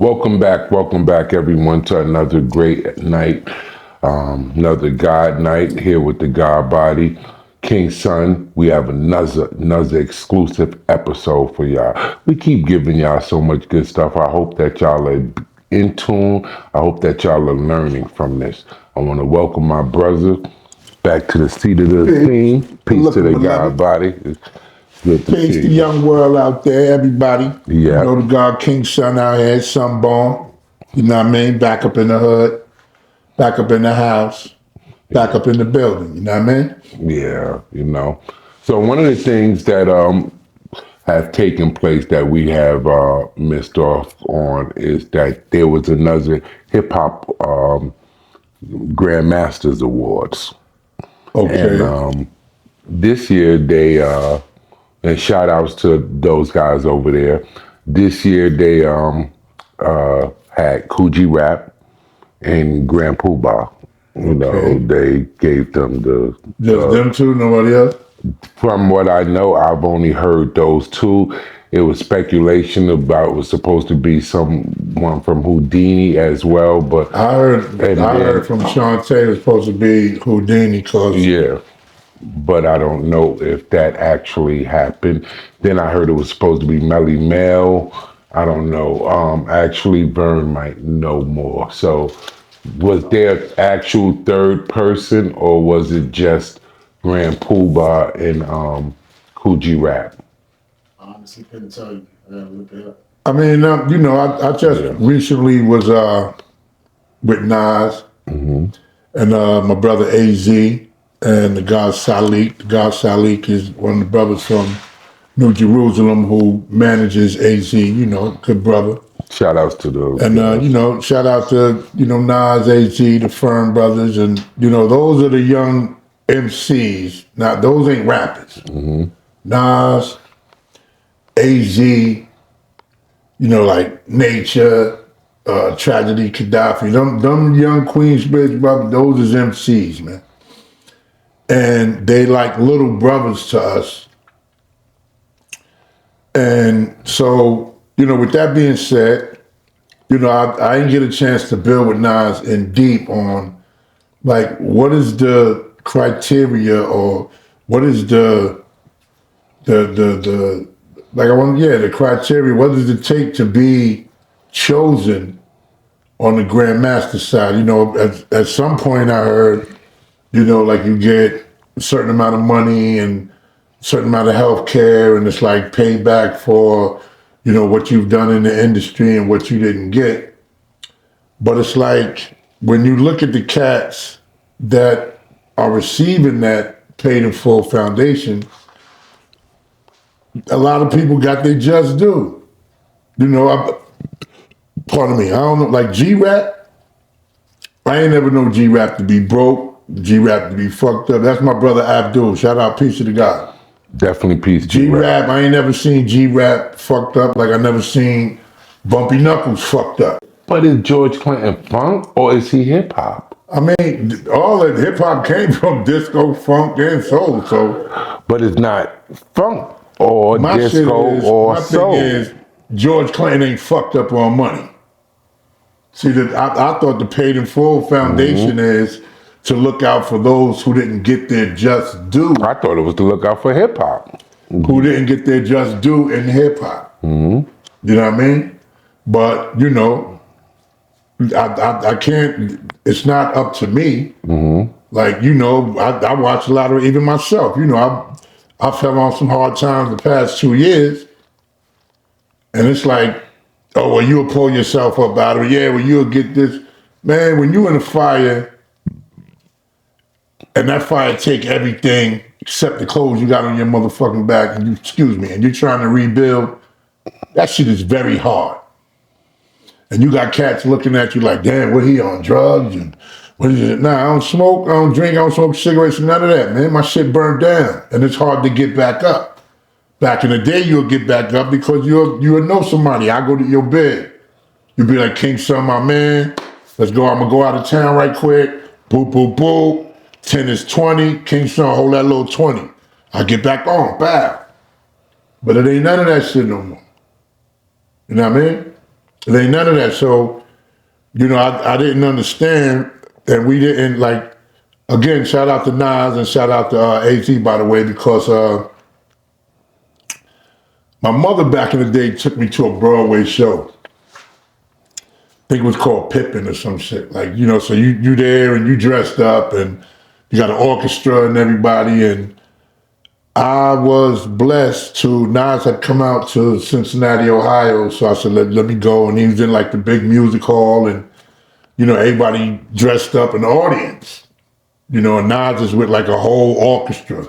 Welcome back, everyone, to another great night, another God night here with the God Body, King Son. We have another exclusive episode for y'all. We keep giving y'all so much good stuff. I hope that y'all are in tune. I hope that y'all are learning from this. I want to welcome my brother back to the seat of the team. Peace to the God Body. It's good to Peace see to you. young world out there, everybody. Yeah. You know the God King Son out here, sunborn. You know what I mean? Back up in the hood, back up in the house, back up in the building. You know what I mean? Yeah, So one of the things that have taken place that we have missed off on is that there was another hip hop Grandmasters Awards, and Okay. this year they and shout outs to those guys over there. This year they had Coogee Rap and Grand Poobah. Okay. They gave them Just them two, nobody else? From what I know, I've only heard those two. It was speculation about it was supposed to be someone from Houdini as well, but I heard from Sean Taylor supposed to be Houdini because yeah, but I don't know if that actually happened. Then I heard it was supposed to be Melly Mel. I don't know. Actually, Vern might know more. So, was there actual third person, or was it just Grand Poobah and Coogee Rap? Honestly, couldn't tell you. I gotta look it up. I mean, I just Yeah. recently was with Nas and my brother AZ and the God Salik. The God Salik is one of the brothers from New Jerusalem who manages AZ, good brother. Shout outs to those And, guys. shout out to, Nas, AZ, the Firm Brothers. And, those are the young MCs. Now, those ain't rappers. Nas, AZ, like Nature, Tragedy, Gaddafi. Them young Queensbridge brothers, those is MCs, man. And they like little brothers to us. And so, with that being said, I didn't get a chance to build with Nas in deep on like what is the criteria or what is the like the criteria, what does it take to be chosen on the Grandmaster side? At some point I heard, like you get a certain amount of money and a certain amount of health care and it's like payback for, what you've done in the industry and what you didn't get. But it's like when you look at the cats that are receiving that paid in full foundation, a lot of people got their just due. Pardon me, I don't know, like G-Rap, I ain't never know G-Rap to be broke, G-Rap to be fucked up. That's my brother Abdul. Shout out, peace to the God. Definitely peace. G-Rap, I ain't never seen G-Rap fucked up like I never seen Bumpy Knuckles fucked up. But is George Clinton funk or is he hip hop? I mean, all that hip hop came from disco, funk, and soul. So, But it's not funk or my disco or soul. thing is, George Clinton ain't fucked up on money. See, I thought the paid in full foundation is to look out for those who didn't get their just due. I thought it was to look out for hip hop. Who didn't get their just due in hip hop. You know what I mean? But, I can't, it's not up to me. Like, I watch a lot of, even myself, I fell on some hard times the past 2 years. And it's like, oh, well, you'll pull yourself up out of it. Yeah, well, you'll get this. Man, when you in a fire, and that fire take everything except the clothes you got on your motherfucking back, and and you're trying to rebuild, that shit is very hard. And you got cats looking at you like, damn, what he on, drugs? And what is it? Nah, I don't smoke, I don't drink, I don't smoke cigarettes, none of that, man. My shit burned down, and it's hard to get back up. Back in the day, you'll get back up because you'll know somebody. I go to your bed. You'll be like, King Son, my man, let's go. I'm going to go out of town right quick. Boop, boop, boop. 10 is 20. King Son, hold that little 20. I get back on, bow. But it ain't none of that shit no more. You know what I mean? It ain't none of that. So, I didn't understand, and we didn't like. Again, shout out to Nas and shout out to AZ, by the way, because my mother back in the day took me to a Broadway show. I think it was called Pippin or some shit. Like, so you there and you dressed up and you got an orchestra and everybody. And I was blessed to, Nas had come out to Cincinnati, Ohio. So I said, let me go. And he was in like the big music hall and, everybody dressed up in the audience. And Nas is with like a whole orchestra.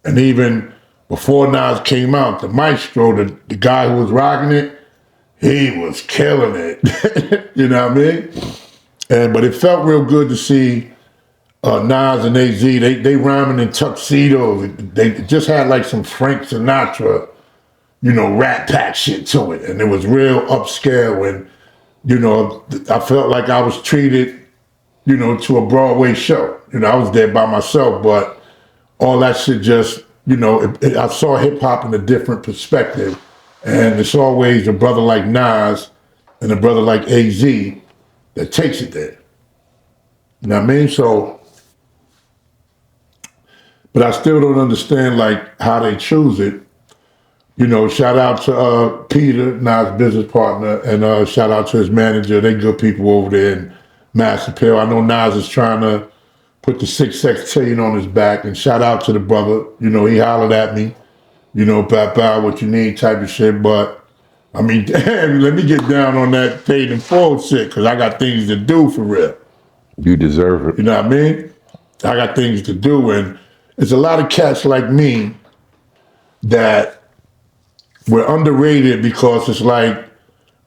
And even before Nas came out, the maestro, the guy who was rocking it, he was killing it. You know what I mean? But it felt real good to see Nas and AZ. They rhyming in tuxedos. They just had like some Frank Sinatra, Rat Pack shit to it. And it was real upscale. And, I felt like I was treated, to a Broadway show. I was there by myself, but all that shit just, I saw hip hop in a different perspective. And it's always a brother like Nas and a brother like AZ that takes it there. You know what I mean? So, but I still don't understand like how they choose it. Shout out to Peter, Nas' business partner, and shout out to his manager. They good people over there in Mass Appeal. I know Nas is trying to put the 6 sextillion on his back, and shout out to the brother. He hollered at me, bow, what you need type of shit. But I mean, damn, let me get down on that paid in full shit, because I got things to do for real. You deserve it. You know what I mean? I got things to do, and it's a lot of cats like me that we're underrated because it's like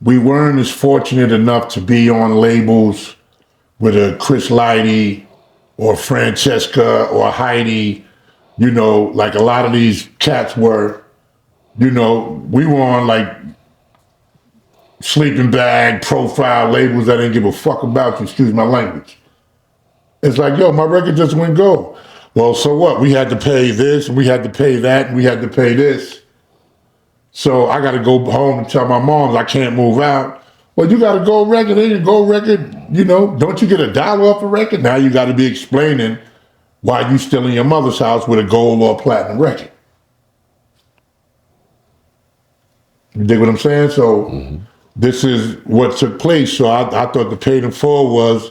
we weren't as fortunate enough to be on labels with a Chris Lighty or Francesca or Heidi, like a lot of these cats were. We were on like sleeping bag, profile labels that didn't give a fuck about you, excuse my language. It's like, yo, my record just went gold. Well, so what? We had to pay this, and we had to pay that, and we had to pay this. So I got to go home and tell my moms I can't move out. Well, you got a gold record, ain't a gold record, don't you get $1 off a record? Now you got to be explaining why you still in your mother's house with a gold or platinum record. You dig what I'm saying? So this is what took place. So I thought the paid in full was,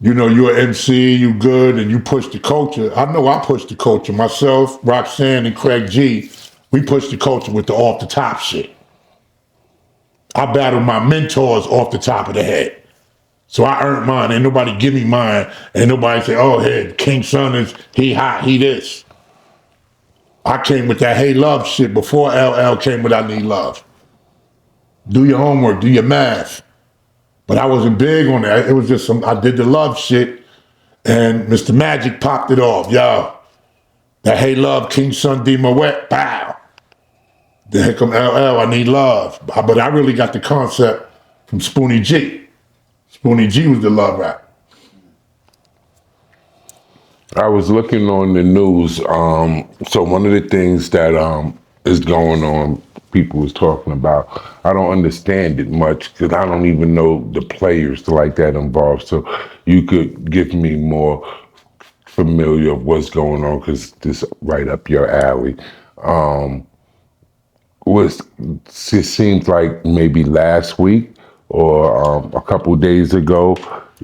you're an MC, you good, and you push the culture. I know I pushed the culture. Myself, Roxanne, and Craig G, we pushed the culture with the off the top shit. I battled my mentors off the top of the head. So I earned mine. Ain't nobody give me mine. Ain't nobody say, oh, hey, King Son is, he hot, he this. I came with that hey love shit before LL came with I need love. Do your homework, do your math. But I wasn't big on that. It was just I did the love shit, and Mr. Magic popped it off. Yo, that hey love, King Son D Moet, bow. Then here come LL, I need love. But I really got the concept from Spoonie G. Spoonie G was the love rap. I was looking on the news. So one of the things that is going on, people was talking about. I don't understand it much because I don't even know the players like that involved. So you could give me more familiar of what's going on because this right up your alley. It seems like maybe last week or a couple days ago,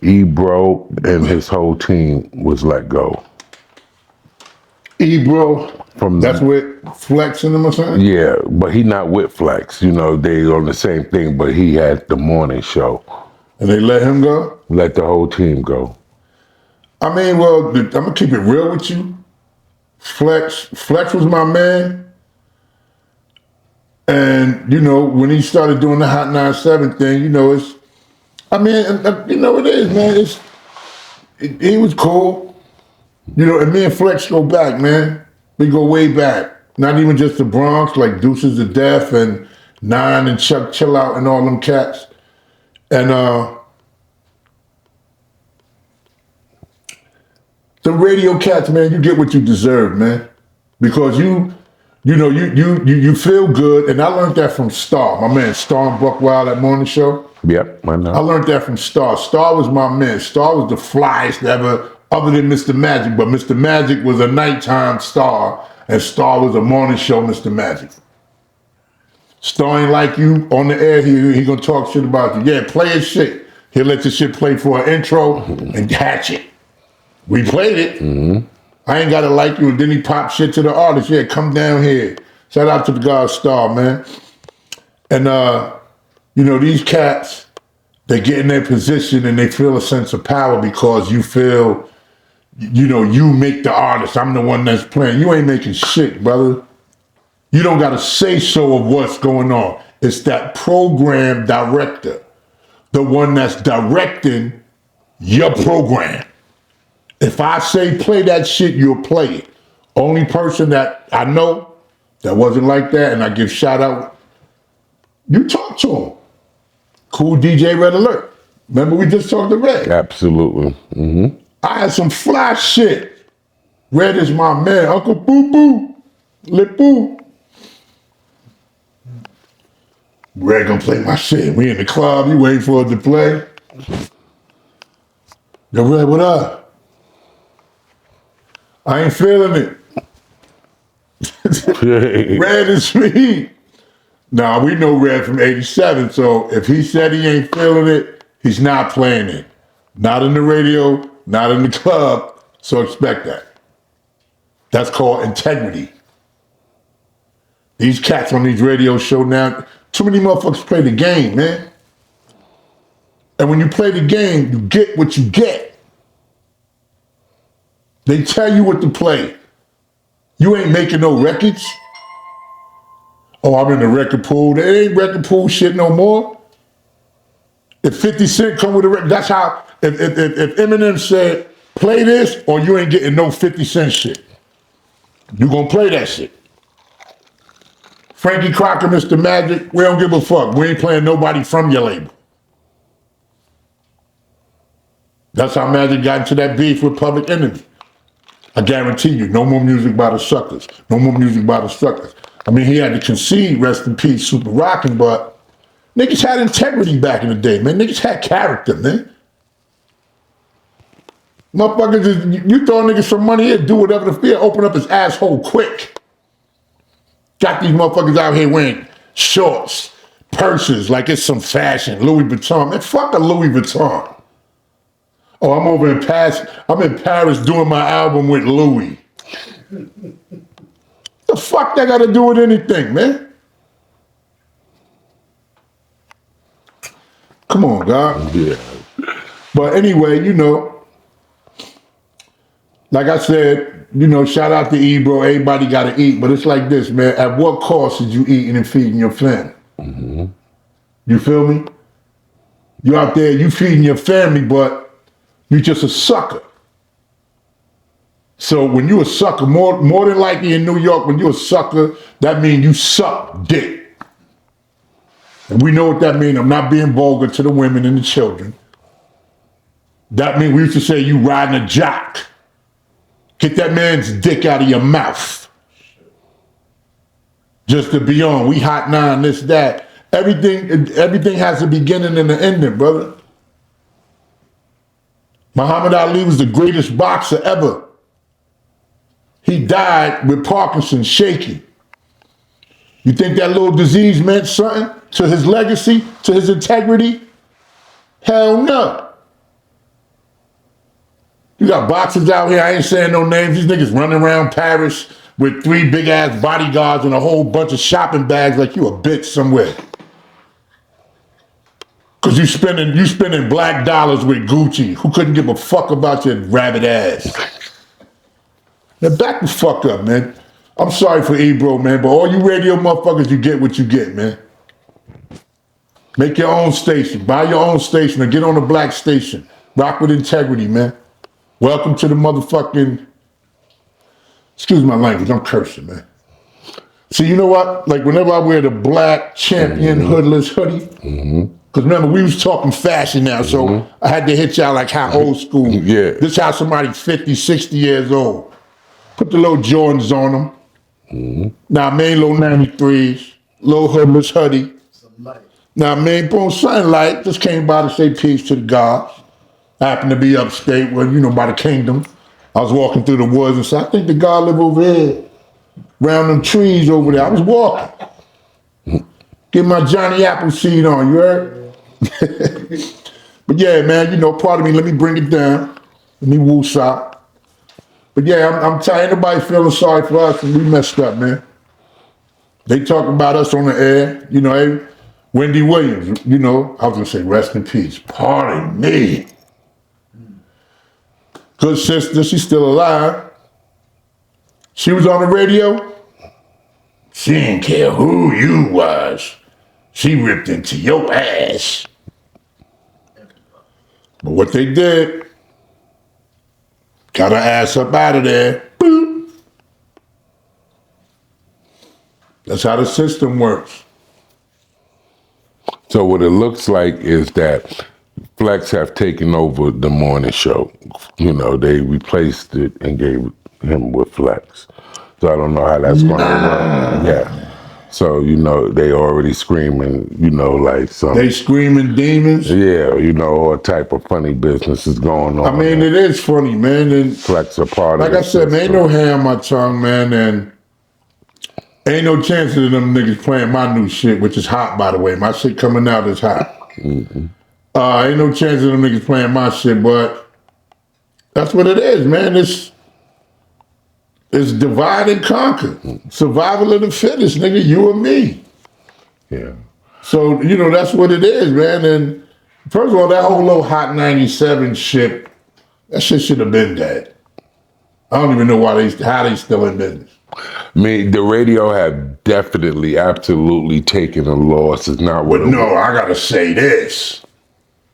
Ebro and his whole team was let go. Ebro, that's with Flex in them or something? Yeah, but he not with Flex. They on the same thing, but he had the morning show. And they let him go? Let the whole team go. I mean, well, I'm gonna keep it real with you. Flex was my man. And, when he started doing the Hot 97 thing, it's, it is, man. He was cool. And me and Flex go back, man. We go way back. Not even just the Bronx, like Deuces of Death and Nine and Chuck Chill Out and all them cats. And the radio cats, man, you get what you deserve, man. Because you you know, you feel good, and I learned that from Star, my man Star and Buckwild at Morning Show. Yep, I I know. learned that from Star. Star was my man. Star was the flyest ever, other than Mr. Magic. But Mr. Magic was a nighttime star, and Star was a morning show Mr. Magic. Star ain't like you on the air. He gonna talk shit about you. Yeah, play his shit. He'll let your shit play for an intro and hatch it. We played it. I ain't gotta like you. And then he pop shit to the artist. Yeah, come down here. Shout out to the guy Star, man. And you know, these cats, they get in their position and they feel a sense of power because you feel, you know, you make the artist. I'm the one that's playing. You ain't making shit, brother. You don't got to say so of what's going on. It's that program director, the one that's directing your program. If I say play that shit, you'll play it. Only person that I know that wasn't like that, and I give shout out, you talk to him. Cool DJ Red Alert. Remember we just talked to Red? Absolutely. I had some fly shit. Red is my man. Uncle Boo Boo. Lip Boo. Red gonna play my shit. We in the club. You waiting for it to play. Yo, Red, what up? I ain't feeling it. Red is me. Nah, we know Red from 87, so if he said he ain't feeling it, he's not playing it. Not in the radio, not in the club, so expect that. That's called integrity. These cats on these radio shows now, too many motherfuckers play the game, man. And when you play the game, you get what you get. They tell you what to play. You ain't making no records. Oh, I'm in the record pool. There ain't record pool shit no more. If 50 Cent come with a record, that's how, if Eminem said, play this or you ain't getting no 50 Cent shit. You gonna play that shit. Frankie Crocker, Mr. Magic, we don't give a fuck. We ain't playing nobody from your label. That's how Magic got into that beef with Public Enemy. I guarantee you, no more music by the suckers. No more music by the suckers. I mean, he had to concede, rest in peace, Super Rockin', but niggas had integrity back in the day, man. Niggas had character, man. Motherfuckers, you throw niggas some money here, do whatever the fear, open up his asshole quick. Got these motherfuckers out here wearing shorts, purses, like it's some fashion, Louis Vuitton. Man, fuck a Louis Vuitton. Oh, I'm over in Paris. I'm in Paris doing my album with Louis. The fuck that got to do with anything, man? Come on, God. Yeah. But anyway, you know, like I said, you know, shout out to Ebro. Everybody got to eat, but it's like this, man. At what cost is you eating and feeding your family? You feel me? You out there, you feeding your family, but you just a sucker. So when you a sucker, more than likely in New York, when you a sucker, that means you suck dick. And we know what that means. I'm not being vulgar to the women and the children. That means we used to say you riding a jock. Get that man's dick out of your mouth. Just to be on. We hot nine, this, that. Everything has a beginning and an ending, brother. Muhammad Ali was the greatest boxer ever. He died with Parkinson's, shaky. You think that little disease meant something to his legacy, to his integrity? Hell no. You got boxers out here, I ain't saying no names. These niggas running around Paris with 3 big ass bodyguards and a whole bunch of shopping bags like you a bitch somewhere. Cause you spending black dollars with Gucci, who couldn't give a fuck about your rabbit ass. Now back the fuck up, man. I'm sorry for Ebro, man, but all you radio motherfuckers, you get what you get, man. Make your own station, buy your own station, or get on a black station. Rock with integrity, man. Welcome to the motherfucking, excuse my language, I'm cursing, man. See, you know what? Like whenever I wear the black champion hoodless hoodie, because remember, we was talking fashion now, so I had to hit y'all like how old school. Yeah. This how somebody 50, 60 years old. Put the little Jordans on them. Now, I mean, little 93s, little hoodless hoodie. Some light. Now, I mean, boom, sunlight, just came by to say peace to the gods. Happened to be upstate, well, by the kingdom. I was walking through the woods and said, I think the God live over here, around them trees over there. I was walking. Get my Johnny Appleseed on, you heard? But yeah, man, part of me, let me bring it down. Let me woosah. But yeah, I'm tired. Ain't nobody feeling sorry for us when we messed up, man. They talk about us on the air. Hey, Wendy Williams, I was gonna say rest in peace. Pardon me. Good sister, she's still alive. She was on the radio. She didn't care who you was. She ripped into your ass. But what they did, got her ass up out of there. Boop. That's how the system works. So what it looks like is that Flex have taken over the morning show. They replaced it and gave him with Flex. So I don't know how that's going to run. Yeah. So, they already screaming, like some... They screaming demons? Yeah, all type of funny business is going on. I mean, it is funny, man. And Flex a part of it. Like I said, man, ain't no hair on my tongue, man. And ain't no chance of them niggas playing my new shit, which is hot, by the way. My shit coming out is hot. Mm-hmm. Ain't no chance of them niggas playing my shit, but that's what it is, man. It's divide and conquer. Survival of the fittest, nigga, you or me. Yeah. So, that's what it is, man. And first of all, that whole little Hot 97 shit, that shit should have been dead. I don't even know how they still in business. I mean, the radio have definitely, absolutely taken a loss. It's not what But no, I gotta say this.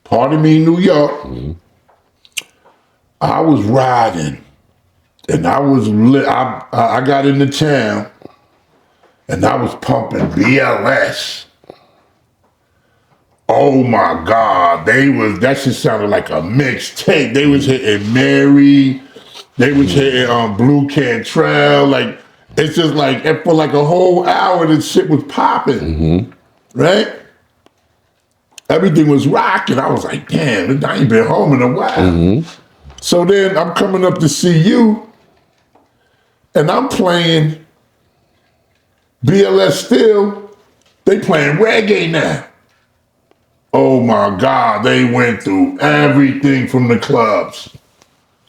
Pardon me, New York. Mm-hmm. I was riding and I was lit. I got into town and I was pumping BLS. Oh my God, that shit sounded like a mixtape. They was hitting Mary, they was hitting Blue Cantrell. Like, it's just like, and for like a whole hour, this shit was popping, right? Everything was rocking. I was like, damn, I ain't been home in a while. So then I'm coming up to see you, and I'm playing BLS still. They playing reggae now. Oh my God, they went through everything from the clubs.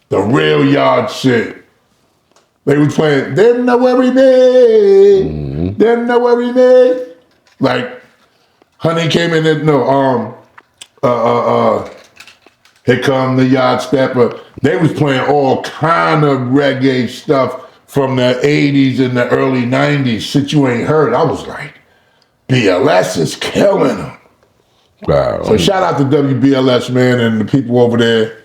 The real yard shit. They was playing, them know where we made, them know where we made. Like, Honey came in and, Here Come the Yard Stepper. They was playing all kind of reggae stuff from the 80s and the early 90s. Shit you ain't heard. I was like, BLS is killing them. Wow. So shout out to WBLS, man, and the people over there.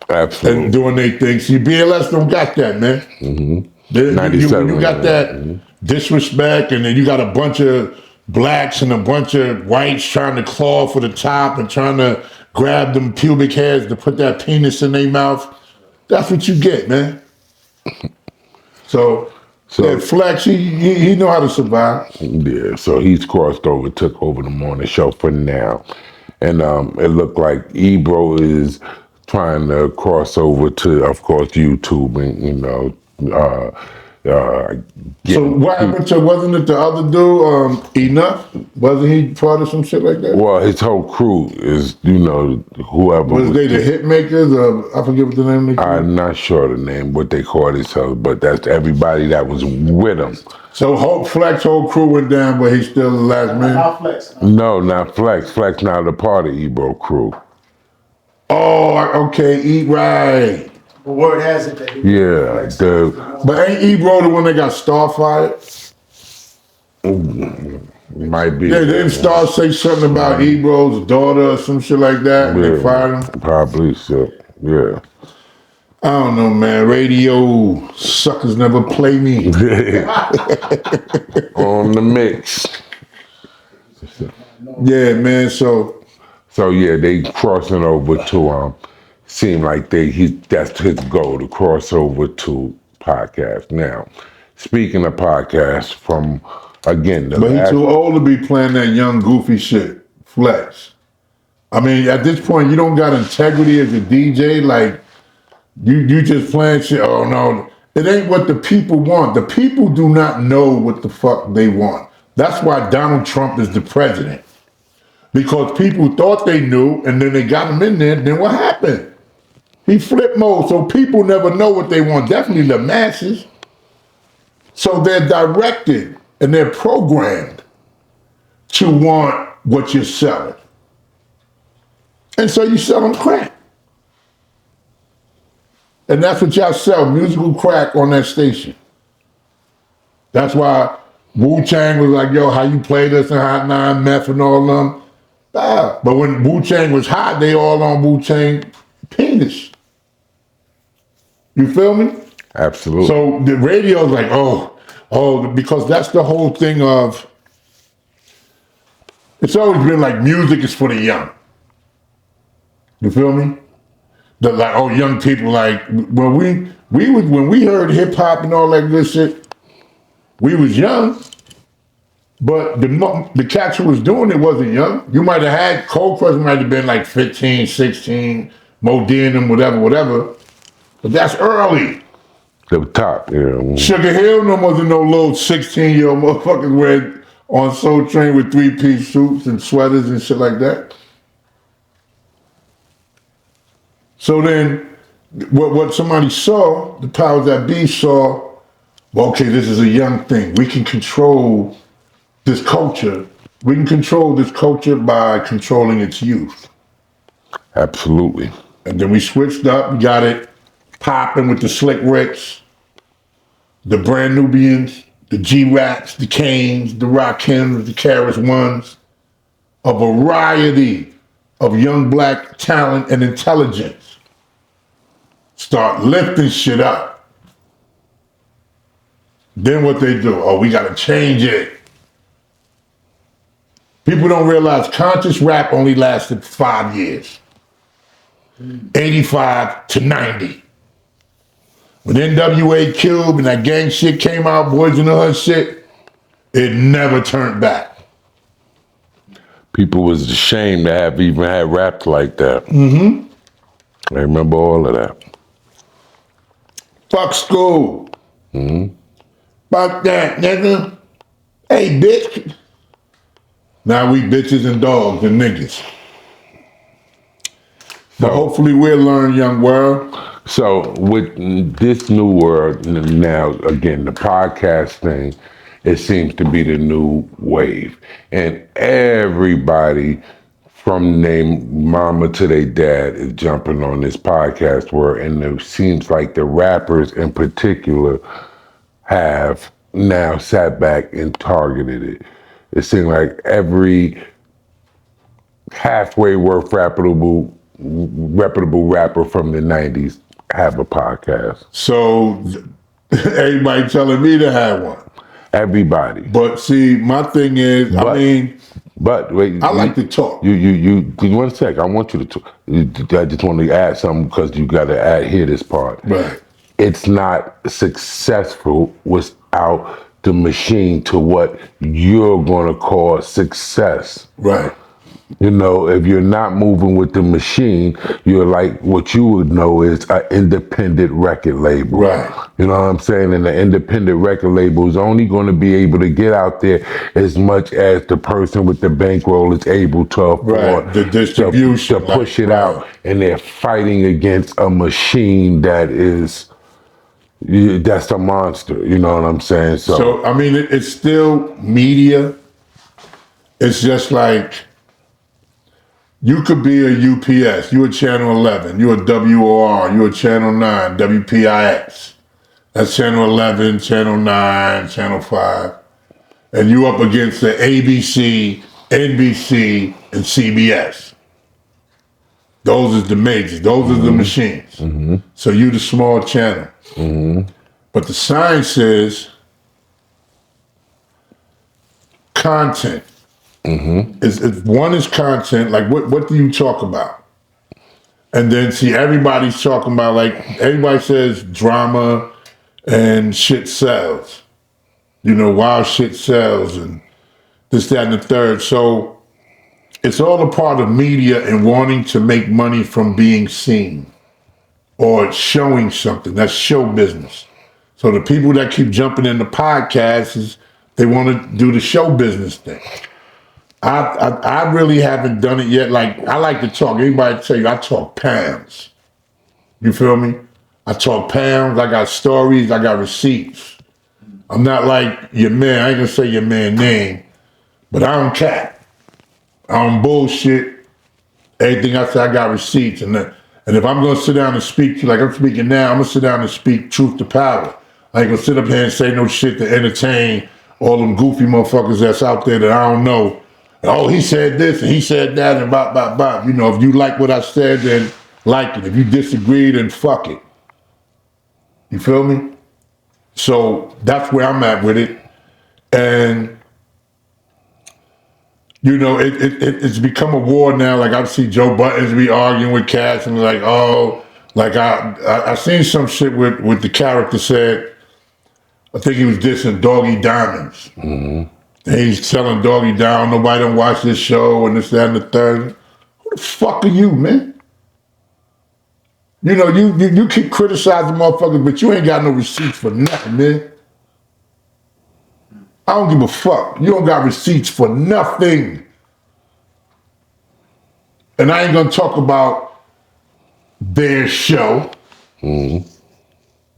Absolutely. And doing their thing. See, BLS don't got that, man. Mm-hmm. 97. You got that disrespect, and then you got a bunch of blacks and a bunch of whites trying to claw for the top and trying to grab them pubic hairs to put that penis in their mouth. That's what you get, man. So yeah, Flex, he know how to survive. Yeah, so he's crossed over, took over the morning show for now. And it looked like Ebro is trying to cross over to, of course, YouTube and, So what happened to, wasn't it the other dude, Enough? Wasn't he part of some shit like that? Well, his whole crew is, whoever. Was they the hit makers? I forget what the name of the crew. I'm not sure the name, what they call themselves, but that's everybody that was with him. So Flex whole crew went down, but he's still the last man? Not Flex. No, not Flex. Flex not a part of Ebro crew. Oh, okay, eat right. The word has it that he But ain't Ebro the one that got Starfired? Might be. Yeah, didn't Star say something about Ebro's daughter or some shit like that? And they fired him? Probably so, yeah. I don't know, man. Radio suckers never play me. On the mix. Yeah, man, So yeah, they crossing over to seem like that's his goal, to cross over to podcast. Now, Speaking of podcasts, from again the But he last too old to be playing that young goofy shit. Flex. I mean, at this point, you don't got integrity as a DJ. Like you just playing shit. Oh no, it ain't what the people want. The people do not know what the fuck they want. That's why Donald Trump is the president. Because people thought they knew, and then they got him in there. Then what happened? He flipped mode, so people never know what they want. Definitely the masses. So they're directed and they're programmed to want what you're selling. And so you sell them crack. And that's what y'all sell, musical crack on that station. That's why Wu-Tang was like, yo, how you play this and Hot 9, Meth and all them. Ah, but when Wu-Tang was hot, they all on Wu-Tang penis. You feel me? absolutely. So the radio's like, because that's the whole thing of, it's always been like music is for the young. You feel me? Young people, like when we heard hip hop and all that good shit, we was young, but the cats who was doing it wasn't young. You might have had Cold Crush might have been like 15, 16, Modern, whatever. But that's early. The top, yeah. Sugar Hill wasn't no little 16-year-old motherfuckers wearing on Soul Train with 3-piece suits and sweaters and shit like that. So then, what somebody saw, the powers that be saw, well, okay, this is a young thing. We can control this culture. We can control this culture by controlling its youth. Absolutely. And then we switched up, we got it popping with the Slick Ricks, the Brand Nubians, the G-Raps, the Canes, the Rakims, the Karis Ones, a variety of young black talent and intelligence. Start lifting shit up. Then what they do? Oh, we gotta change it. People don't realize conscious rap only lasted 5 years. 85 to 90. When NWA Cube and that gang shit came out, Boys in the Hood shit, it never turned back. People was ashamed to have even had rapped like that. Mm-hmm. I remember all of that. Fuck school. Mm-hmm. Fuck that, nigga. Hey, bitch. Now we bitches and dogs and niggas. But hopefully we'll learn, young world. So with this new world now, again, the podcast thing, it seems to be the new wave. And everybody from their mama to their dad is jumping on this podcast world. And it seems like the rappers in particular have now sat back and targeted it. It seems like every halfway worth reputable rapper from the 90s have a podcast. So everybody telling me to have one. Everybody. But see, my thing is, But wait, I like to talk. You 1 sec. I want you to talk. I just want to add something because you got to hear this part. Right. It's not successful without the machine to what you're going to call success. Right. You know, if you're not moving with the machine, you're like what you would know is an independent record label. Right. You know what I'm saying? And the independent record label is only going to be able to get out there as much as the person with the bankroll is able to afford the distribution to push it out. And they're fighting against a machine that is, that's a monster. You know what I'm saying? So I mean, it's still media. It's just like, you could be a UPS, you a Channel 11, you a WOR, you a Channel 9, WPIX. That's Channel 11, Channel 9, Channel 5. And you up against the ABC, NBC, and CBS. Those is the majors, those are the machines. Mm-hmm. So you the small channel. Mm-hmm. But the science is content. Mm-hmm. One is content, like what do you talk about? And then see, everybody's talking about, like, everybody says drama and shit sells. wild shit sells and this, that, and the third. So it's all a part of media and wanting to make money from being seen or showing something. That's show business. So the people that keep jumping into podcasts is they want to do the show business thing. I really haven't done it yet. Like, I like to talk. Anybody tell you I talk pounds. You feel me? I talk pounds. I got stories. I got receipts. I'm not like your man. I ain't gonna say your man name, but I don't cap. I don't bullshit. Everything I say, I got receipts. And if I'm gonna sit down and speak to you like I'm speaking now, I'm gonna sit down and speak truth to power. I ain't gonna sit up here and say no shit to entertain all them goofy motherfuckers that's out there that I don't know. Oh, he said this and he said that and bop, bop, bop. If you like what I said, then like it. If you disagree, then fuck it. You feel me? So that's where I'm at with it. And, it's become a war now. Like, I see Joe Buttons be arguing with Cass and like, oh, like I seen some shit with the character said, I think he was dissing Doggy Diamonds. Mm-hmm. And he's telling Doggy down, nobody don't watch this show and this, that, and the third. Who the fuck are you, man? You keep criticizing motherfuckers, but you ain't got no receipts for nothing, man. I don't give a fuck. You don't got receipts for nothing. And I ain't gonna talk about their show. Mm-hmm.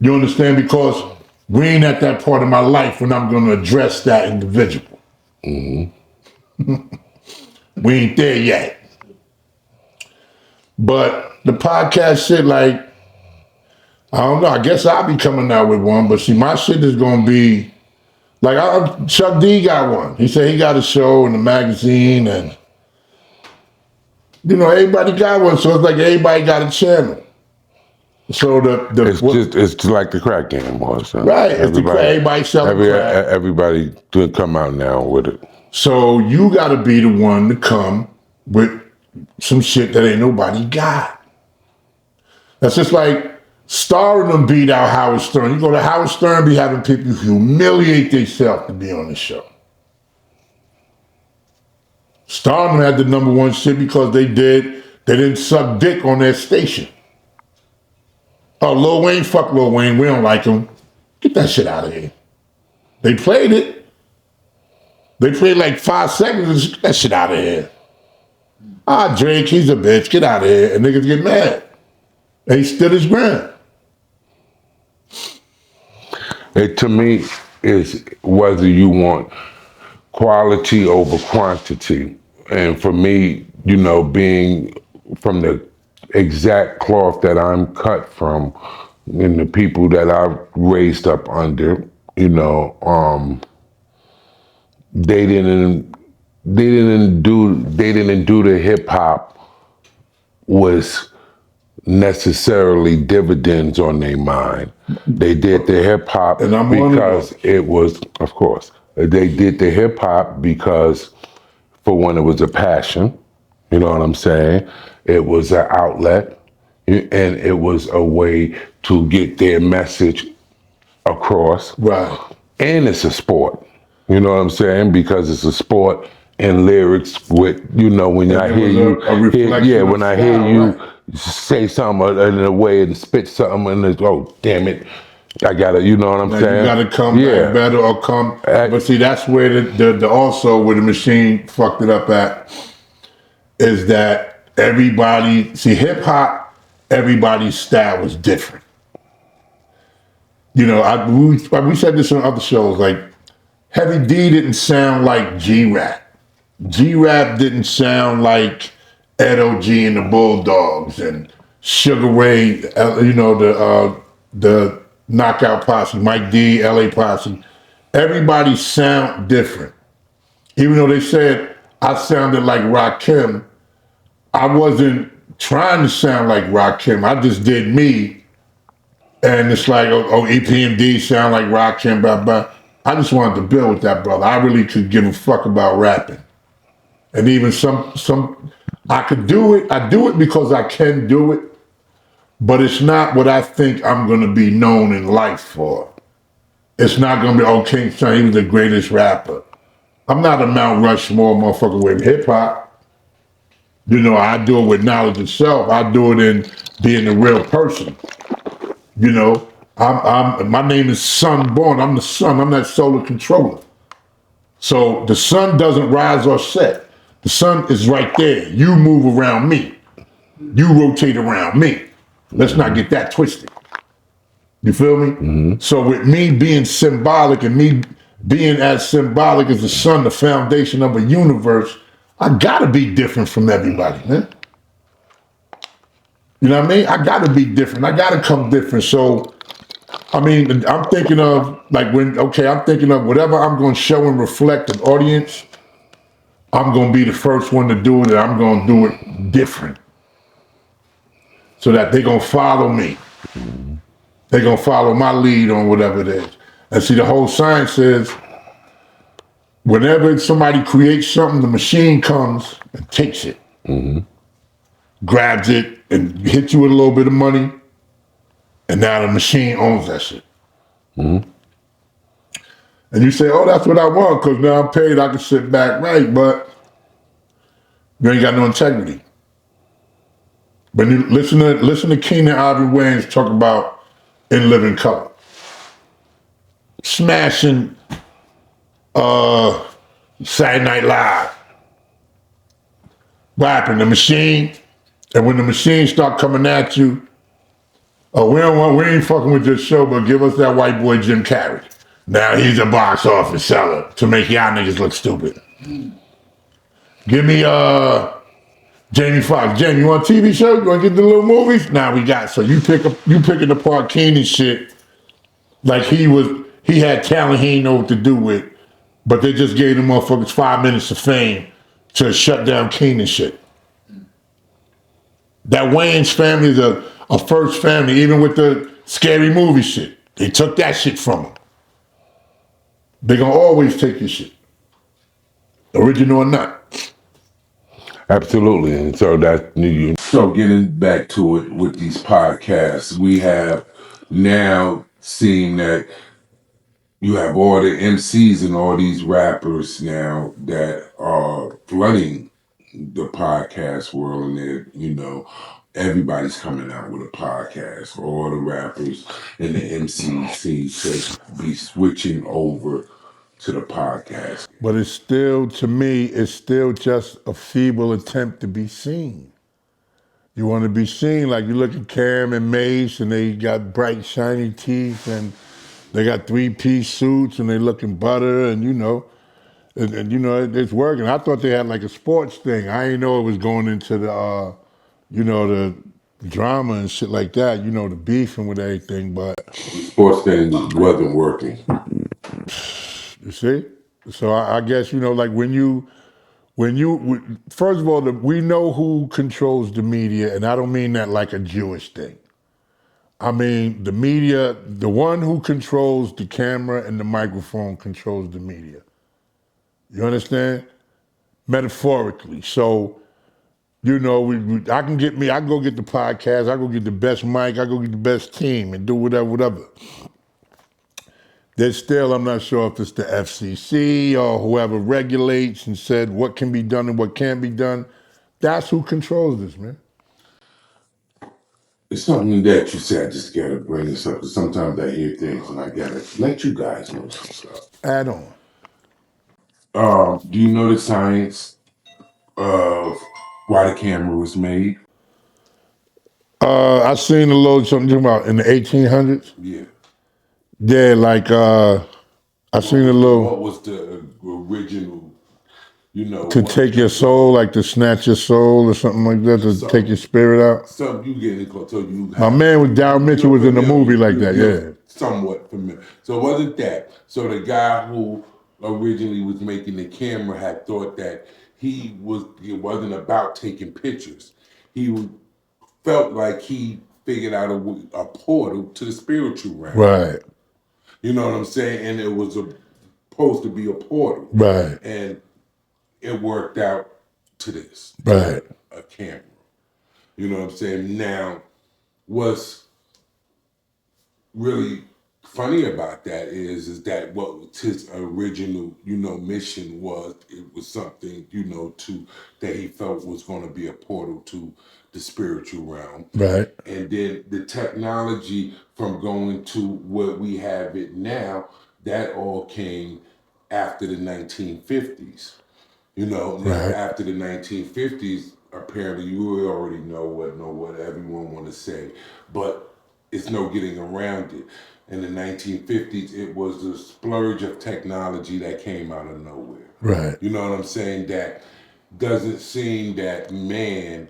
You understand? Because we ain't at that part of my life when I'm gonna address that individual. Mm-hmm. We ain't there yet. But the podcast shit, like, I don't know. I guess I'll be coming out with one. But see, my shit is gonna be like, Chuck D got one. He said he got a show in the magazine, and everybody got one. So it's like everybody got a channel. So it's like the crack game was. Right. Everybody selling crack. Everybody could come out now with it. So you got to be the one to come with some shit that ain't nobody got. That's just like Starring them beat out Howard Stern. You go to Howard Stern, be having people humiliate themselves to be on the show. Starring had the #1 shit because they didn't suck dick on their station. Oh, Lil Wayne, fuck Lil Wayne, we don't like him. Get that shit out of here. They played it. They played like 5 seconds, get that shit out of here. Ah, Drake, he's a bitch, get out of here. And niggas get mad. And he stood his ground. It, to me, is whether you want quality over quantity. And for me, being from the exact cloth that I'm cut from and the people that I've raised up under, they didn't do the hip hop was necessarily dividends on their mind. They did the hip hop because it was, of course, they did the hip hop because for one, it was a passion. You know what I'm saying? It was an outlet, and it was a way to get their message across. Right. And it's a sport. You know what I'm saying? Because it's a sport and lyrics with, when I hear you, when I hear you say something in a way and spit something and it's, oh, damn it, I gotta, you know what I'm saying? You gotta come back better or come, but see, that's where the also where the machine fucked it up at, is that everybody, see, hip hop, everybody's style was different. We said this on other shows, like, Heavy D didn't sound like G-Rap. G-Rap didn't sound like Ed O.G. and the Bulldogs and Sugar Ray, the Knockout Posse, Mike D, LA Posse. Everybody sound different. Even though they said I sounded like Rakim, I wasn't trying to sound like Rakim. I just did me. And it's like, EPMD sound like Rakim, blah, blah. I just wanted to build with that brother. I really could give a fuck about rapping. And even some, I could do it. I do it because I can do it, but it's not what I think I'm gonna be known in life for. it's not gonna be, oh, King Son, he was the greatest rapper. I'm not a Mount Rushmore motherfucker with hip hop. You know, I do it with knowledge of self. I do it in being a real person. You know, my name is Sun Born. I'm the sun. I'm that solar controller. So the sun doesn't rise or set. The sun is right there. You move around me. You rotate around me. Let's not get that twisted. You feel me? So with me being symbolic and me being as symbolic as the sun, the foundation of a universe, I gotta be different from everybody, man. You know what I mean? I gotta be different. I gotta come different. So, I mean, I'm thinking of I'm thinking of whatever I'm gonna show and reflect an audience, I'm gonna be the first one to do it and I'm gonna do it different. So that they're gonna follow me. They're gonna follow my lead on whatever it is. And see, the whole science is whenever somebody creates something, the machine comes and takes it, grabs it, and hits you with a little bit of money, and now the machine owns that shit. And you say, oh, that's what I want, because now I'm paid, I can sit back, right, but you ain't got no integrity. When you listen to Keenan Ivory Wayans talk about In Living Color. Smashing Saturday Night Live. What happened? The machine, and when the machine start coming at you, oh, we ain't fucking with this show, but give us that white boy Jim Carrey. Now he's a box office seller to make y'all niggas look stupid. Give me Jamie Foxx. Jamie, you want a TV show? You want to get the little movies? Nah, we got. So you picking apart Keenan shit like he had talent he didn't know what to do with, but they just gave the motherfuckers 5 minutes of fame to shut down Keenan shit. That Wayans family is a first family, even with the scary movie shit. They took that shit from them. They're gonna always take your shit, original or not. Absolutely. And so that's new. So getting back to it with these podcasts, we have now seen that you have all the MCs and all these rappers now that are flooding the podcast world, and everybody's coming out with a podcast. All the rappers and the MCs seem to be switching over to the podcast. But it's still, to me, it's still just a feeble attempt to be seen. You want to be seen, like you look at Cam and Mace, and they got bright, shiny teeth, and they got 3-piece suits, and they looking butter, and it's working. I thought they had like a sports thing. I didn't know it was going into the, the drama and shit like that. The beefing with everything, but The sports thing wasn't working. you see. So I guess like first of all, we know who controls the media, and I don't mean that like a Jewish thing. I mean, the media, the one who controls the camera and the microphone controls the media. You understand? Metaphorically. So, I go get the podcast, I go get the best mic, I go get the best team and do whatever. There's still, I'm not sure if it's the FCC or whoever regulates and said what can be done and what can't be done. That's who controls this, man. It's something that you said. I just gotta bring this up. Sometimes I hear things and I gotta let you guys know some stuff. Add on. Do you know the science of why the camera was made? I seen a little something about in the 1800s. Yeah. Yeah, like I seen a little. What was the original? To take your soul, like to snatch your soul or something like that, to take your spirit out. Something you getting close. So you. My man with Dow Mitchell was in the movie like that. Yeah. Somewhat familiar. So it wasn't that. So the guy who originally was making the camera had thought that it wasn't about taking pictures. He felt like he figured out a portal to the spiritual realm. Right. You know what I'm saying? And it was supposed to be a portal. Right. And it worked out to this. Right. A camera. You know what I'm saying? Now, what's really funny about that is that what his original, mission was, it was something, that he felt was going to be a portal to the spiritual realm. Right. And then the technology from going to what we have it now, that all came after the 1950s. Now Right. after the 1950s, apparently you already know what everyone want to say, but it's no getting around it. In the 1950s, it was the splurge of technology that came out of nowhere. Right. You know what I'm saying? That doesn't seem that man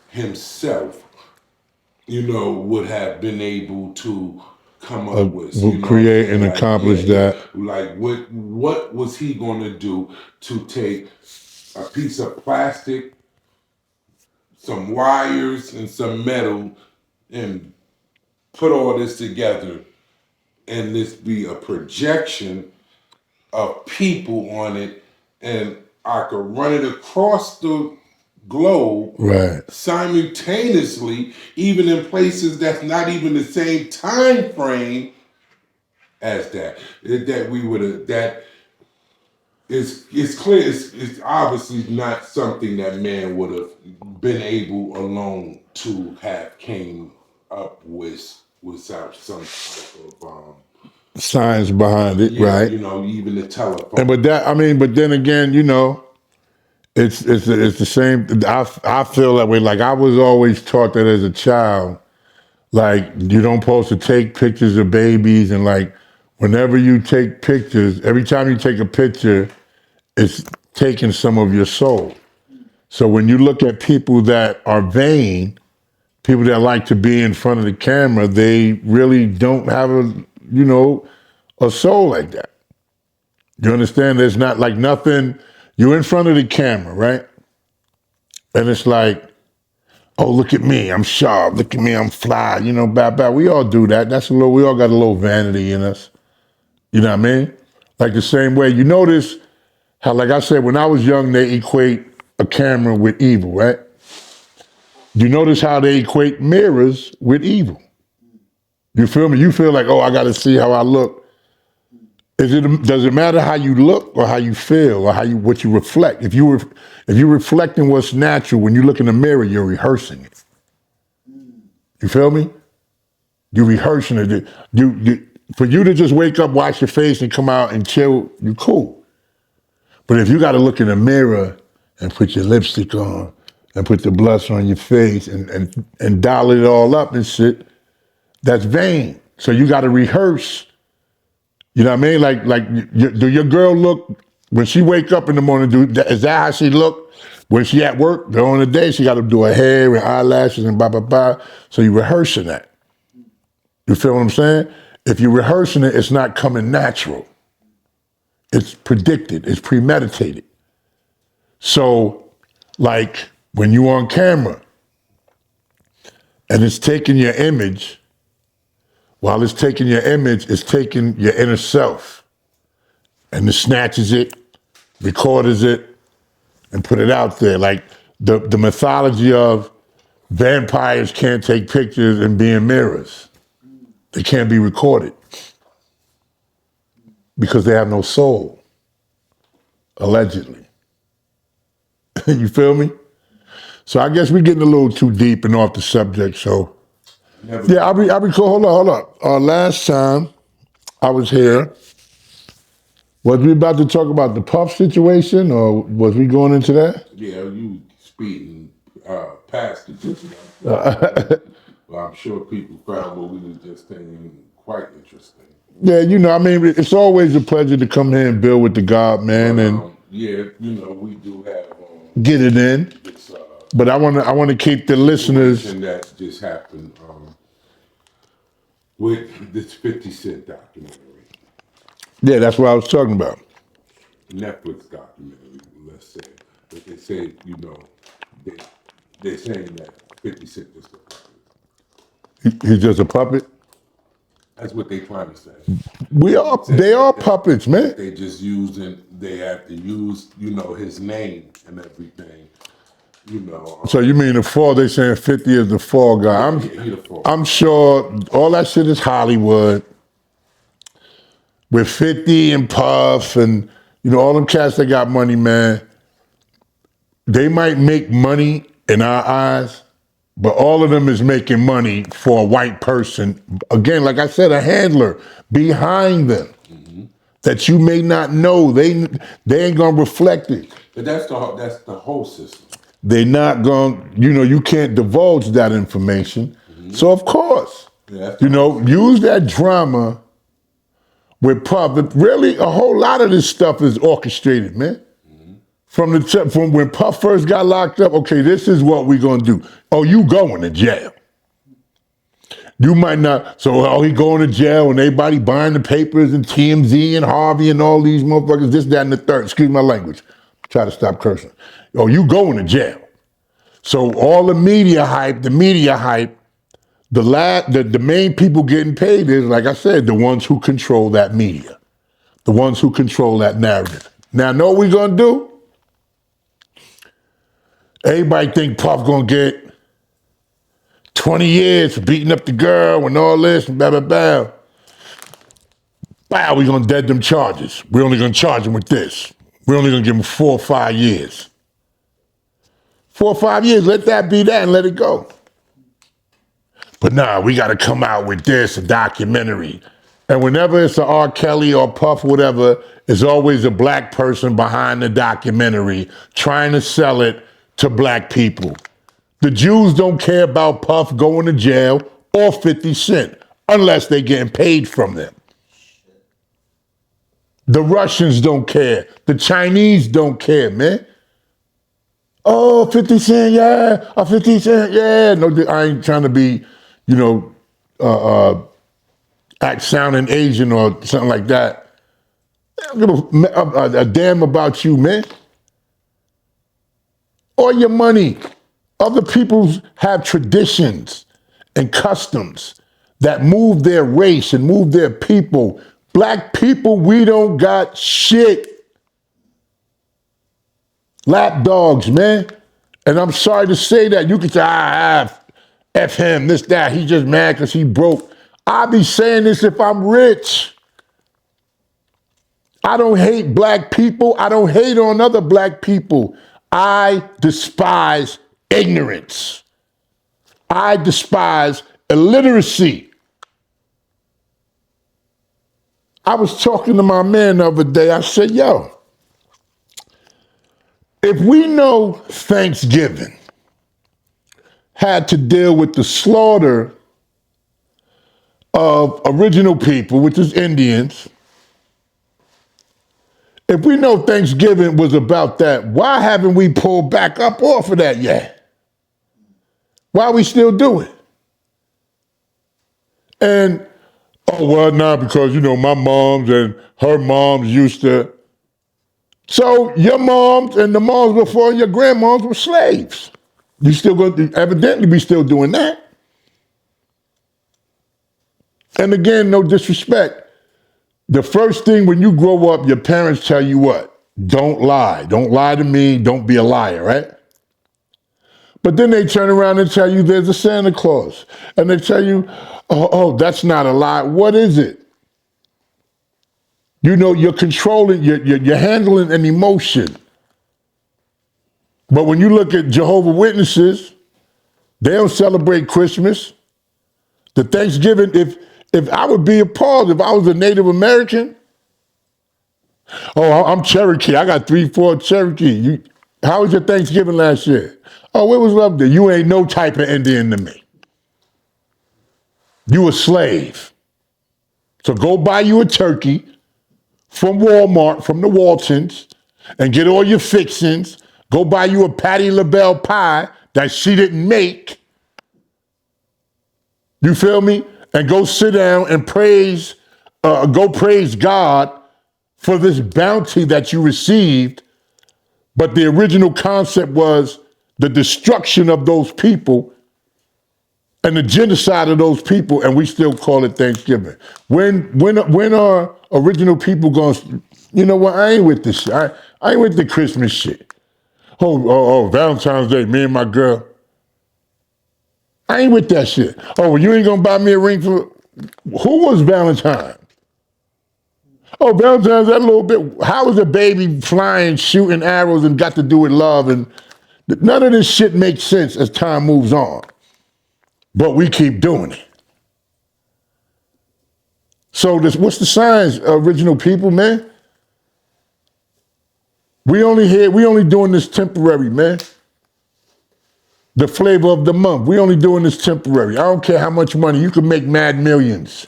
himself, would have been able to come up with. Will You know what I'm create saying? and Like, yeah, accomplish yeah. that. Like, what was he gonna do to take a piece of plastic, some wires, and some metal, and put all this together, and this be a projection of people on it, and I could run it across the globe Right. simultaneously, even in places that's not even the same time frame as that. That we would have that it's clear it's obviously not something that man would have been able alone to have came up with without some type of Science behind it. yeah, Right. even the telephone. And but then again, it's the same. I feel that way. Like I was always taught that as a child. Like you don't supposed to take pictures of babies, and like whenever you take pictures, every time you take a picture, it's taking some of your soul. So when you look at people that are vain, people that like to be in front of the camera, they really don't have you know, a soul like that. You understand? There's not like nothing. You're in front of the camera, right? And it's like, oh, look at me, I'm sharp. Look at me, I'm fly. Bad. We all do that. We all got a little vanity in us. You know what I mean? Like the same way, you notice how, like I said, when I was young, they equate a camera with evil, right? You notice how they equate mirrors with evil. You feel me? You feel like, oh, I got to see how I look. Does it matter how you look or how you feel or what you reflect? If you're reflecting what's natural, when you look in the mirror, you're rehearsing it. You feel me? You're rehearsing it. For you to just wake up, wash your face, and come out and chill, you cool. But if you got to look in the mirror and put your lipstick on and put the blush on your face and dial it all up and shit, that's vain. So you got to rehearse. You know what I mean? Do your girl look when she wake up in the morning? Is that how she look when she at work? During the day, she got to do her hair and eyelashes and blah blah blah. So you rehearsing that. You feel what I'm saying? If you're rehearsing it, it's not coming natural. It's predicted. It's premeditated. So, like when you on camera and it's taking your image, while it's taking your image, it's taking your inner self and it snatches it, records it, and put it out there. Like the mythology of vampires can't take pictures and be in mirrors. They can't be recorded because they have no soul, allegedly. You feel me? So I guess we're getting a little too deep and off the subject. So yeah, I recall. Hold on. Last time I was here, was we about to talk about the Puff situation, or was we going into that? Yeah, you speeding past it. Well, I'm sure people found what we was just saying quite interesting. Yeah, I mean, it's always a pleasure to come here and build with the God, man, But and yeah, we do have get it in. this But I want to keep the listeners. situation that just happened with this 50 Cent documentary, Yeah, that's what I was talking about. Netflix documentary, let's say. But they say, they, they're saying that 50 Cent is the puppet. He's just a puppet. That's what they trying to say. They are puppets, man. They just they have to use, his name and everything, So you mean the fall? They saying 50 is the fall guy. he the fall. I'm sure all that shit is Hollywood. with 50 and Puff and, all them cats that got money, man, they might make money in our eyes, but all of them is making money for a white person. Again, like I said, a handler behind them that you may not know. They ain't gonna reflect it. But that's the whole system. They're not gonna, you can't divulge that information. So of course, use that drama with Puff. But really, a whole lot of this stuff is orchestrated, man. From when Puff first got locked up, okay, this is what we're gonna do. Oh, you going to jail. You might not, he going to jail and everybody buying the papers and TMZ and Harvey and all these motherfuckers, this, that, and the third. Excuse my language. Try to stop cursing. Oh, you going to jail. So all the media hype, the main people getting paid is, like I said, the ones who control that media, the ones who control that narrative. Now, know what we're gonna do? Everybody think Puff gonna get 20 years for beating up the girl and all this and blah, blah, blah. Wow, we gonna dead them charges. We're only gonna charge him with this. We're only gonna give him 4 or 5 years. 4 or 5 years, let that be that and let it go. But nah, we gotta come out with this, a documentary. And whenever it's an R. Kelly or Puff or whatever, it's always a black person behind the documentary trying to sell it to black people. The Jews don't care about Puff going to jail or 50 Cent unless they're getting paid from them. The Russians don't care. The Chinese don't care, man. Oh, 50 Cent, yeah. 50 Cent, yeah. No, I ain't trying to be, act sounding Asian or something like that. I don't give a damn about you, man. Or your money. Other peoples have traditions and customs that move their race and move their people. Black people, we don't got shit. Lapdogs, man. And I'm sorry to say that. You can say, F him, this, that. He just mad because he broke. I'll be saying this if I'm rich. I don't hate black people. I don't hate on other black people. I despise ignorance. I despise illiteracy. I was talking to my man the other day. I said, yo, if we know Thanksgiving had to deal with the slaughter of original people, which is Indians, if we know Thanksgiving was about that, why haven't we pulled back up off of that yet? Why we still do it? And, because, my moms and her moms used to. So your moms and the moms before your grandmoms were slaves. You still going to evidently be still doing that. And again, no disrespect. The first thing when you grow up, your parents tell you what? Don't lie. Don't lie to me. Don't be a liar, right? But then they turn around and tell you there's a Santa Claus. And they tell you, oh, that's not a lie. What is it? You're controlling, you're handling an emotion. But when you look at Jehovah's Witnesses, they don't celebrate Christmas. The Thanksgiving, if I would be appalled if I was a Native American. Oh, I'm Cherokee. I got 3-4 Cherokee. How was your Thanksgiving last year? Oh, it was lovely. You ain't no type of Indian to me. You a slave. So go buy you a turkey from Walmart, from the Waltons, and get all your fixings. Go buy you a Patti LaBelle pie that she didn't make. You feel me? And go sit down and praise God for this bounty that you received. But the original concept was the destruction of those people and the genocide of those people, and we still call it Thanksgiving. When are original people going to, you know what, I ain't with this shit. I ain't with the Christmas shit. Oh, Valentine's Day, me and my girl. I ain't with that shit. Oh, well, you ain't going to buy me a ring for, who was Valentine? Oh, Valentine's that little bit. How is a baby flying, shooting arrows, and got to do with love? And none of this shit makes sense as time moves on. But we keep doing it. So what's the signs, original people, man? We only doing this temporary, man. The flavor of the month. We only doing this temporary. I don't care how much money. You can make mad millions.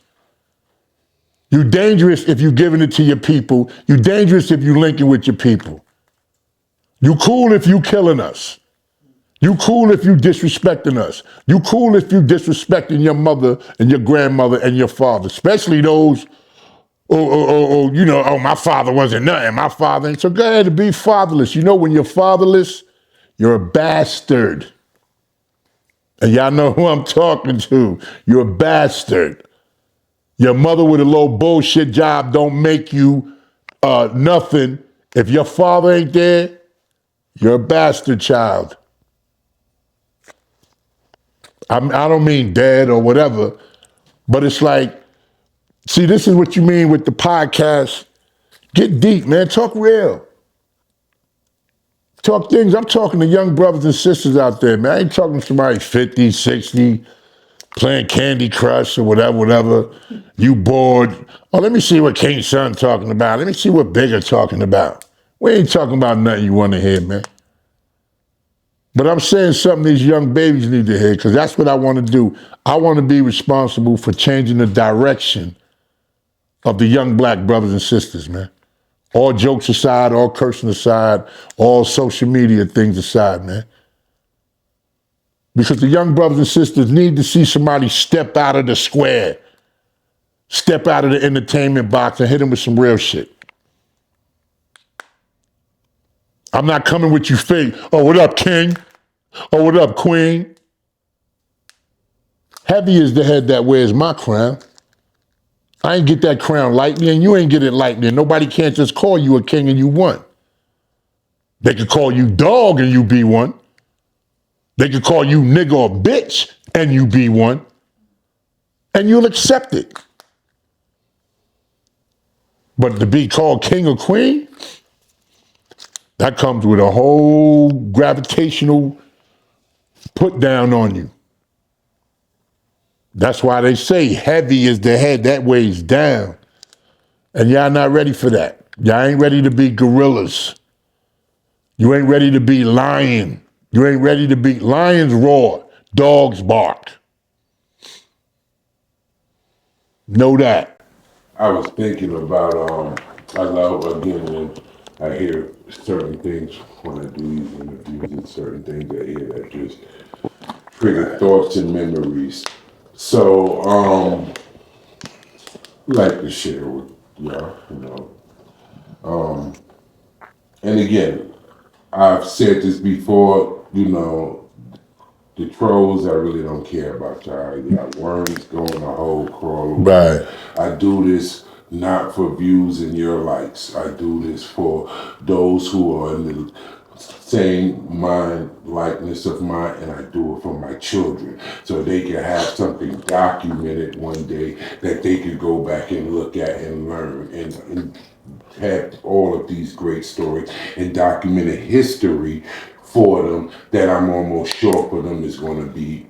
You dangerous if you giving it to your people. You dangerous if you linking with your people. You cool if you killing us. You cool if you disrespecting us. You cool if you disrespecting your mother and your grandmother and your father, especially those, my father wasn't nothing. My father ain't. So go ahead and be fatherless. You know when you're fatherless, you're a bastard. And y'all know who I'm talking to. You're a bastard. Your mother with a little bullshit job don't make you nothing. If your father ain't there, you're a bastard child. I don't mean dead or whatever, but it's like, see, this is what you mean with the podcast. Get deep, man. Talk real. Talk things. I'm talking to young brothers and sisters out there, man. I ain't talking to somebody 50, 60, playing Candy Crush or whatever. You bored. Oh, let me see what King Son talking about. Let me see what Bigga talking about. We ain't talking about nothing you want to hear, man. But I'm saying something these young babies need to hear, because that's what I want to do. I want to be responsible for changing the direction of the young black brothers and sisters, man. All jokes aside, all cursing aside, all social media things aside, man. Because the young brothers and sisters need to see somebody step out of the square, step out of the entertainment box and hit them with some real shit. I'm not coming with you fake, oh, what up, king? Oh, what up, queen? Heavy is the head that wears my crown. I ain't get that crown lightly, and you ain't get it lightly. And nobody can't just call you a king and you won. They could call you dog and you be one. They could call you nigga or bitch and you be one. And you'll accept it. But to be called king or queen, that comes with a whole gravitational put down on you. That's why they say heavy is the head that weighs down. And y'all not ready for that. Y'all ain't ready to be gorillas. You ain't ready to be lion. You ain't ready to be lions roar, dogs bark. Know that. I was thinking about, I love, again, when I hear certain things when I do these interviews and certain things I hear that just trigger thoughts and memories. So, like to share with y'all, and again, I've said this before, the trolls, I really don't care about y'all. You got worms going a hole, crawl away. Right. I do this not for views and your likes. I do this for those who are in the same mind likeness of mine, and I do it for my children, so they can have something documented one day that they could go back and look at and learn and have all of these great stories and documented history for them that I'm almost sure for them is going to be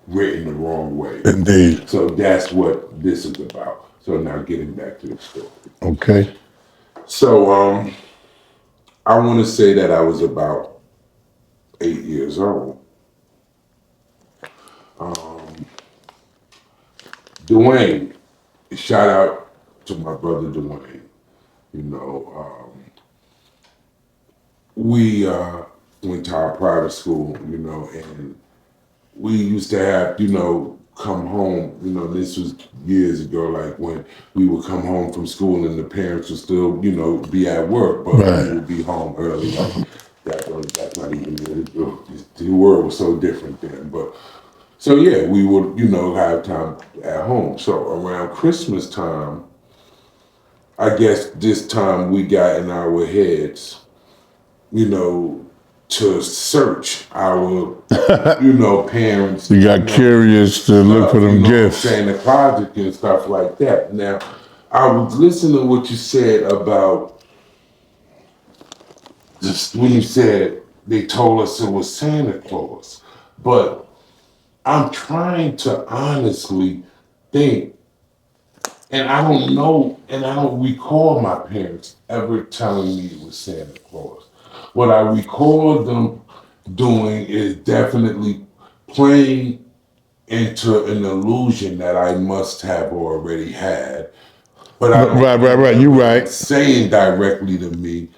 written the wrong way. Indeed. So that's what this is about. So now getting back to the story. Okay. So I want to say that I was about 8 years old. Dwayne, shout out to my brother Dwayne. We went to our private school, and we used to have, come home, this was years ago, like when we would come home from school and the parents would still, be at work, but we would be home early. Like, that's not even, the world was so different then. But, so yeah, we would, have time at home. So around Christmas time, I guess this time we got in our heads, to search our, parents. You got curious to look for them gifts. Saying the closet and stuff like that. Now, I was listening to what you said about just when you said they told us it was Santa Claus, but I'm trying to honestly think, and I don't know, and I don't recall my parents ever telling me it was Santa Claus. What I recall them doing is definitely playing into an illusion that I must have already had. But I don't Right. You remember them right. saying directly to me,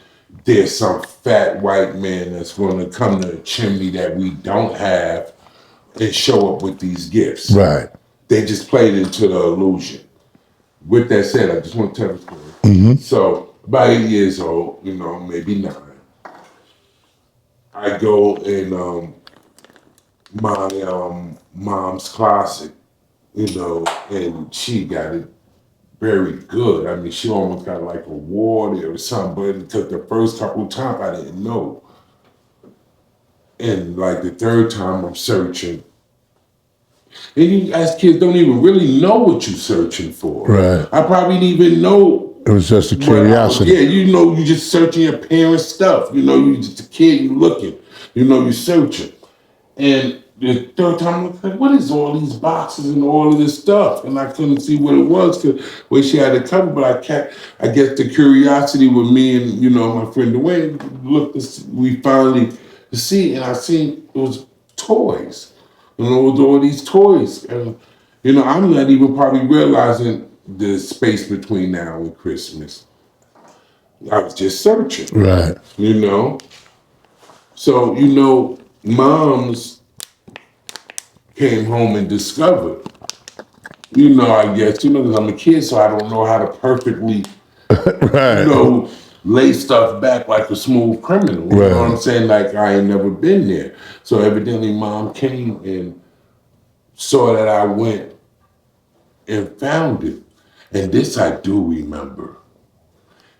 there's some fat white man that's going to come to a chimney that we don't have and show up with these gifts. Right. They just played into the illusion. With that said, I just want to tell the story. So, about 8 years old, maybe 9, I go in my mom's closet, and she got it very good. I mean, she almost got like a award or something, but it took the first couple of times I didn't know. And like the third time I'm searching, and you as kids don't even really know what you're searching for. Right. I probably didn't even know It was just a what I was. curiosity. Yeah, you just searching your parents' stuff. You just a kid, you looking. You searching. And the third time, I was like, what is all these boxes and all of this stuff? And I couldn't see what it was because where she had it covered, but I guess the curiosity with me and, my friend Dwayne, we finally see, and I seen it was toys. It was all these toys. And, I'm not even probably realizing the space between now and Christmas. I was just searching, Right. So, moms came home and discovered. I guess, because I'm a kid, so I don't know how to perfectly, Right. lay stuff back like a smooth criminal. You know what I'm Right. saying? Like I ain't never been there. So evidently mom came and saw that I went and found it. And this I do remember.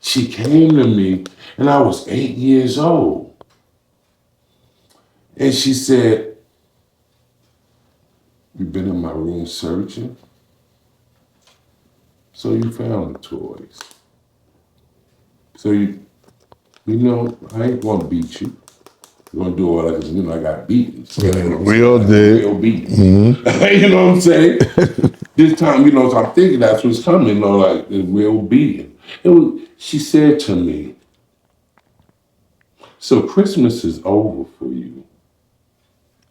She came to me and I was 8 years old. And she said, "You've been in my room searching? So you found the toys. So I ain't gonna beat you. I'm gonna do all that because I got beaten. So, We all did. real beaten. You know what I'm saying? This time, so I'm thinking that's what's coming, like the real beating. She said to me, "So Christmas is over for you."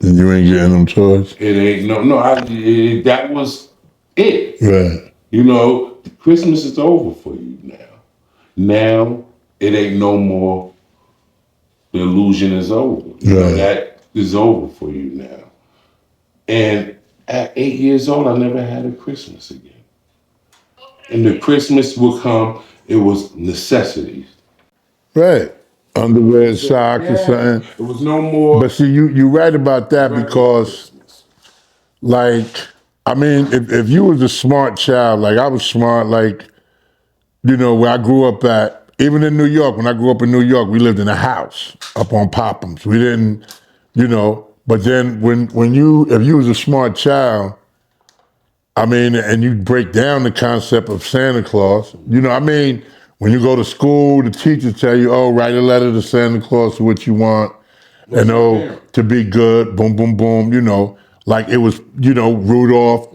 And you ain't getting them toys? It ain't that was it. Right. Christmas is over for you now. Now it ain't no more. The illusion is over. Right. That is over for you now. And at 8 years old, I never had a Christmas again. And the Christmas will come, it was necessities. Right. Underwear, socks, or something. It was no more. But see, you right about that because, Christmas. like, I mean, if you was a smart child, like I was smart, like, where I grew up at, even in New York, when I grew up in New York, we lived in a house up on Popham's. We didn't, but then if you was a smart child, I mean, and you break down the concept of Santa Claus, when you go to school, the teachers tell you, oh, write a letter to Santa Claus to what you want, and to be good, boom, boom, boom, like it was, Rudolph,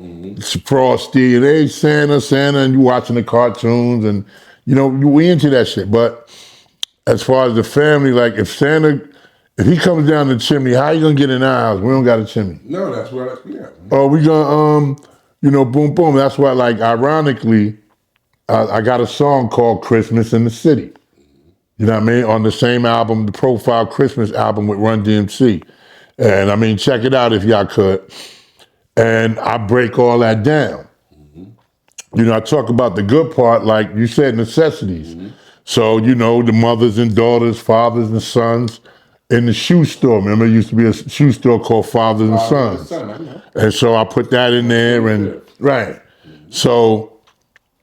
Frosty, and hey, Santa, and you watching the cartoons, and, we into that shit. But as far as the family, like if he comes down the chimney, how you gonna get in our house? We don't got a chimney. No, that's what yeah. Oh, we gonna boom boom. That's why, like, ironically, I got a song called Christmas in the City. You know what I mean? On the same album, the Profile Christmas album with Run DMC. And I mean, check it out if y'all could. And I break all that down. I talk about the good part, like you said, necessities. So, the mothers and daughters, fathers and sons in the shoe store. Remember, there used to be a shoe store called Fathers and Sons. And so I put that in there and, right. So,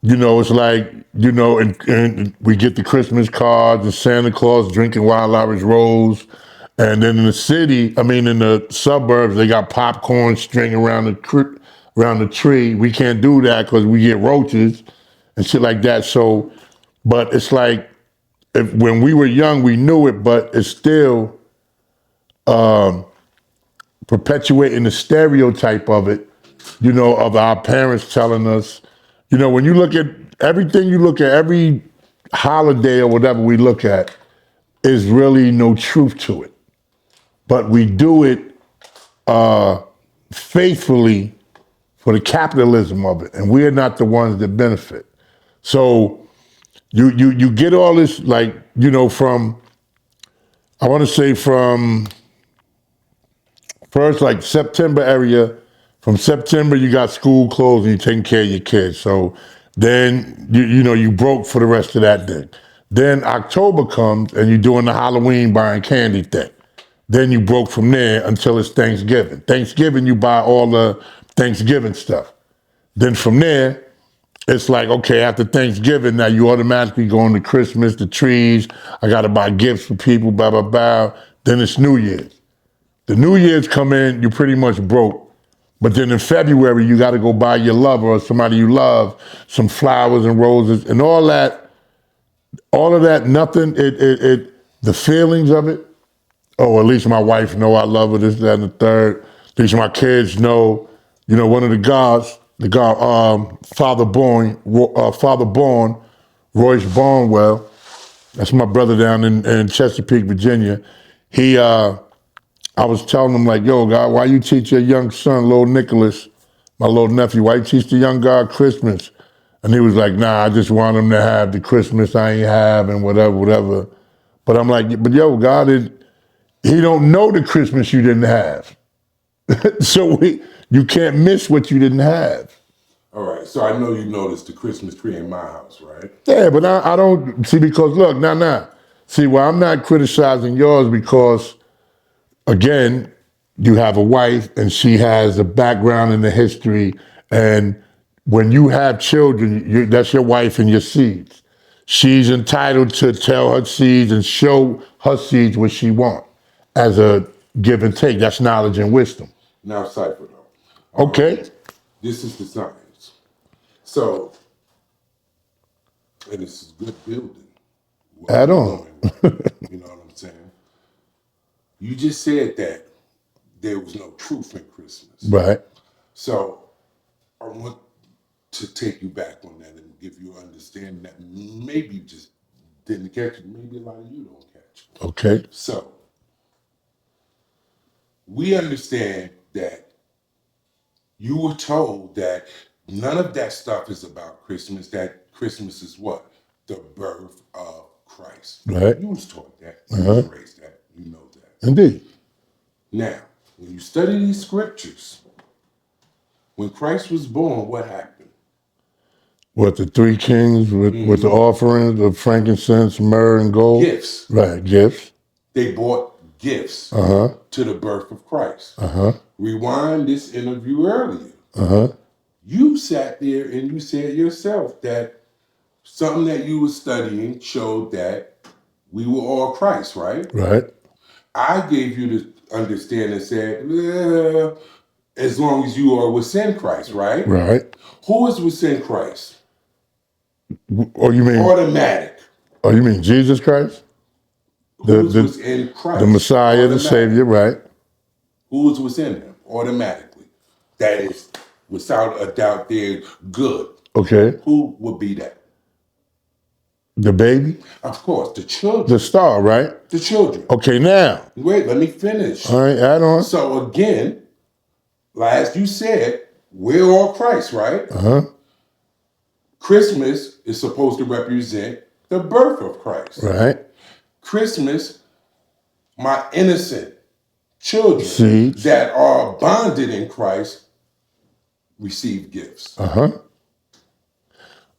it's like, and we get the Christmas cards and Santa Claus drinking Wild Irish Rose. And then in the city, in the suburbs, they got popcorn string around the tree. We can't do that because we get roaches. and shit like that. So, but it's like when we were young, we knew it, but it's still perpetuating the stereotype of it, of our parents telling us, when you look at everything, you look at every holiday or whatever we look at, is really no truth to it. But we do it faithfully for the capitalism of it, and we're not the ones that benefit. So you get all this, like, from, I want to say from first, like September area. From September, you got school closed and you're taking care of your kids. So then you broke for the rest of that day. Then October comes and you're doing the Halloween buying candy thing. Then you broke from there until it's Thanksgiving. Thanksgiving, you buy all the Thanksgiving stuff. Then from there, it's like, okay, after Thanksgiving, now you automatically go into Christmas, the trees. I got to buy gifts for people, blah, blah, blah. Then it's New Year's. The New Year's come in, you pretty much broke. But then in February, you got to go buy your lover or somebody you love some flowers and roses and all that. All of that, nothing. The feelings of it. Oh, at least my wife know I love her. This, that, and the third. At least my kids know. One of the gods, Father Born, Royce Barnwell. That's my brother down in Chesapeake, Virginia. I was telling him, like, yo, God, why you teach your young son, little Nicholas, my little nephew, why you teach the young God Christmas? And he was like, nah, I just want him to have the Christmas I ain't have and whatever. But I'm like, but yo, God, he don't know the Christmas you didn't have. So you can't miss what you didn't have. All right, so I know you noticed the Christmas tree in my house, right? Yeah, but I don't, see, because look, nah. See, well, I'm not criticizing yours because, again, you have a wife and she has a background in the history. And when you have children, that's your wife and your seeds. She's entitled to tell her seeds and show her seeds what she wants as a give and take. That's knowledge and wisdom. Now, Cypher, though. Okay. This is the science. So, and this is good building. Add on. You know what I'm saying? You just said that there was no truth in Christmas. Right. So I want to take you back on that and give you an understanding that maybe you just didn't catch it. Maybe a lot of you don't catch it. Okay. So we understand that you were told that none of that stuff is about Christmas, that Christmas is what? The birth of Christ. Right. You was taught that. You was raised that. You know that. Indeed. Now, when you study these scriptures, when Christ was born, what happened? What, the three kings with the offerings of frankincense, myrrh, and gold? Gifts. Right, gifts. They brought gifts to the birth of Christ. Rewind this interview earlier. You sat there and you said yourself that something that you were studying showed that we were all Christ, right? Right. I gave you the understanding and said, as long as you are within Christ, right? Right. Who is within Christ? Or you mean Automatic. Oh, you mean Jesus Christ? Who is within Christ? The Messiah, Automatic. the Savior, right? Who is within him? Automatically. That is, without a doubt, they're good. Okay. Who would be that? The baby? Of course, the children. The star, right? The children. Okay, now. Wait, let me finish. All right, add on. So again, as you said, we're all Christ, right? Christmas is supposed to represent the birth of Christ. Right. Christmas, my innocent children Seeds. that are bonded in Christ receive gifts.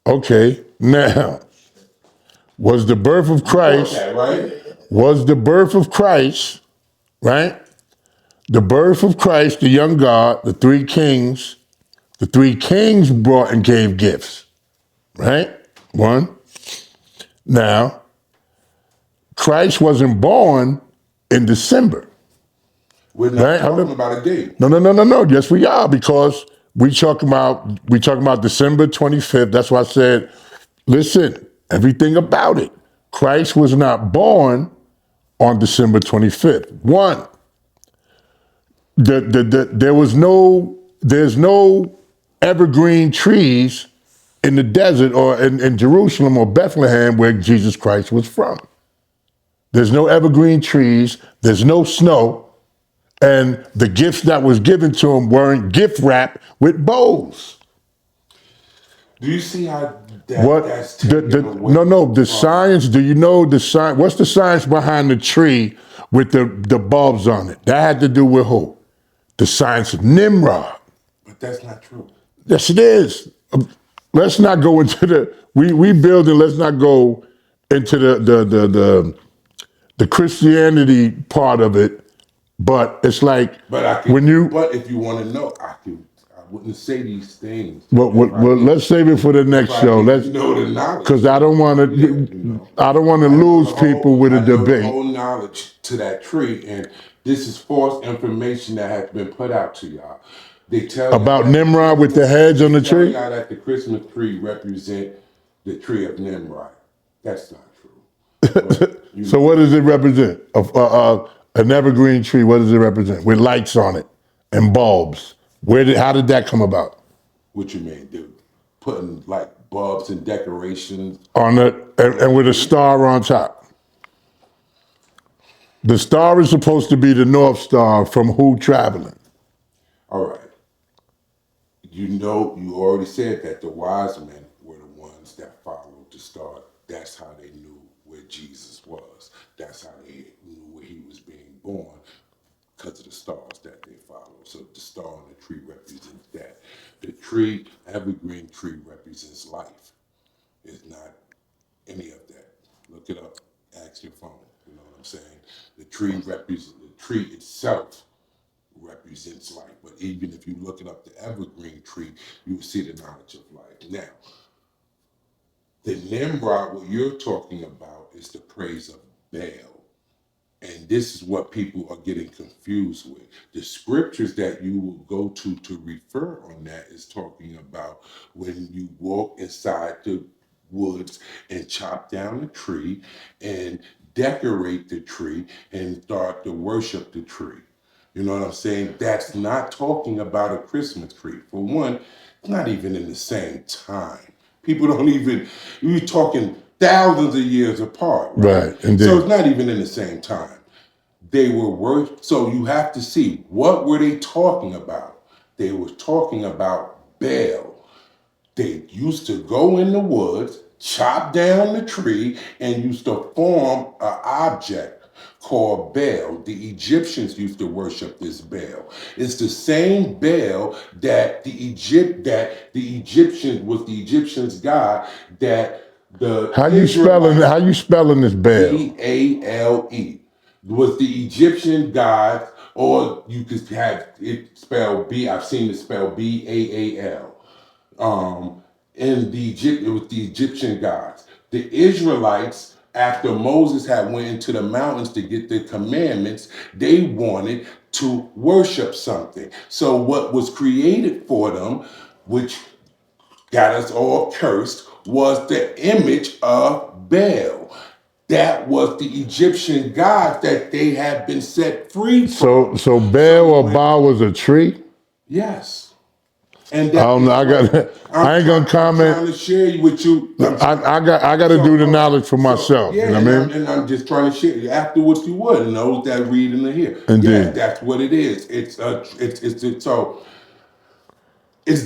Okay, now, was the birth of Christ, Okay, right? was the birth of Christ, right? The birth of Christ, the young God, the three kings brought and gave gifts, right? One. Now, Christ wasn't born in December. We're not Right? talking about a date. No. Yes, we are, because We talking about December 25th. That's why I said, listen, everything about it. Christ was not born on December 25th. One, there's no evergreen trees in the desert or in Jerusalem or Bethlehem where Jesus Christ was from. There's no evergreen trees, there's no snow, and the gifts that was given to him weren't gift wrapped with bows. Do you see how that's the taken away? no the science? Do you know the science? What's the science behind the tree with the bulbs on it? That had to do with who? The science of Nimrod. But that's not true. Yes, it is. Let's not go into we building. Let's not go into the Christianity part of it. But it's like But if you want to know, I wouldn't say these things. Well, let's save it for the next show. Let's know the knowledge, because I don't want to. I don't want to lose people with a debate. The whole knowledge to that tree, and this is false information that has been put out to y'all. They tell about Nimrod with the heads on the tree. Y'all that the Christmas tree represent the tree of Nimrod. That's not true. So what does it represent? An evergreen tree. What does it represent? With lights on it and bulbs. How did that come about? What you mean, dude? Putting like bulbs and decorations on it, and with a star on top. The star is supposed to be the North Star from who traveling? All right. You already said that the wise men were the ones that followed the star. That's how they knew where Jesus was. That's how they knew where he was being born, because of the stars that they followed. So the star on the tree represents that. The tree, evergreen tree, represents life. It's not any of that. Look it up. Ask your phone. You know what I'm saying? The tree itself represents life. But even if you look it up, the evergreen tree, you will see the knowledge of life. Now, the Nimrod, what you're talking about, is the praise of Baal. And this is what people are getting confused with. The scriptures that you will go to refer on that is talking about when you walk inside the woods and chop down a tree and decorate the tree and start to worship the tree. You know what I'm saying? That's not talking about a Christmas tree. For one, it's not even in the same time. People don't even, you're talking thousands of years apart, right? Indeed. So it's not even in the same time. So you have to see, what were they talking about? They were talking about Baal. They used to go in the woods, chop down the tree, and used to form an object called Baal. The Egyptians used to worship this Baal. It's the same Baal that the Egyptians god that the How you spelling this Baal? Baale was the Egyptian god, or you could have it spelled B. I've seen it spelled Baal. It was the Egyptian gods. The Israelites, after Moses had went into the mountains to get the commandments, they wanted to worship something. So what was created for them, which got us all cursed, was the image of Baal. That was the Egyptian gods that they had been set free from. So Baal or Baal was a tree? Yes. And I don't know. I ain't gonna comment. I'm trying to share with you. I got to do the knowledge for myself. Yeah, you know what I mean? And I'm just trying to share afterwards. You would, and those that read and hear. Indeed. Yeah, that's what it is. It's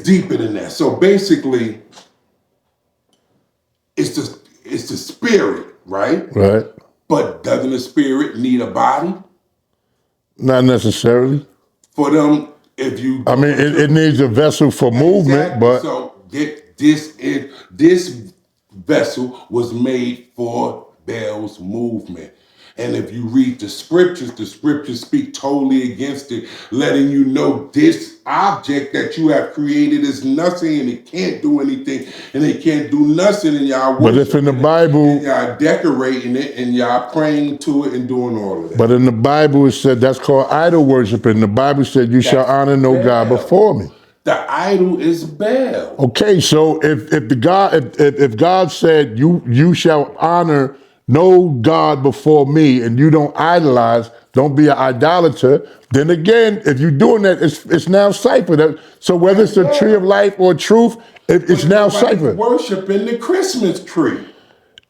deeper than that. So basically, it's the spirit, right? Right. But doesn't the spirit need a body? Not necessarily. For them, if you, I mean, it needs a vessel for movement, but so this vessel was made for Baal's movement. And if you read the scriptures speak totally against it, letting you know this object that you have created is nothing, and it can't do anything, and it can't do nothing, and y'all but if in the Bible, and y'all decorating it, and y'all praying to it, and doing all of that. But in the Bible it said that's called idol worship, and the Bible said you shall honor no God before me. The idol is Baal. Okay, so if God said you shall honor no God before me, and you don't idolize, don't be an idolater, then again, if you're doing that, it's now cipher. So whether it's the tree of life or truth, it's But now nobody's cipher. worshiping the Christmas tree.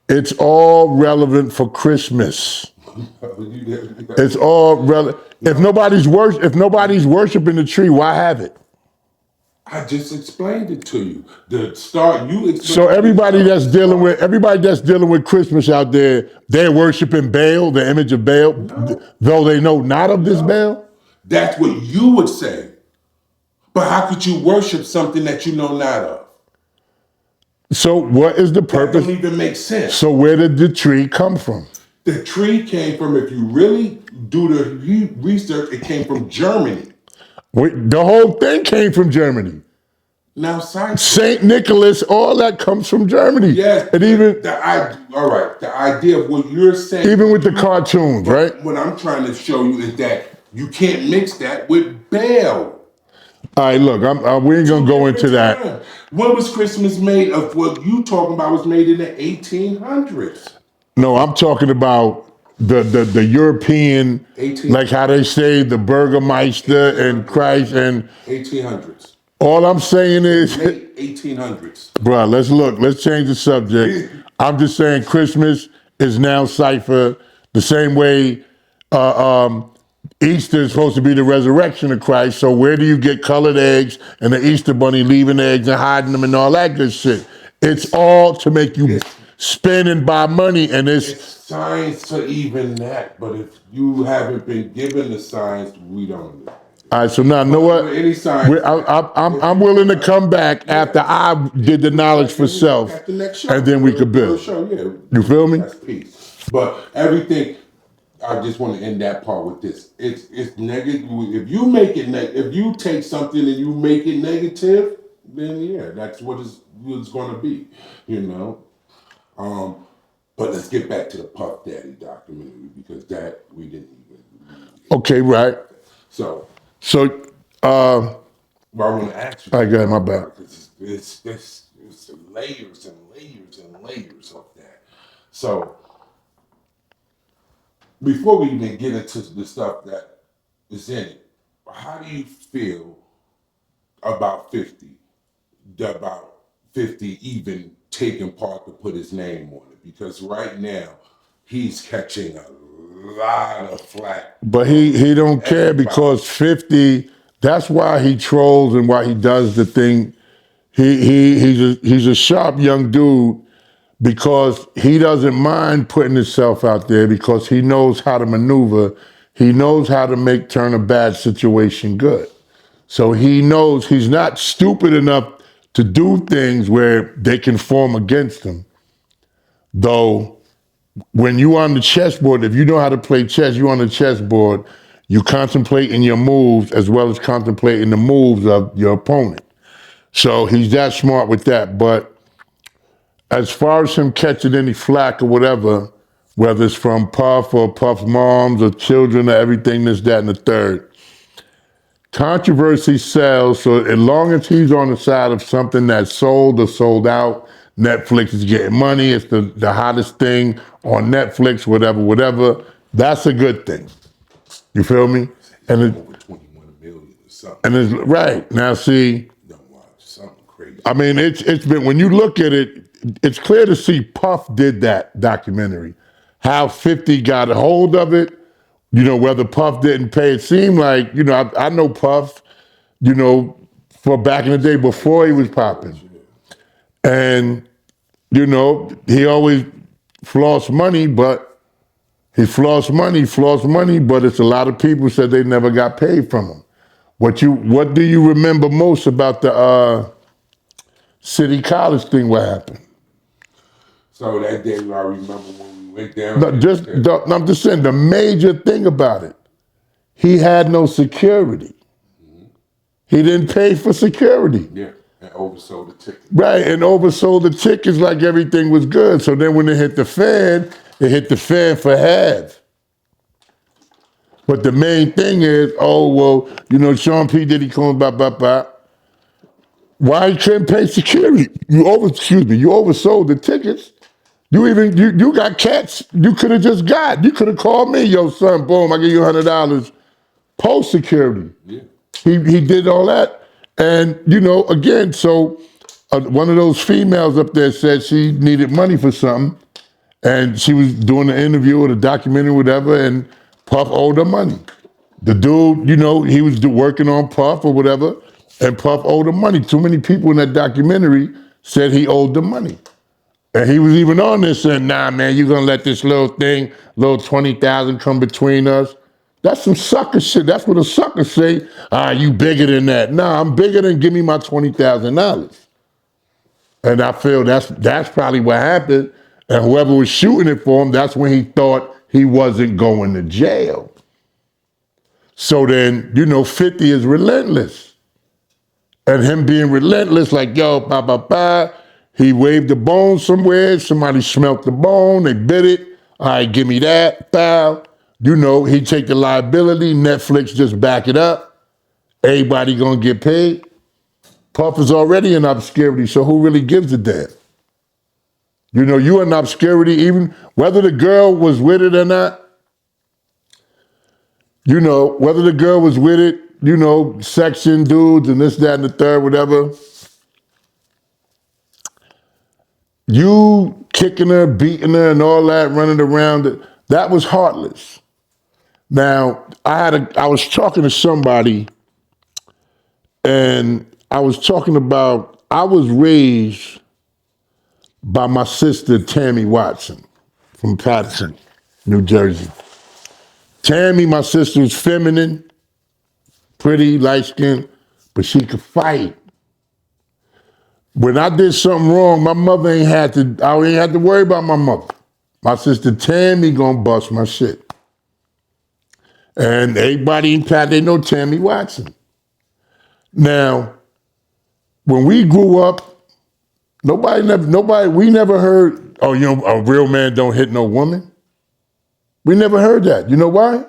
It's all relevant for Christmas. It's all relevant. If nobody's worshiping the tree, why have it? I just explained it to you. The start you explained. So everybody that's dealing with Christmas out there, they're worshiping Baal, the image of Baal, though they know not of this Baal. That's what you would say. But how could you worship something that you know not of? So what is the That purpose? don't even make sense. So where did the tree come from? The tree came from, if you really do the research, it came from Germany. The whole thing came from Germany. Now, science. Saint Nicholas, all that comes from Germany. Yes, and even all right. The idea of what you're saying, even with the cartoons, right? What I'm trying to show you is that you can't mix that with Baal. All right, look, we ain't gonna go into that. When was Christmas made? Of what you talking about was made in the 1800s. No, I'm talking about the European, 18. like how they say the Burgermeister and Christ and 1800s. all I'm saying is, Late 1800s. bro, let's change the subject. I'm just saying Christmas is now cipher the same way Easter is supposed to be the resurrection of Christ. So where do you get colored eggs and the Easter bunny leaving eggs and hiding them and all that good shit? It's all to make you spend and buy money, and It's science to even that, but if you haven't been given the science, we don't know. All right, so now know what? Any science, I'm willing to come back after I did the knowledge for self, at the next show, and then we could build. You feel me? That's peace. But everything, I just want to end that part with this. It's negative. If you make it if you take something and you make it negative, then yeah, that's what it's going to be. You know. But let's get back to the Puff Daddy documentary, because that we didn't even. Okay, right. So well, I want to ask you. I got my back. It's layers and layers and layers of that. So before we even get into the stuff that is in it, how do you feel about 50? About 50 even taking part to put his name on it? Because right now he's catching a lot of flack. But he don't care, because 50. That's why he trolls and why he does the thing. He's a sharp young dude, because he doesn't mind putting himself out there, because he knows how to maneuver. He knows how to turn a bad situation good. So he knows he's not stupid enough to do things where they can form against him. Though, when you on the chessboard, if you know how to play chess, you on the chessboard, you contemplating your moves as well as contemplating the moves of your opponent. So he's that smart with that. But as far as him catching any flack or whatever, whether it's from Puff or Puff's moms or children or everything, this, that, and the third, controversy sells. So as long as he's on the side of something that's sold or sold out, Netflix is getting money, it's the hottest thing on Netflix, whatever, that's a good thing. You feel me? And over 21 million or something. And it's right. Now see, something crazy. I mean, it's been, when you look at it, it's clear to see Puff did that documentary. How 50 got a hold of it, whether Puff didn't pay. It seemed like, I know Puff, for back in the day before he was popping. And, he always flossed money, but but it's a lot of people said they never got paid from him. What do you remember most about the City College thing? What happened? So that day, I remember when we went down. I'm just saying, the major thing about it, he had no security. Mm-hmm. He didn't pay for security. Yeah, and oversold the tickets. Right, and oversold the tickets like everything was good. So then when it hit the fan, for half. But the main thing is, Sean P. Diddy calling blah, blah, blah. Why you couldn't pay security? You oversold the tickets. You got cats you could have just got. You could have called me, yo son, boom, I give you $100 post security. Yeah. He did all that. And again, so one of those females up there said she needed money for something, and she was doing an interview or a documentary, whatever, and Puff owed her money. The dude, he was working on Puff or whatever, and Puff owed him money. Too many people in that documentary said he owed them money. And he was even on this saying, nah, man, you're gonna let this little thing, little 20,000 come between us. That's some sucker shit. That's what a sucker say. You bigger than that. Nah, I'm bigger than give me my $20,000. And I feel that's probably what happened. And whoever was shooting it for him, that's when he thought he wasn't going to jail. So then, 50 is relentless. And him being relentless, like, yo, he waved the bone somewhere, somebody smelt the bone, they bit it, all right, give me that, foul. He take the liability, Netflix just back it up, everybody gonna get paid. Puff is already in obscurity, so who really gives a damn? You in obscurity, even whether the girl was with it or not, whether the girl was with it, section dudes and this, that, and the third, whatever. You kicking her, beating her, and all that, running around, that was heartless. Now, I was talking to somebody, and I was talking about, I was raised by my sister, Tammy Watson, from Patterson, New Jersey. Tammy, my sister, was feminine, pretty, light-skinned, but she could fight. When I did something wrong, my mother I ain't had to worry about my mother. My sister Tammy gonna bust my shit. And everybody in Pat, they know Tammy Watson. Now, when we grew up, we never heard, a real man don't hit no woman. We never heard that. You know why?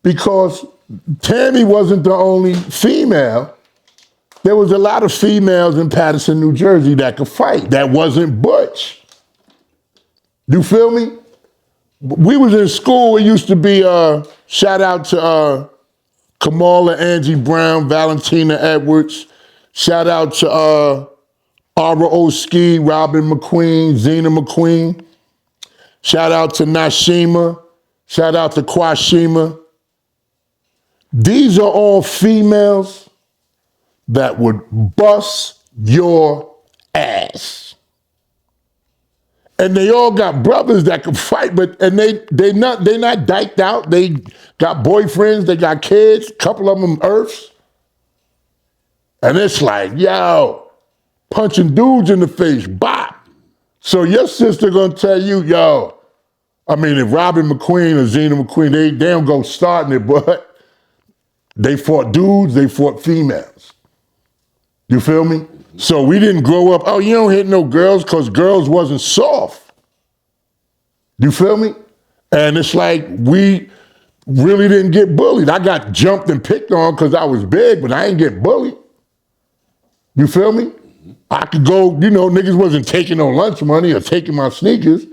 Because Tammy wasn't the only female. There was a lot of females in Patterson, New Jersey that could fight, that wasn't butch. You feel me? We was in school, it used to be, shout out to Kamala Angie Brown, Valentina Edwards, shout out to Ara Oski, Robin McQueen, Zena McQueen, shout out to Nashima, shout out to Kwashima. These are all females that would bust your ass. And they all got brothers that can fight, and they not diked out. They got boyfriends, they got kids, a couple of them earths. And it's like, yo, punching dudes in the face, bop. So your sister gonna tell you, yo, if Robin McQueen or Zena McQueen, they don't go starting it, but they fought dudes, they fought females. You feel me? So we didn't grow up, you don't hit no girls, because girls wasn't soft. You feel me? And it's like we really didn't get bullied. I got jumped and picked on because I was big, but I ain't get bullied. You feel me? I could go, niggas wasn't taking no lunch money or taking my sneakers.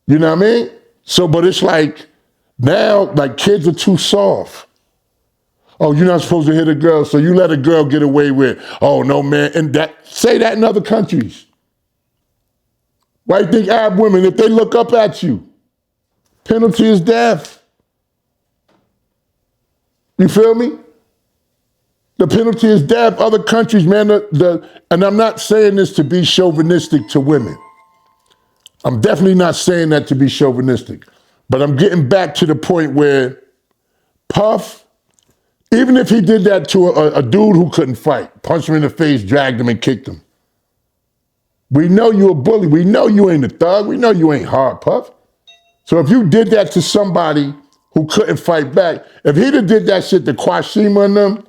You know what I mean? So, but it's like, now, like, kids are too soft. Oh, you're not supposed to hit a girl, so you let a girl get away with, oh, no, man. And say that in other countries. Why do you think Arab women, if they look up at you, penalty is death? You feel me? The penalty is death. Other countries, man, and I'm not saying this to be chauvinistic to women. I'm definitely not saying that to be chauvinistic. But I'm getting back to the point where Puff, even if he did that to a dude who couldn't fight, punched him in the face, dragged him and kicked him. We know you a bully. We know you ain't a thug. We know you ain't hard, Puff. So if you did that to somebody who couldn't fight back, if he'd have did that shit to Kwashima and them,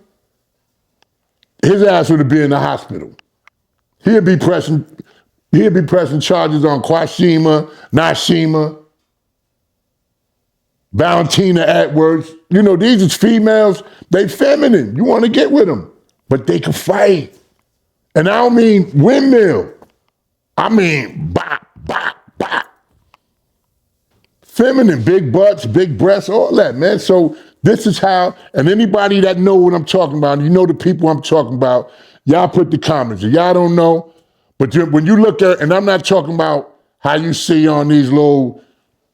his ass would have been in the hospital. He'd be pressing charges on Kwashima, Nashima, Valentina Edwards. These is females, they feminine. You want to get with them. but they could fight. And I don't mean windmill. I mean bop, bop, bop. Feminine, big butts, big breasts, all that, man. So this is how, and anybody that know what I'm talking about, you know the people I'm talking about, y'all put the comments. If y'all don't know, but when you look at, and I'm not talking about how you see on these little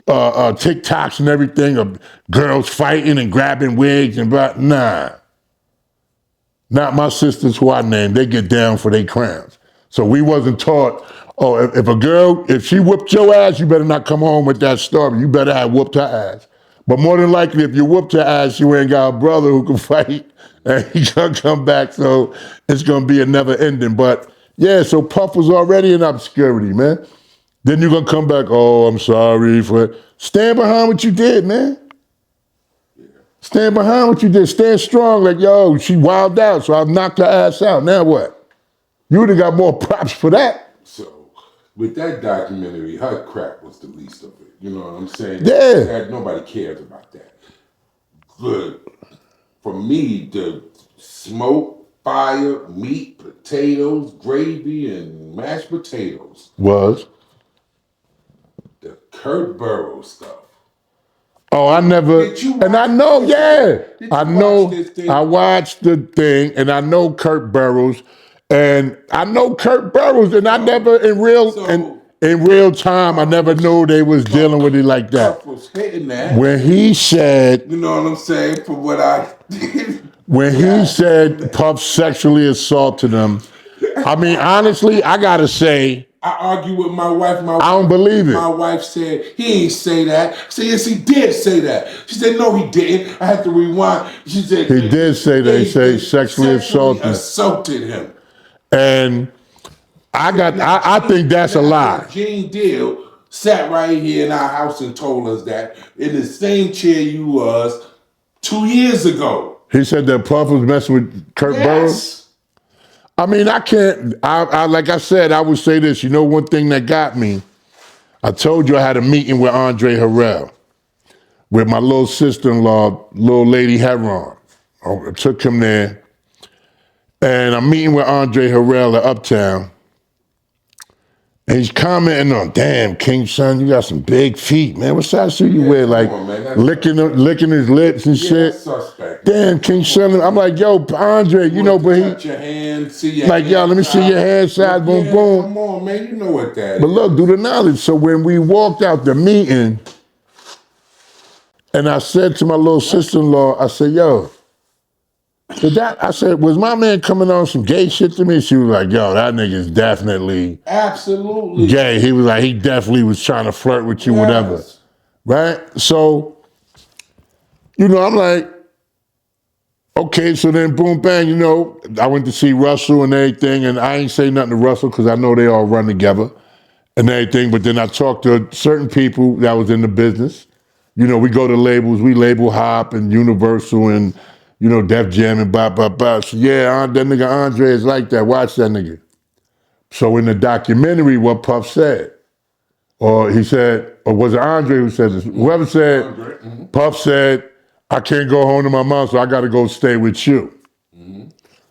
TikToks and everything of girls fighting and grabbing wigs and blah, nah. Not my sisters who I named, they get down for their crowns. So we wasn't taught, oh, if a girl, if she whooped your ass, you better not come home with that story. You better have whooped her ass. But more than likely, if you whooped her ass, you ain't got a brother who can fight and he gonna come back. So it's gonna be a never ending. But yeah, so Puff was already in obscurity, man. Then you're gonna come back, oh, I'm sorry for stand behind what you did, man. Stand behind what you did. Stand strong. Like, yo, she wilded out, so I knocked her ass out. Now what? You would have got more props for that. So, with that documentary, her crap was the least of it. You know what I'm saying? Yeah. That nobody cares about that. Good. For me, the smoke, fire, meat, potatoes, gravy, and mashed potatoes. Was. The Kurt Burrows stuff. Oh, I never, Did you and I watch know, this? yeah. Did you I watch know, this thing? I watched the thing, and I know Kurt Burrows, and I know Kurt Burrows, and I never, in real time, I never knew they was dealing with it like that. Puff was hitting that. When he said, You know what I'm saying? For what I did. when he said Puff sexually assaulted him, I mean, honestly, I gotta say, I argued with my wife. I don't believe it. My wife said, he ain't say that. I said, yes, he did say that. She said, no, he didn't. I had to rewind. She said, he did say that. He said sexually assaulted him. And I think that's a lie. Gene Deal sat right here in our house and told us that in the same chair you was 2 years ago. He said that Puff was messing with Kurt Burrows? I mean, I can't, like I said, I would say this. You know, one thing that got me, I told you I had a meeting with Andre Harrell, with my little sister-in-law, little lady Heron. I took him there, and I'm meeting with Andre Harrell at Uptown, and he's commenting on, damn, King Son, you got some big feet, man. What size shoe you wear? Like, licking his lips and shit. Suspect. Damn, King Son. I'm like, yo, Andre, you know, but he, touch your hand, see your like, yo, let me see your hand size, boom, yeah, boom. Come on, man, you know what that But is. look, do the knowledge. So when we walked out the meeting, and I said to my little sister-in-law, I said, yo, I said, was my man coming on some gay shit to me? She was like, yo, that nigga's definitely absolutely gay. He was like, he definitely was trying to flirt with you, whatever. Right? So, you know, I'm like, okay, so then boom, bang, you know, I went to see Russell and everything, and I ain't say nothing to Russell because I know they all run together and everything, but then I talked to certain people that was in the business. You know, we go to labels, we label Hop and Universal and, you know, Def Jam and blah, blah, blah. So yeah, that nigga Andre is like that. Watch that nigga. So in the documentary, what Puff said, or he said, or was it Andre who said this? Whoever said, Puff said, I can't go home to my mom, so I got to go stay with you.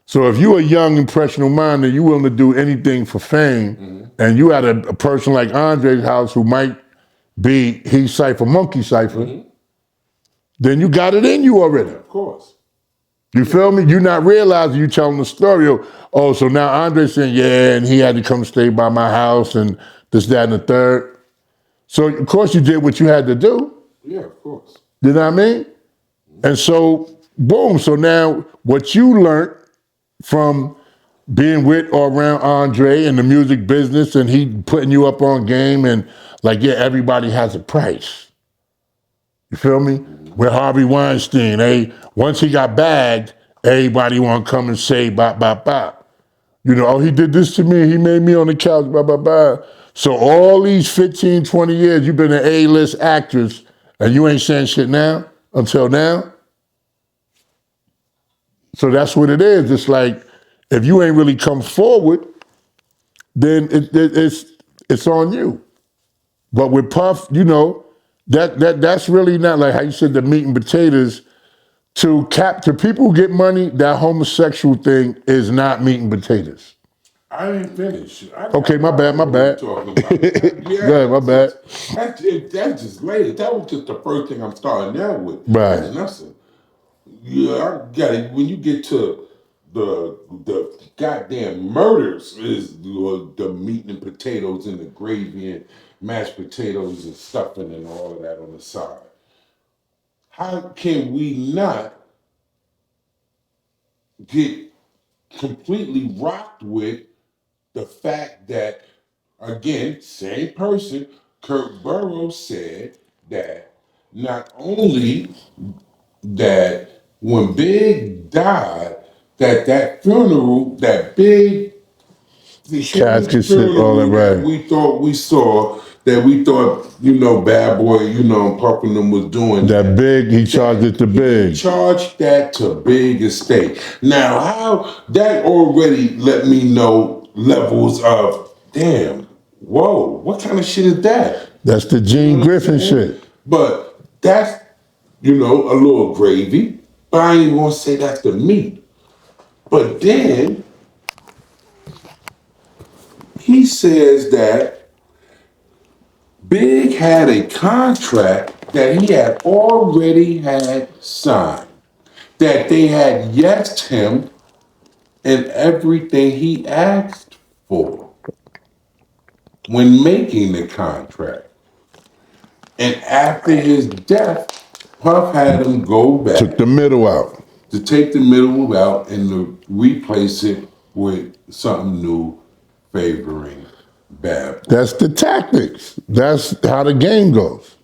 So if you a young, impressionable mind and you willing to do anything for fame, and you at a person like Andre's house who might be he cipher, monkey cipher, then you got it in you already. Of course. You feel me? You not realizing you telling the story. Oh, so now Andre's saying, yeah, and he had to come stay by my house and this, that, and the third. So of course you did what you had to do. Yeah, of course. You know what I mean? And so, boom, so now what you learned from being with or around Andre in the music business and he putting you up on game and like, yeah, everybody has a price. You feel me? With Harvey Weinstein, once he got bagged, everybody want to come and say, bop, bop, bop. You know, oh, he did this to me, he made me on the couch, blah, blah, blah. So all these 15, 20 years, you've been an A-list actress and you ain't saying shit now, until now? So that's what it is. It's like, if you ain't really come forward, then it's on you. But with Puff, you know, that's really not like how you said the meat and potatoes. to people who get money, that homosexual thing is not meat and potatoes. I didn't finish. Okay, my bad. Talking about yeah, Go ahead, my bad. that's just later. That was just the first thing I'm starting out with. Right. That's nothing. Yeah, I got it. When you get to the goddamn murders, is the meat and potatoes and the gravy and mashed potatoes and stuffing and all of that on the side. How can we not get completely rocked with the fact that, again, same person, Kurt Burrows said that not only that when Big died, that funeral, that big Casket shit, all that, that right. we thought we saw, Bad Boy, Puffin them was doing That Big, he charged it to Big. He charged that to Big Estate. Now, how that already let me know levels of, damn, whoa, what kind of shit is that? That's the Gene Griffin shit. But that's, a little gravy. But I ain't gonna say that's the meat. But then he says that Big had a contract that he had already had signed, that they had yesed him in everything he asked for when making the contract. And after his death, Puff had him go back. Took the middle out. To take the middle out and to replace it with something new, favoring Bad Boy. That's the tactics. That's how the game goes.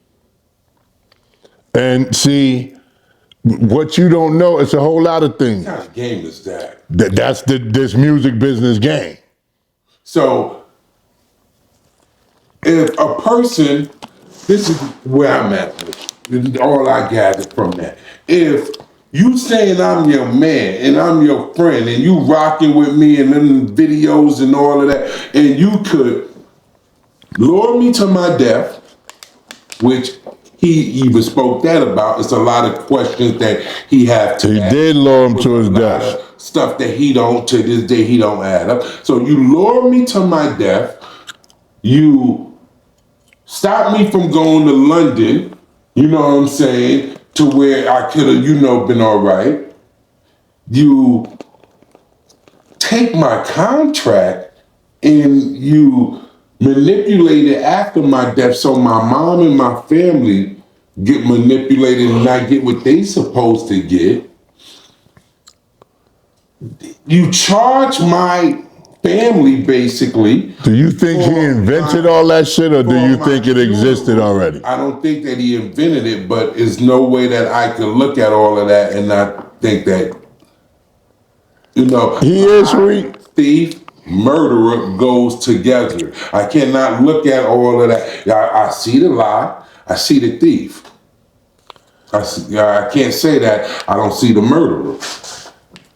And see, what you don't know, it's a whole lot of things. What kind of game is that? That's this music business game. So, if a person, this is where I'm at with all I gathered from that. If you saying I'm your man and I'm your friend and you rocking with me and them videos and all of that, and you could lure me to my death, which he even spoke that about. It's a lot of questions that he have to ask. He did lure him to his death. Stuff that to this day, he don't add up. So you lure me to my death. You stop me from going to London, you know what I'm saying, to where I could have, been all right. You take my contract and you manipulate it after my death so my mom and my family get manipulated and not get what they supposed to get. You charge my family, basically. Do you think he invented all that shit, or do you think it existed already? I don't think that he invented it, but there's no way that I can look at all of that and not think that, he is thief, murderer goes together. I cannot look at all of that. I see the lie. I see the thief. I can't say that I don't see the murderer.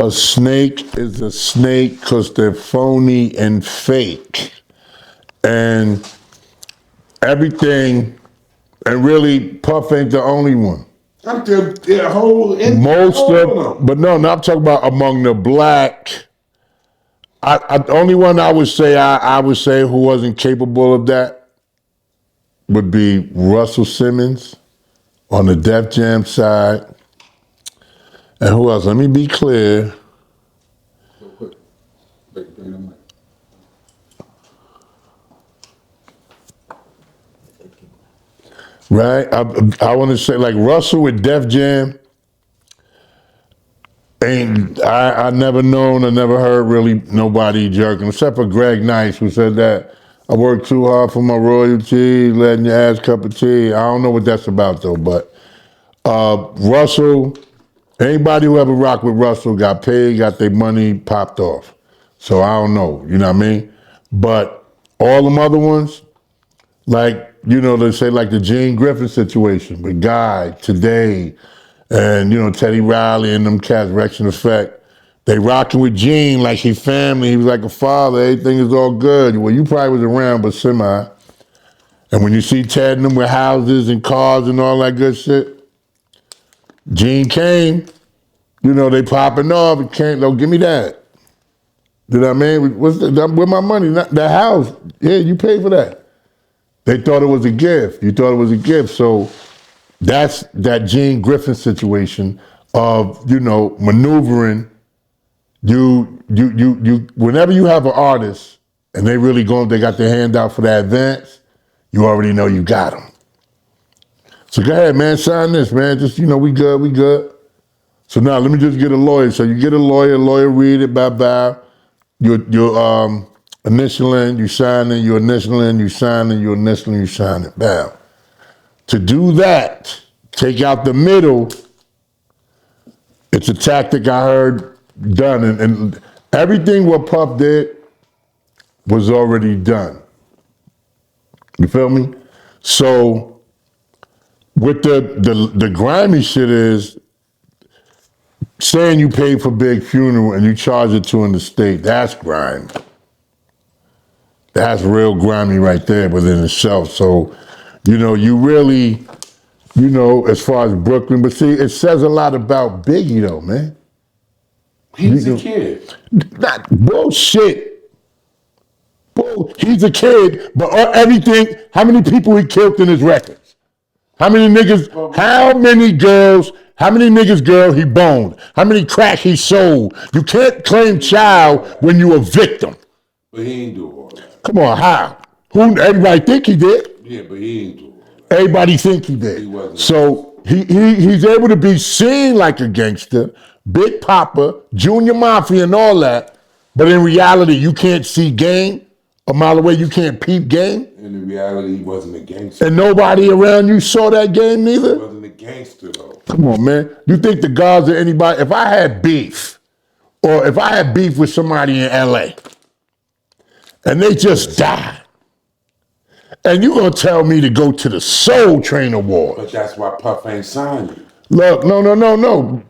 A snake is a snake because they're phony and fake. And everything, and really, Puff ain't the only one. I'm the whole but no, I'm talking about among the black. The only one I would say who wasn't capable of that would be Russell Simmons on the Def Jam side. And who else? Let me be clear. Right? I want to say like Russell with Def Jam. I never known or never heard really nobody jerking, except for Greg Nice, who said that I work too hard for my royalty, letting your ass cup of tea. I don't know what that's about though, but Russell, anybody who ever rocked with Russell got paid, got their money popped off. So I don't know, you know what I mean? But all them other ones, like, they say like the Gene Griffin situation with Guy, Today, and, Teddy Riley and them cats, Rection Effect, they rocking with Gene like he family, he was like a father, everything is all good. Well, you probably was around, but semi. And when you see Ted and them with houses and cars and all that good shit, Gene came, You know, they popping off. It can't. Don't give me that. You know what I mean? Where my money? Not the house. Yeah, you pay for that. They thought it was a gift. You thought it was a gift. So that's that Gene Griffin situation of, you know, maneuvering. You. Whenever you have an artist and they really they got their hand out for that advance, you already know you got them. So go ahead, man, sign this, man. Just, you know, we good. So now let me just get a lawyer. So you get a lawyer read it, bye. You're initialing, you signing, you're initialing, you signing, you're initialing, you signing. Bam. To do that, take out the middle. It's a tactic I heard done, and everything what Puff did was already done. You feel me? So with the grimy shit is saying you paid for Big funeral and you charge it to an estate. That's grimy. That's real grimy right there within itself. So, you know, you really, you know, as far as Brooklyn, but see, it says a lot about Biggie though, man. He's a kid. Not bullshit. He's a kid, but everything, how many people he killed in his records? How many niggas, how many niggas girl he boned? How many crack he sold? You can't claim child when you a victim. But he ain't do all that. Come on, how? Everybody think he did. Yeah, but he ain't do all that. Everybody think he did. He wasn't. So he's able to be seen like a gangster, Big Papa, Junior Mafia and all that, but in reality, you can't see game. A mile away, you can't peep game. In reality, he wasn't a gangster. And nobody around you saw that game neither? He wasn't a gangster, though. Come on, man. You think the gods or anybody, if I had beef, or if I had beef with somebody in LA, and they just died, and you gonna tell me to go to the Soul Train Award? But that's why Puff ain't signed you. Look, no.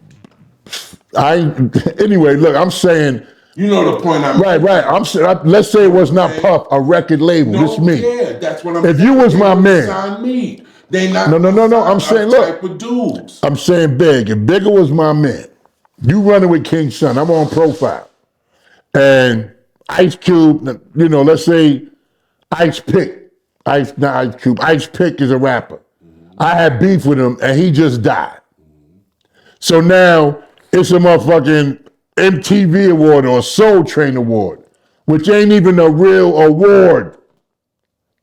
Anyway, look, I'm saying. You know the point I'm Right. Let's say it was not Puff, a record label. No, It's me. yeah, that's what I'm If saying. you was my They man. sign me. They not No. I'm saying, look. type of dudes. I'm saying Big. If Bigga was my man, you running with King Son. I'm on profile. And Ice Cube, you know, let's say Ice Pick. Not Ice Cube. Ice Pick is a rapper. I had beef with him and he just died. So now it's a motherfucking MTV award or a Soul Train award, which ain't even a real award.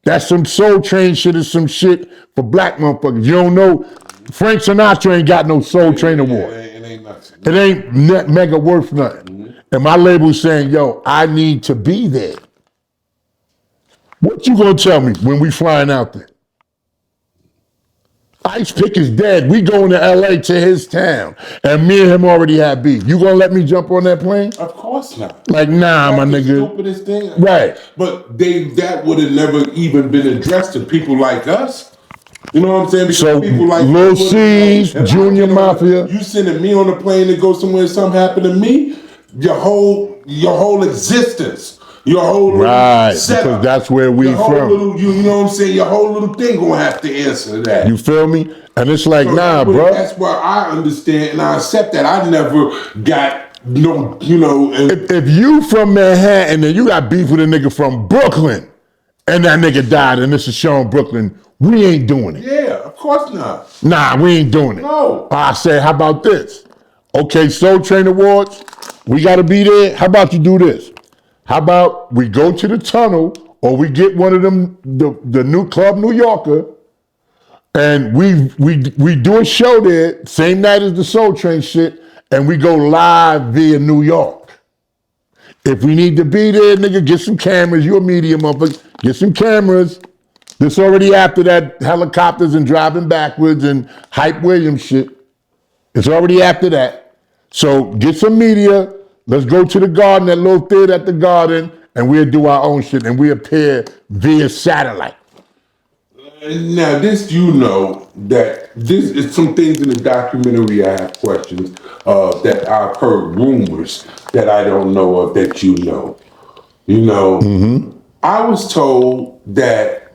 That's some Soul Train shit is some shit for black motherfuckers. You don't know, Frank Sinatra ain't got no Soul Train award. It ain't nothing. It ain't mega worth nothing. And my label's saying, yo, I need to be there. What you gonna tell me when we flying out there? Ice Pick is dead. We going to LA to his town. And me and him already have beef. You gonna let me jump on that plane? Of course not. Like, nah, That's my the nigga. stupidest thing. Right. But that would have never even been addressed to people like us. You know what I'm saying? Because So, people like Lil us would've- C's, if I Junior get on- Mafia. You sending me on a plane to go somewhere and something happened to me, your whole existence. Your whole Right, little setup, because that's where we your whole from. Little, you know what I'm saying? Your whole little thing gonna have to answer that. You feel me? And it's like, So nah, bro. That's why I understand and I accept that. I never got no, you know. If you from Manhattan and you got beef with a nigga from Brooklyn and that nigga died and this is shown Brooklyn, we ain't doing it. Yeah, of course not. Nah, we ain't doing it. No. I say, how about this? Okay, Soul Train Awards, we gotta be there. How about you do this? How about we go to the tunnel or we get one of them, the new Club New Yorker, and we do a show there, same night as the Soul Train shit, and we go live via New York. If we need to be there, nigga, get some cameras. You a media motherfucker. Get some cameras. This already after that helicopters and driving backwards and Hype Williams shit. It's already after that. So get some media. Let's go to the Garden, that little theater at the Garden, and we'll do our own shit, and we appear via satellite. Now, this, you know, that this is some things in the documentary I have questions that I've heard rumors that I don't know of that you know. You know, I was told that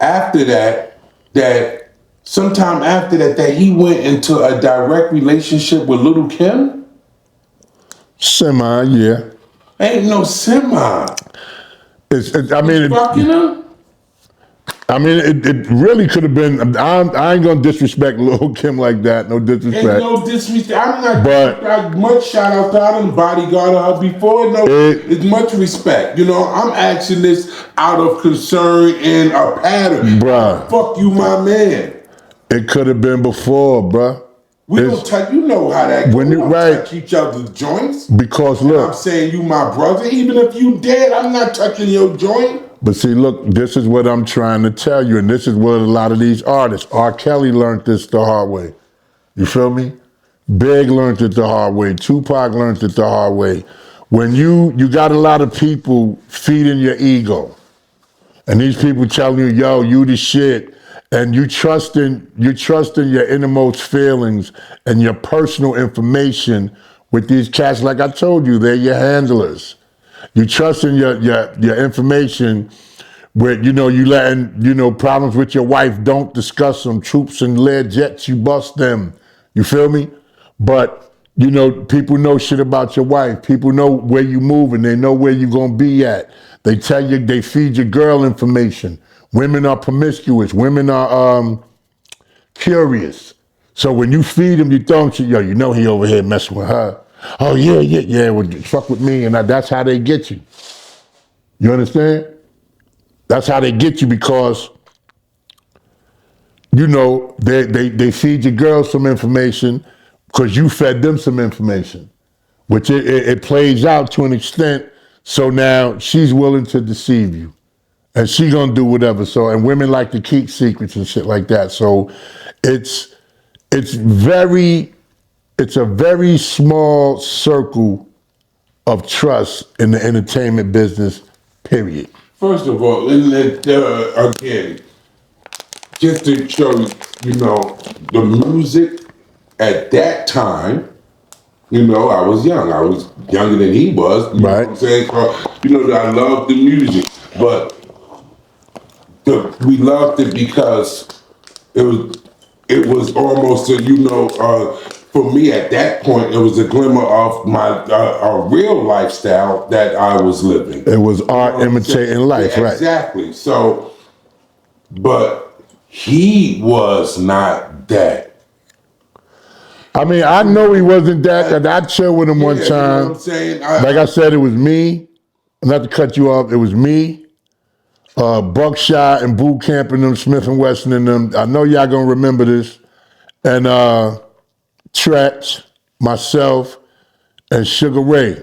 after that sometime after that he went into a direct relationship with Little Kim? Semi, yeah. Ain't no semi. I mean, Fucking her? it really could have been. I ain't gonna disrespect Lil Kim like that. No Ain't disrespect. no disrespect. I'm not. But much shout out to her. I done bodyguarded her before. No, it's much respect. You know, I'm asking this out of concern and a pattern. Bruh. Fuck you, my man. It could have been before, bruh. We don't touch. You know how that goes. When We you don't right, touch each other's joints. because I'm look. saying you my brother. Even if you dead, I'm not touching your joint. But see, look, this is what I'm trying to tell you, and this is what a lot of these artists. R. Kelly learned this the hard way. You feel me? Big learned it the hard way. Tupac learned it the hard way. When you got a lot of people feeding your ego, and these people telling you, yo, you the shit, and you trusting your innermost feelings and your personal information with these cats. Like I told you, they're your handlers. You trusting your information with, you letting, problems with your wife, don't discuss them. Troops and lead jets, you bust them. You feel me? But, people know shit about your wife. People know where you moving. They know where you gonna be at. They tell you, they feed your girl information. Women are promiscuous. Women are curious. So when you feed them, you throw them shit, yo, he over here messing with her. Oh, yeah, well, fuck with me. And that's how they get you. You understand? That's how they get you, because, they feed your girl some information because you fed them some information, which it plays out to an extent. So now she's willing to deceive you, and she gonna do whatever. So, and women like to keep secrets and shit like that. So it's a very small circle of trust in the entertainment business, period. First of all, again, just to show the music at that time. I was young. I was younger than he was. You know what I'm saying? I loved the music, but we loved it because it was almost for me at that point, it was a glimmer of my a real lifestyle that I was living. It was art imitating life, yeah, right? Exactly. So, but he was not that. I mean, I know he wasn't that, because I chilled with him one time. You know what I'm saying? Like I said, it was me, not to cut you off, it was me, Buckshot and Boot Camp and them, Smith and Wesson and them. I know y'all gonna remember this. And Tretch, myself, and Sugar Ray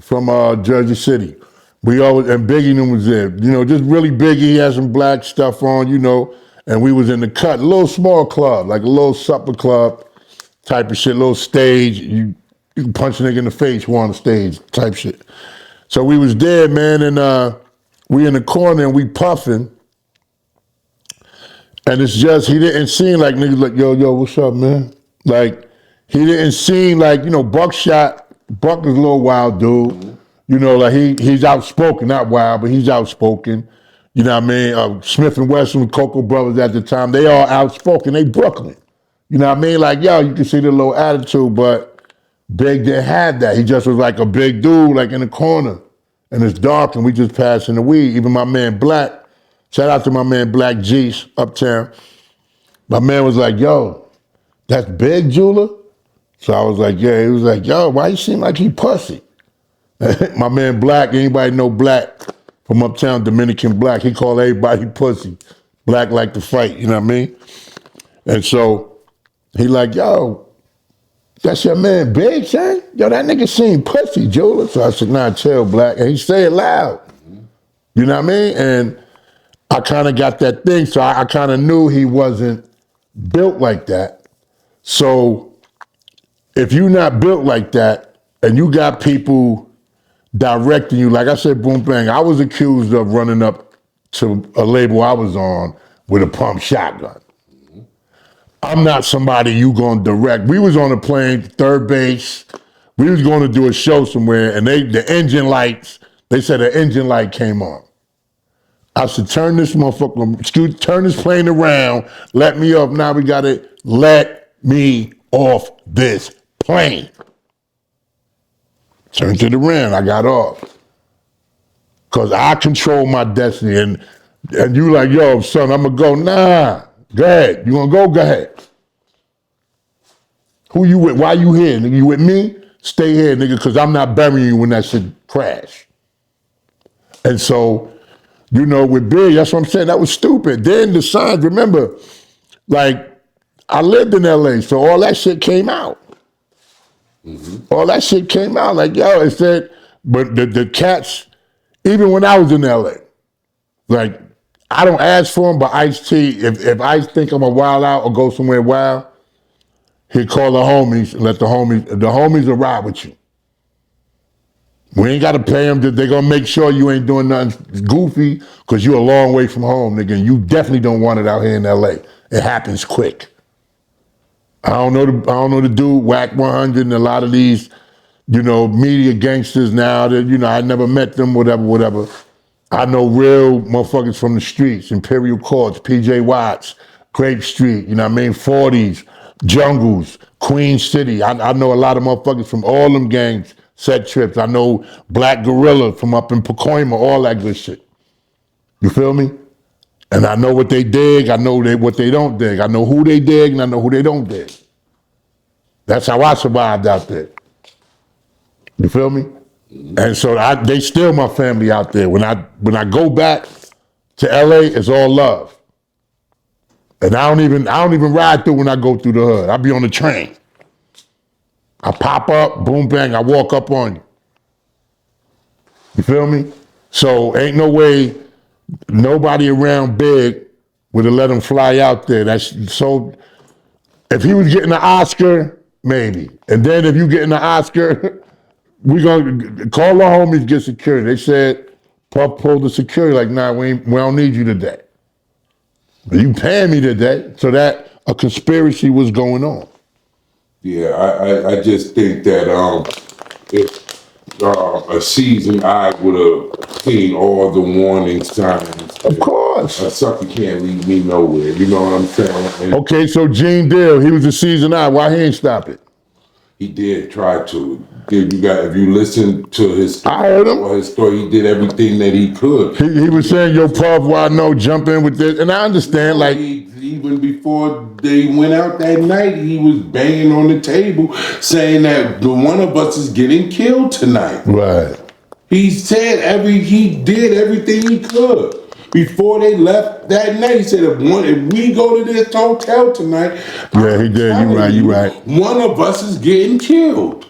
from Jersey City. And Biggie and them was there. Just really Biggie, he had some black stuff on, and we was in the cut, a little small club, like a little supper club type of shit, little stage. You can punch a nigga in the face, we're on the stage type shit. So we was there, man, and we in the corner and we puffing. And it's just, he didn't seem like niggas like, yo, what's up, man? Like, he didn't seem like, Buckshot, Buck is a little wild dude. Mm-hmm. He's outspoken, not wild, but he's outspoken. You know what I mean? Smith and Wesson with Cocoa Brothers at the time, they all outspoken, they Brooklyn. You know what I mean? Like, yo, you can see the little attitude, but Big didn't have that. He just was like a big dude, like in the corner. And it's dark and we just passing the weed. Even my man Black, shout out to my man Black G's uptown. My man was like, yo, that's Big Jeweler? So I was like, yeah. He was like, yo, why you seem like he pussy? My man Black, anybody know Black from uptown, Dominican Black, he called everybody pussy. Black like to fight, you know what I mean? And so he like, yo, that's your man Big, son? Yo, that nigga seem pussy, Jeweler. So I said, nah, chill, Black. And he said it loud. You know what I mean? And I kind of got that thing, so I kind of knew he wasn't built like that. So if you're not built like that and you got people directing you, like I said, boom, bang, I was accused of running up to a label I was on with a pump shotgun. I'm not somebody you gonna direct. We was on a plane, third base. We was going to do a show somewhere, and the engine lights, they said the engine light came on. I said, turn this motherfucker, turn this plane around, let me off. Now we gotta let me off this plane. Turned it around, I got off. Cause I control my destiny. And you like, yo, son, I'm gonna go. Nah, go ahead. You gonna go? Go ahead. Who you with? Why you here? Nigga, you with me? Stay here, nigga, cause I'm not burying you when that shit crash. And so, you know, with Big, that's what I'm saying. That was stupid. Then the signs, remember, like, I lived in LA, so all that shit came out. All that shit came out. Like, yo, it said, but the cats, even when I was in LA, like, I don't ask for them, but Ice-T, if Ice think I'm a wild out or go somewhere wild, he'll call the homies and let the homies will ride with you. We ain't got to pay them. They're going to make sure you ain't doing nothing goofy because you're a long way from home, nigga. And you definitely don't want it out here in LA. It happens quick. I don't know the dude, Whack 100, and a lot of these, you know, media gangsters now that, you know, I never met them, whatever. I know real motherfuckers from the streets, Imperial Courts, PJ Watts, Grape Street, you know what I mean, 40s, Jungles, Queen City. I know a lot of motherfuckers from all them gangs, Set Trips. I know Black Gorilla from up in Pacoima, all that good shit. You feel me? And I know what they dig, I know what they don't dig. I know who they dig and I know who they don't dig. That's how I survived out there. You feel me? And so they still my family out there. When I go back to LA, it's all love. And I don't even ride through when I go through the hood. I be on the train. I pop up, boom bang, I walk up on you. You feel me? So ain't no way nobody around Big would have let him fly out there. That's so. If he was getting an Oscar, maybe. And then if you getting an Oscar, we gonna call the homies, get security. They said, Puff pulled the security, like, nah, we don't need you today. But you paying me today, so that a conspiracy was going on. Yeah, I just think that if a seasoned eye would have seen all the warning signs. Of course. A sucker can't lead me nowhere. You know what I'm saying? And okay, so Gene Deal, he was a seasoned eye. Why he ain't stop it? he did try to. If you listen to his story, I heard him. his story, he did everything that he could. He was saying, yo, Puff, why no, jump in with this. And I understand, like, Even before they went out that night, he was banging on the table saying that the one of us is getting killed tonight. right. He said he did everything he could. Before they left that night, he said, if we go to this hotel tonight, Yeah, he did. You right. One of us is getting killed.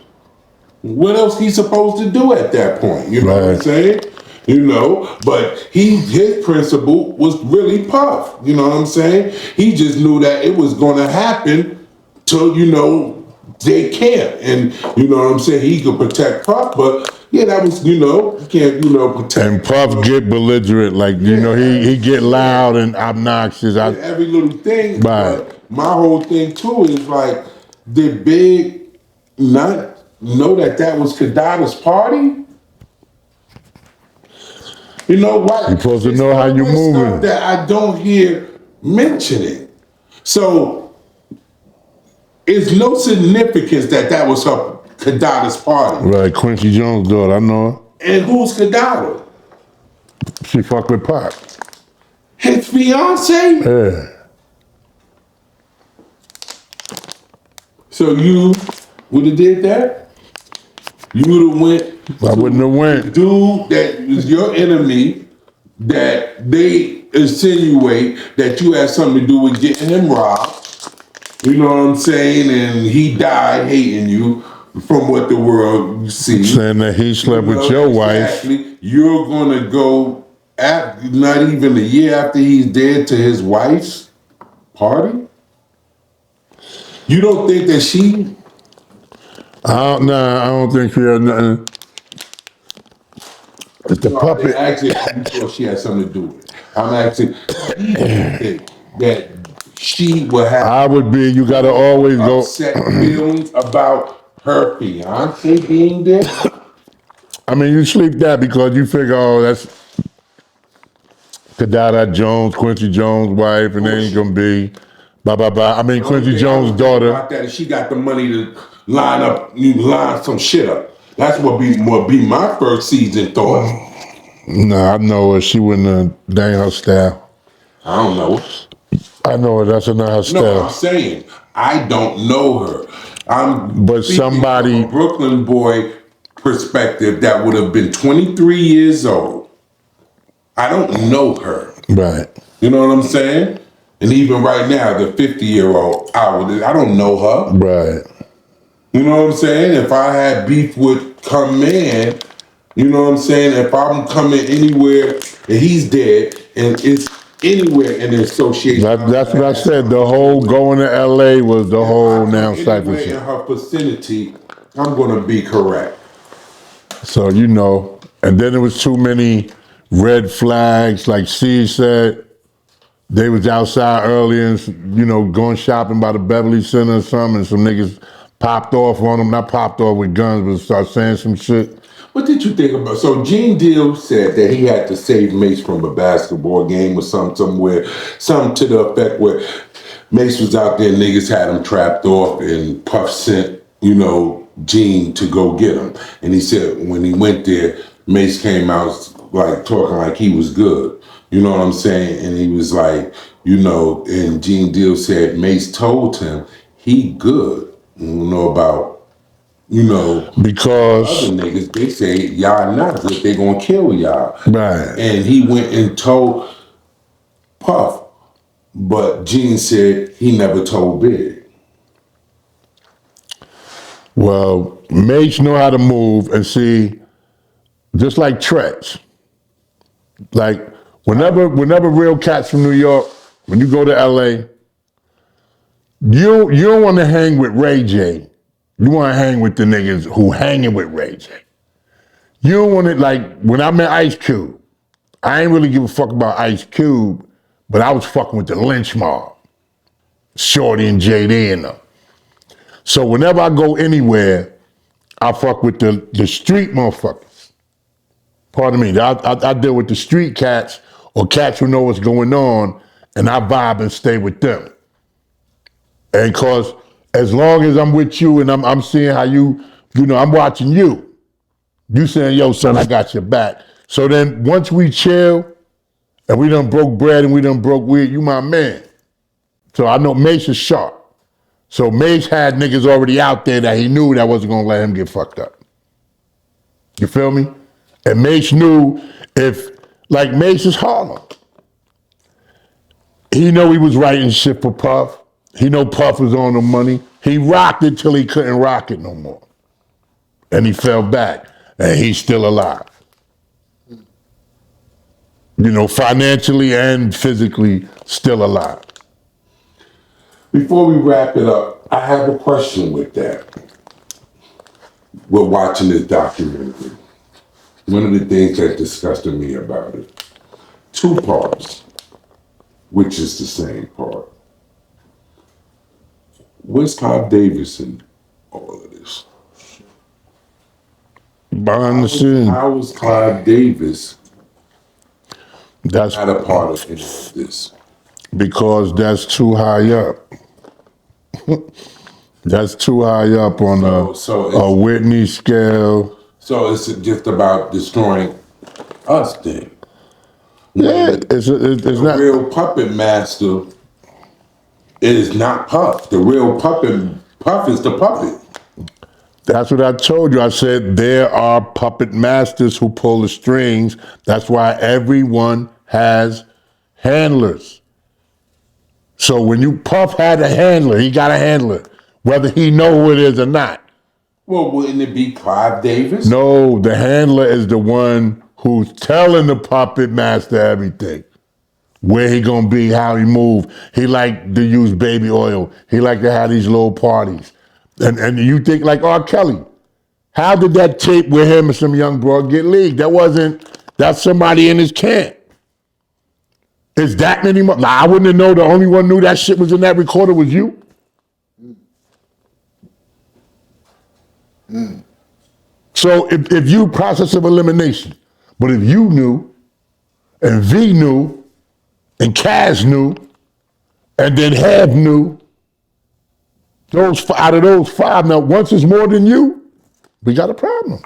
What else he supposed to do at that point? You know what I'm saying? You know, but his principle was really Puff. You know what I'm saying? He just knew that it was going to happen till, you know, they can't. And, you know what I'm saying? He could protect Puff, but yeah, that was, you know, you can't, you know, protect. And Puff get belligerent, like, you know, he get loud and obnoxious. Every little thing. Right. But my whole thing too is like, did Big not know that was Kadada's party? You know what? You're supposed to know how you're moving. Stuff that I don't hear mentioning. So it's no significance that was her Kadada's party. Right, Quincy Jones' daughter, I know her. And who's Kadada? She fuck with Pop. His fiance? Yeah. So you would have did that? You would have went. I wouldn't have went. Dude that was your enemy, that they insinuate that you had something to do with getting him robbed. You know what I'm saying? And he died hating you from what the world sees. Saying that he slept with your wife. You're gonna go not even a year after he's dead to his wife's party? You don't think that she? I don't think she had nothing. It's the puppet. Actually, I'm sure she had something to do with it. I'm actually think that she would have. I would be. You gotta always go. Upset feelings about her fiance being there. I mean, you sleep that because you figure, oh, that's Kadada Jones, Quincy Jones' wife, and then he's gonna be blah blah blah. I mean The only Quincy thing I was Jones' thinking daughter. about that is she got the money to line some shit up. That's what be my first season thought. Nah, I know her. She wouldn't that ain't her style. I don't know. I know her, that's not her No, style. I'm saying I don't know her. I'm But speaking somebody- from a Brooklyn boy perspective that would have been 23 years old. I don't know her. Right. You know what I'm saying? And even right now, the 50-year-old, I don't know her. Right. You know what I'm saying? If I had beef with come in, you know what I'm saying? If I'm coming anywhere and he's dead and it's anywhere in the association. That's what I said. The whole going to LA was the whole now cypher anywhere in shit. her vicinity, I'm gonna be correct. So you know, and then there was too many red flags. Like C said, they was outside early and going shopping by the Beverly Center or something, and some niggas popped off on them. Not popped off with guns, but start saying some shit. What did you think about? So Gene Deal said that he had to save Mace from a basketball game or something to the effect where Mace was out there, niggas had him trapped off, and Puff sent Gene to go get him. And he said when he went there, Mace came out like talking like he was good. You know what I'm saying? And he was like, and Gene Deal said Mace told him he good. You know about. Because other niggas, they say y'all not good, they gonna kill y'all. Right. And he went and told Puff, but Gene said he never told Big. Well, Mace know how to move and see, just like Tretch. Like whenever real cats from New York, when you go to LA, you don't want to hang with Ray J. You want to hang with the niggas who hanging with Ray J. You don't want it like when I met Ice Cube. I ain't really give a fuck about Ice Cube, but I was fucking with the Lynch Mob, Shorty and JD and them. So whenever I go anywhere, I fuck with the street motherfuckers. Pardon me. I deal with the street cats or cats who know what's going on, and I vibe and stay with them. And cause as long as I'm with you and I'm seeing how I'm watching you. You saying, yo, son, I got your back. So then once we chill and we done broke bread and we done broke weed, you my man. So I know Mace is sharp. So Mace had niggas already out there that he knew that wasn't gonna let him get fucked up. You feel me? And Mace knew like Mace is Harlem. He know he was writing shit for Puff. He know Puff was on the money. He rocked it till he couldn't rock it no more. And he fell back, and he's still alive. Financially and physically still alive. Before we wrap it up, I have a question with that. We're watching this documentary. One of the things that disgusted me about it, 2 parts, which is the same part. Where's Clive Davis in all of this? Behind the scene. How was Clive Davis That's not a part of any of this? because that's too high up. That's too high up on a Whitney scale. So it's just about destroying us then. Yeah, it's not. The real puppet master is not Puff. The real Puff is the puppet. That's what I told you. I said there are puppet masters who pull the strings. That's why everyone has handlers. So when Puff had a handler, he got a handler, whether he know who it is or not. Well, wouldn't it be Clive Davis? No, the handler is the one who's telling the puppet master everything. Where he gonna be, how he move. He like to use baby oil. He like to have these little parties. And you think like R. Kelly. How did that tape with him and some young broad get leaked? That's somebody in his camp. Is that many more? Nah, I wouldn't have known. The only one knew that shit was in that recorder was you. So if you process of elimination, but if you knew and V knew and Cash knew, and then Have knew. Out of those five, now once it's more than you, we got a problem.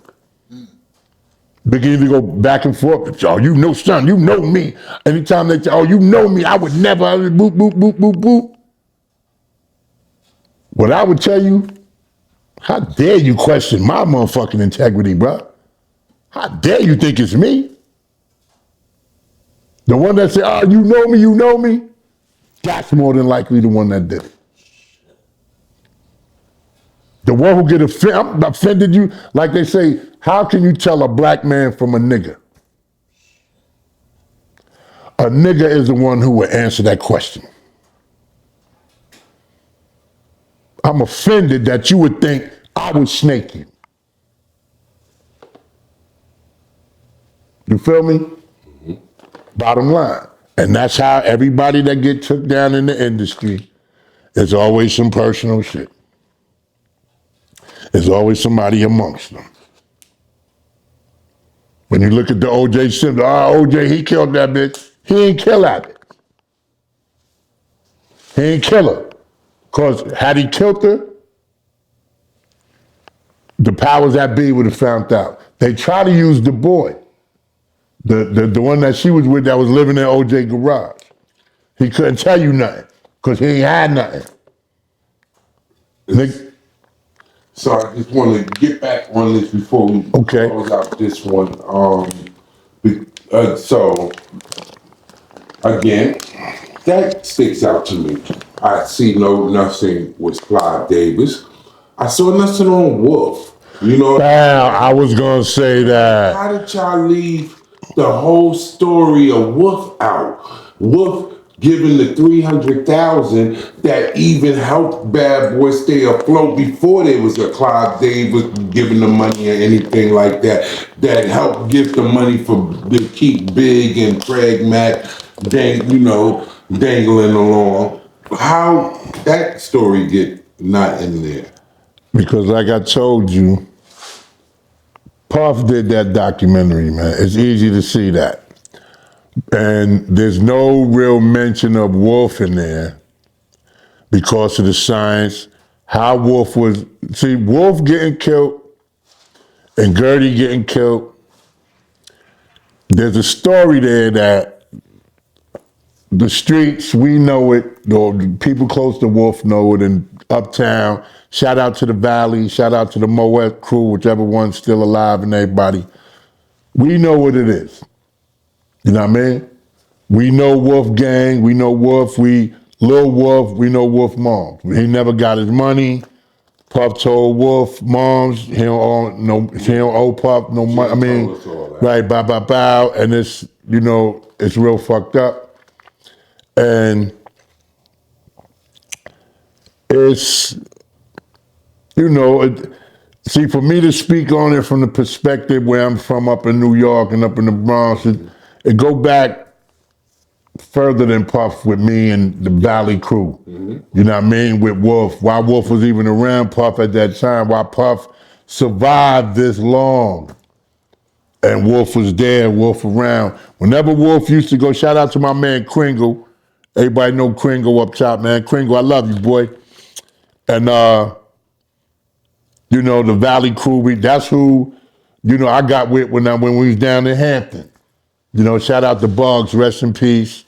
Bigga either go back and forth. Oh, you know, son, you know me. Anytime they say, oh, you know me, I would never, boop, boop, boop, boop, boop. What I would tell you, how dare you question my motherfucking integrity, bro? How dare you think it's me? The one that said, oh, you know me, that's more than likely the one that did it. The one who get offended you, like they say, how can you tell a black man from a nigga? A nigga is the one who will answer that question. I'm offended that you would think I would snake you. You feel me? Mm-hmm. Bottom line. And that's how everybody that get took down in the industry, there's always some personal shit. There's always somebody amongst them. When you look at the O.J. Simpson, O.J., he killed that bitch. He ain't kill that bitch. He ain't kill her. Because had he killed her, the powers that be would have found out. They try to use the boy, the one that she was with that was living in O.J. garage. He couldn't tell you nothing because he ain't had nothing. So I just want to get back on this before we close out this one. So again, that sticks out to me. I see nothing with Clive Davis. I saw nothing on Wolf. You know. I was gonna say that. How did y'all leave the whole story of Wolf out? Wolf giving the 300,000 that even helped Bad Boy stay afloat before there was a Clive Davis giving the money or anything like that. That helped give the money to keep Big and Craig Mack, dangling along. How that story get not in there? Because like I told you, Puff did that documentary, man. It's easy to see that. And there's no real mention of Wolf in there because of the science, how Wolf was, see, Wolf getting killed and Gertie getting killed. There's a story there that the streets, we know it, or the people close to Wolf know it, and Uptown, shout out to the Valley, shout out to the Moet crew, whichever one's still alive and everybody. We know what it is. You know what I mean? We know Wolf Gang, we know Wolf, Lil Wolf, we know Wolf Moms. He never got his money. Puff told Wolf Moms, he don't owe Puff no money. I mean, right, bow, and it's, it's real fucked up. And it's, see, for me to speak on it from the perspective where I'm from up in New York and up in the Bronx, it go back further than Puff with me and the Valley crew. Mm-hmm. You know what I mean? With Wolf. Why Wolf was even around Puff at that time, why Puff survived this long. And Wolf was there, Wolf around. Whenever Wolf used to go, shout out to my man Kringle. Everybody know Kringle up top, man. Kringle, I love you, boy. And, the Valley crew, that's who, I got with when we was down in Hampton. Shout out to Bugs, rest in peace.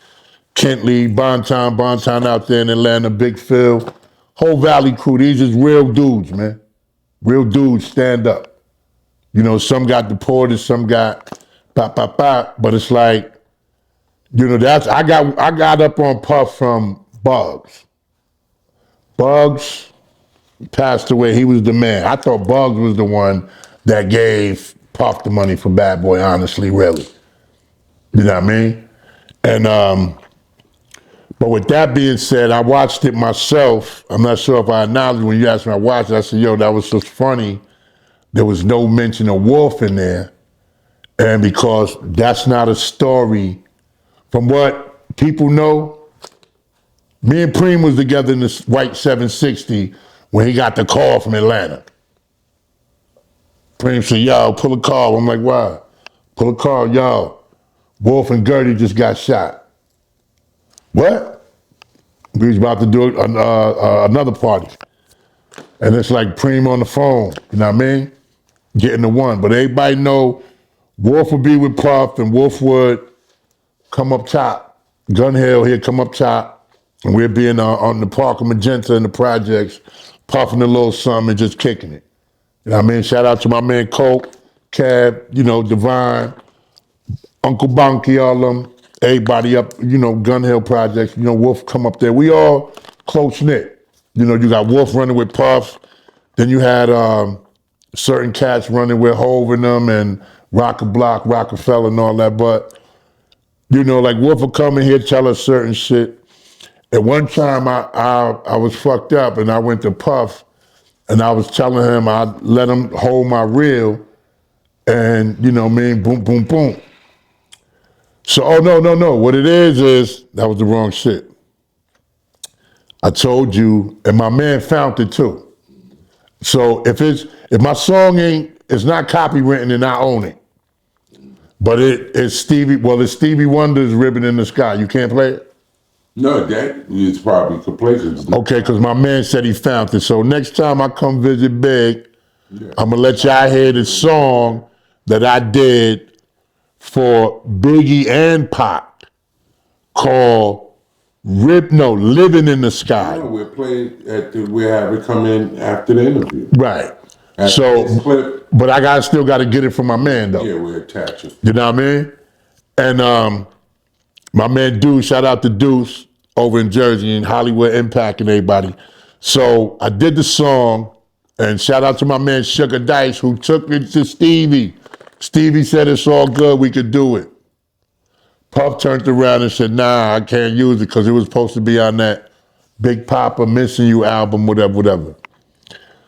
Kentley, Bonton out there in Atlanta, Big Phil. Whole Valley crew, these is real dudes, man. Real dudes, stand up. Some got deported, some got but it's like, I got up on Puff from Bugs. Bugs passed away, he was the man. I thought Bugs was the one that gave Puff the money for Bad Boy, honestly, really. You know what I mean? And but with that being said, I watched it myself. I'm not sure if I acknowledged when you asked me I watched it. I said, yo, that was just funny. There was no mention of Wolf in there. And because that's not a story, from what people know, me and Preem was together in this white 760 when he got the call from Atlanta. Preem said, yo, pull a call. I'm like, why? Pull a call, yo. Wolf and Gertie just got shot. What? We was about to do another party. And it's like Preem on the phone, you know what I mean? Getting the one. But everybody know Wolf would be with Puff and Wolf would come up top. Gun Hill, he'd come up top. And we'd be on the Park of Magenta in the projects, puffing a little something and just kicking it. You know what I mean? Shout out to my man Coke, Cab, Divine, Uncle Bonky, all them, everybody up, Gun Hill Projects, Wolf come up there. We all close knit. You got Wolf running with Puff. Then you had certain cats running with Hov and them and Rocker Block, Rockefeller and all that. But, like Wolf would come in here, tell us certain shit. At one time, I was fucked up and I went to Puff and I was telling him I'd let him hold my reel and, boom, boom, boom. So, oh, no. What it is, that was the wrong shit. I told you, and my man found it too. So if my song it's not copywritten, then I own it. But it's Stevie Wonder's Ribbon in the Sky. You can't play it? No, that is probably complacent. Okay, because my man said he found it. So next time I come visit Big, I'm going to let y'all hear the song that I did for Biggie and Pac called Living in the Sky. No, we have it come in after the interview. Right. After this clip, but I still got to get it from my man, though. yeah, we're attaching. You know what I mean? And my man Deuce, shout out to Deuce over in Jersey and Hollywood Impact and everybody. So I did the song, and shout out to my man Sugar Dice who took it to Stevie. Stevie said it's all good, we could do it. Puff turned around and said, nah, I can't use it because it was supposed to be on that Big Papa Missing You album, whatever.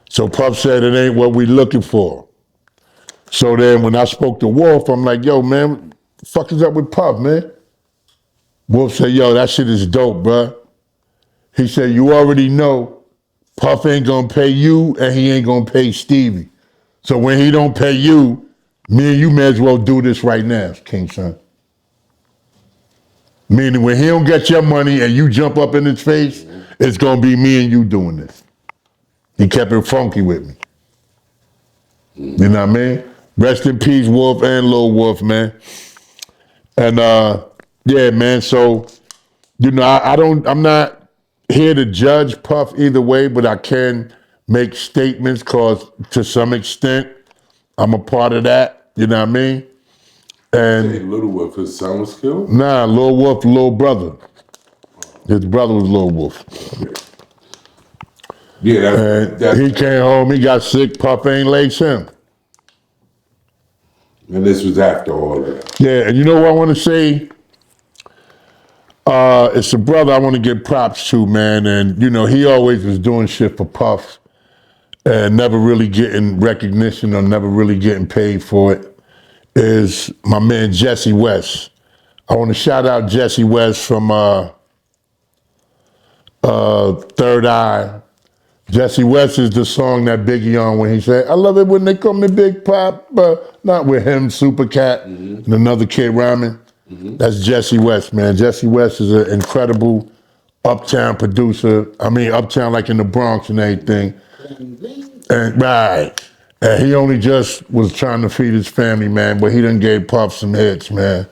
So Puff said it ain't what we looking for. So then when I spoke to Wolf, I'm like, yo, man, what the fuck is up with Puff, man? Wolf said, yo, that shit is dope, bruh. He said, you already know Puff ain't gonna pay you and he ain't gonna pay Stevie. So when he don't pay you, me and you may as well do this right now, King Son. Meaning when he don't get your money and you jump up in his face, it's gonna be me and you doing this. He kept it funky with me. You know what I mean? Rest in peace, Wolf and Lil Wolf, man. And yeah, man, so, I'm not here to judge Puff either way, but I can make statements because to some extent, I'm a part of that, you know what I mean? And Hey, Little Wolf, his son was killed? nah, Lil Wolf, little brother. His brother was Lil Wolf. Yeah, He came home, he got sick, Puff ain't lace him. And this was after all of that. Yeah, and you know what I want to say? It's a brother I want to give props to, man. And, he always was doing shit for Puff and never really getting recognition or never really getting paid for it, is my man Jesse West. I want to shout out Jesse West from Third Eye. Jesse West is the song that Biggie on when he said, I love it when they call me Big Pop, but not with him, Super Cat, and another kid rhyming. That's Jesse West, man. Jesse West is an incredible uptown producer. I mean, uptown like in the Bronx and everything. And right. And he only just was trying to feed his family, man, but he done gave Puff some hits, man.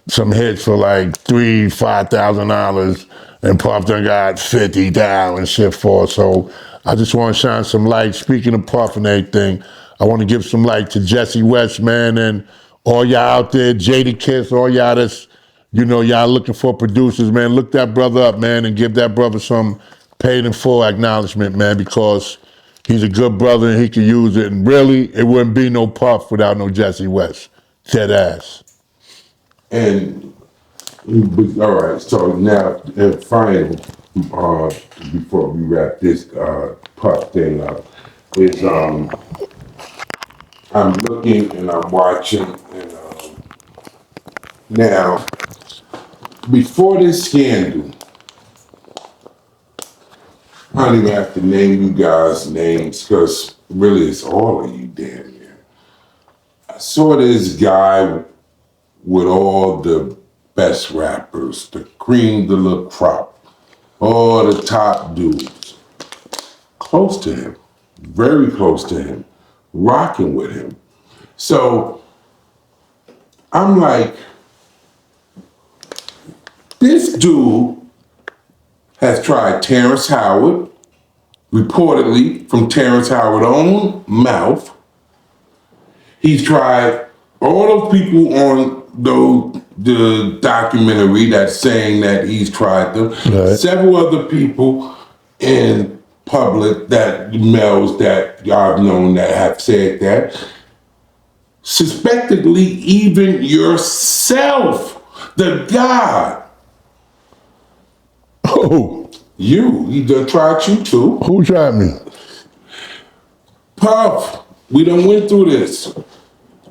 Some hits for like $5,000, and Puff done got 50,000 shit for. So I just want to shine some light. Speaking of Puff and everything, I want to give some light to Jesse West, man, and all y'all out there, Jada Kiss, all y'all that's, y'all looking for producers, man. Look that brother up, man, and give that brother some paid in full acknowledgement, man, because he's a good brother and he can use it. And really, it wouldn't be no Puff without no Jesse West. Dead ass. And, all right, so now, final, before we wrap this Puff thing up, is I'm looking and I'm watching, and now, before this scandal, I don't even have to name you guys names, because really it's all of you damn near. I saw this guy with all the best rappers, the cream de la crop, all the top dudes, close to him, very close to him, rocking with him. So I'm like, this dude has tried Terrence Howard, reportedly from Terrence Howard's own mouth. He's tried all those people on the documentary that's saying that he's tried them. Right. Several other people in public, that males that I've known that have said that. Suspectedly, even yourself, the God. Who? He done tried you too. Who tried me? Puff, we done went through this.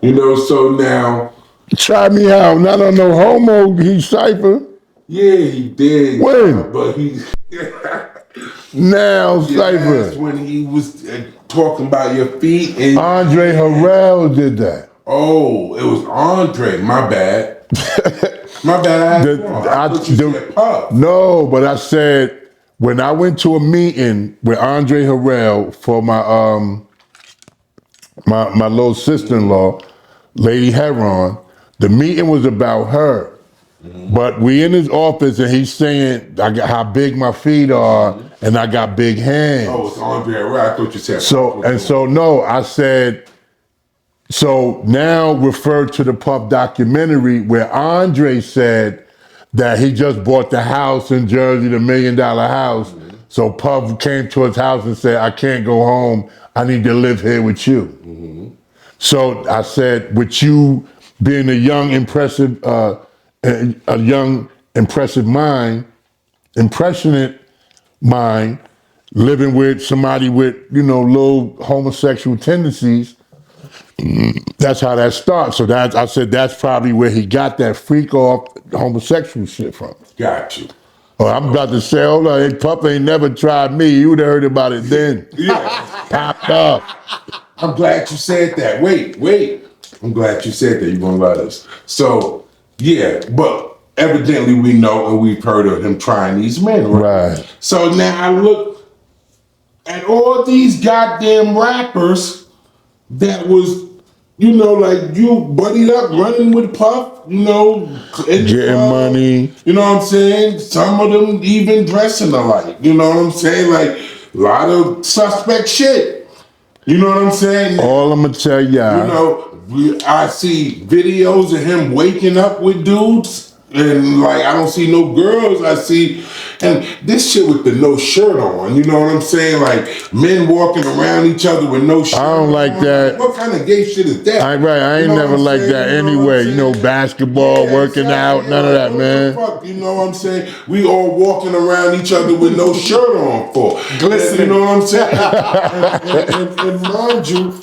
So now. Tried me out. Not on no homo, he cipher. Yeah, he did. When? But he. Now, cipher. That's when he was talking about your feet. And Andre Harrell did that. Oh, it was Andre. My bad. My bad. I thought you said Puff. No, but I said when I went to a meeting with Andre Harrell for my my little sister-in-law, Lady Heron, the meeting was about her. But we in his office and he's saying how big my feet are and I got big hands. Oh, it's Andre Harrell. I thought you said No, I said, so now refer to the Puff documentary where Andre said that he just bought the house in Jersey, the $1 million house. So Puff came to his house and said, I can't go home. I need to live here with you. So I said, with you being a young, impressive impressionate mind, living with somebody with, little homosexual tendencies, that's how that starts. So I said that's probably where he got that freak off homosexual shit from. Got you. Oh, I'm about to say, hold on, hey, Puff ain't never tried me. You would have heard about it then. Yeah. Popped up. I'm glad you said that. Wait. I'm glad you said that. You're going to let us. So, yeah, but evidently we know and we've heard of him trying these men, right? Right. So now I look at all these goddamn rappers that was, like you buddied up running with Puff, Getting money. You know what I'm saying? Some of them even dressing alike. You know what I'm saying? Like a lot of suspect shit. You know what I'm saying? All I'm gonna tell y'all. I see videos of him waking up with dudes. And I don't see no girls, and this shit with the no shirt on, you know what I'm saying? Like men walking around each other with no shirt on. I don't like that. What kind of gay shit is that? I ain't never like that anyway. Basketball, working out, none of that, man. Fuck, you know what I'm saying? We all walking around each other with no shirt on for. Glistening. You know what I'm saying? and mind you,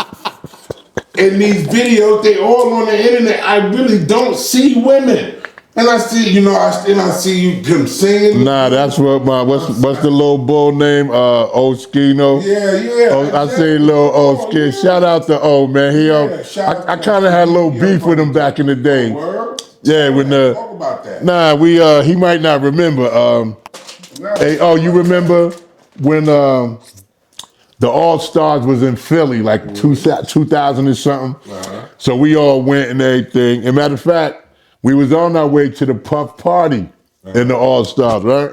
in these videos, they all on the internet. I really don't see women. And I see, I see him singing. Nah, that's what what's the little bull name? Oskino. Yeah. I see little Oskino. Yeah. Shout out to O, man. I kind of had a little beef with him back in the day. Word? Yeah, when talk about that. Nah, he might not remember. Hey, you remember when the All Stars was in Philly, like 2000 or something? Uh-huh. So we all went and everything. And matter of fact, we was on our way to the Puff party in the All Stars, right?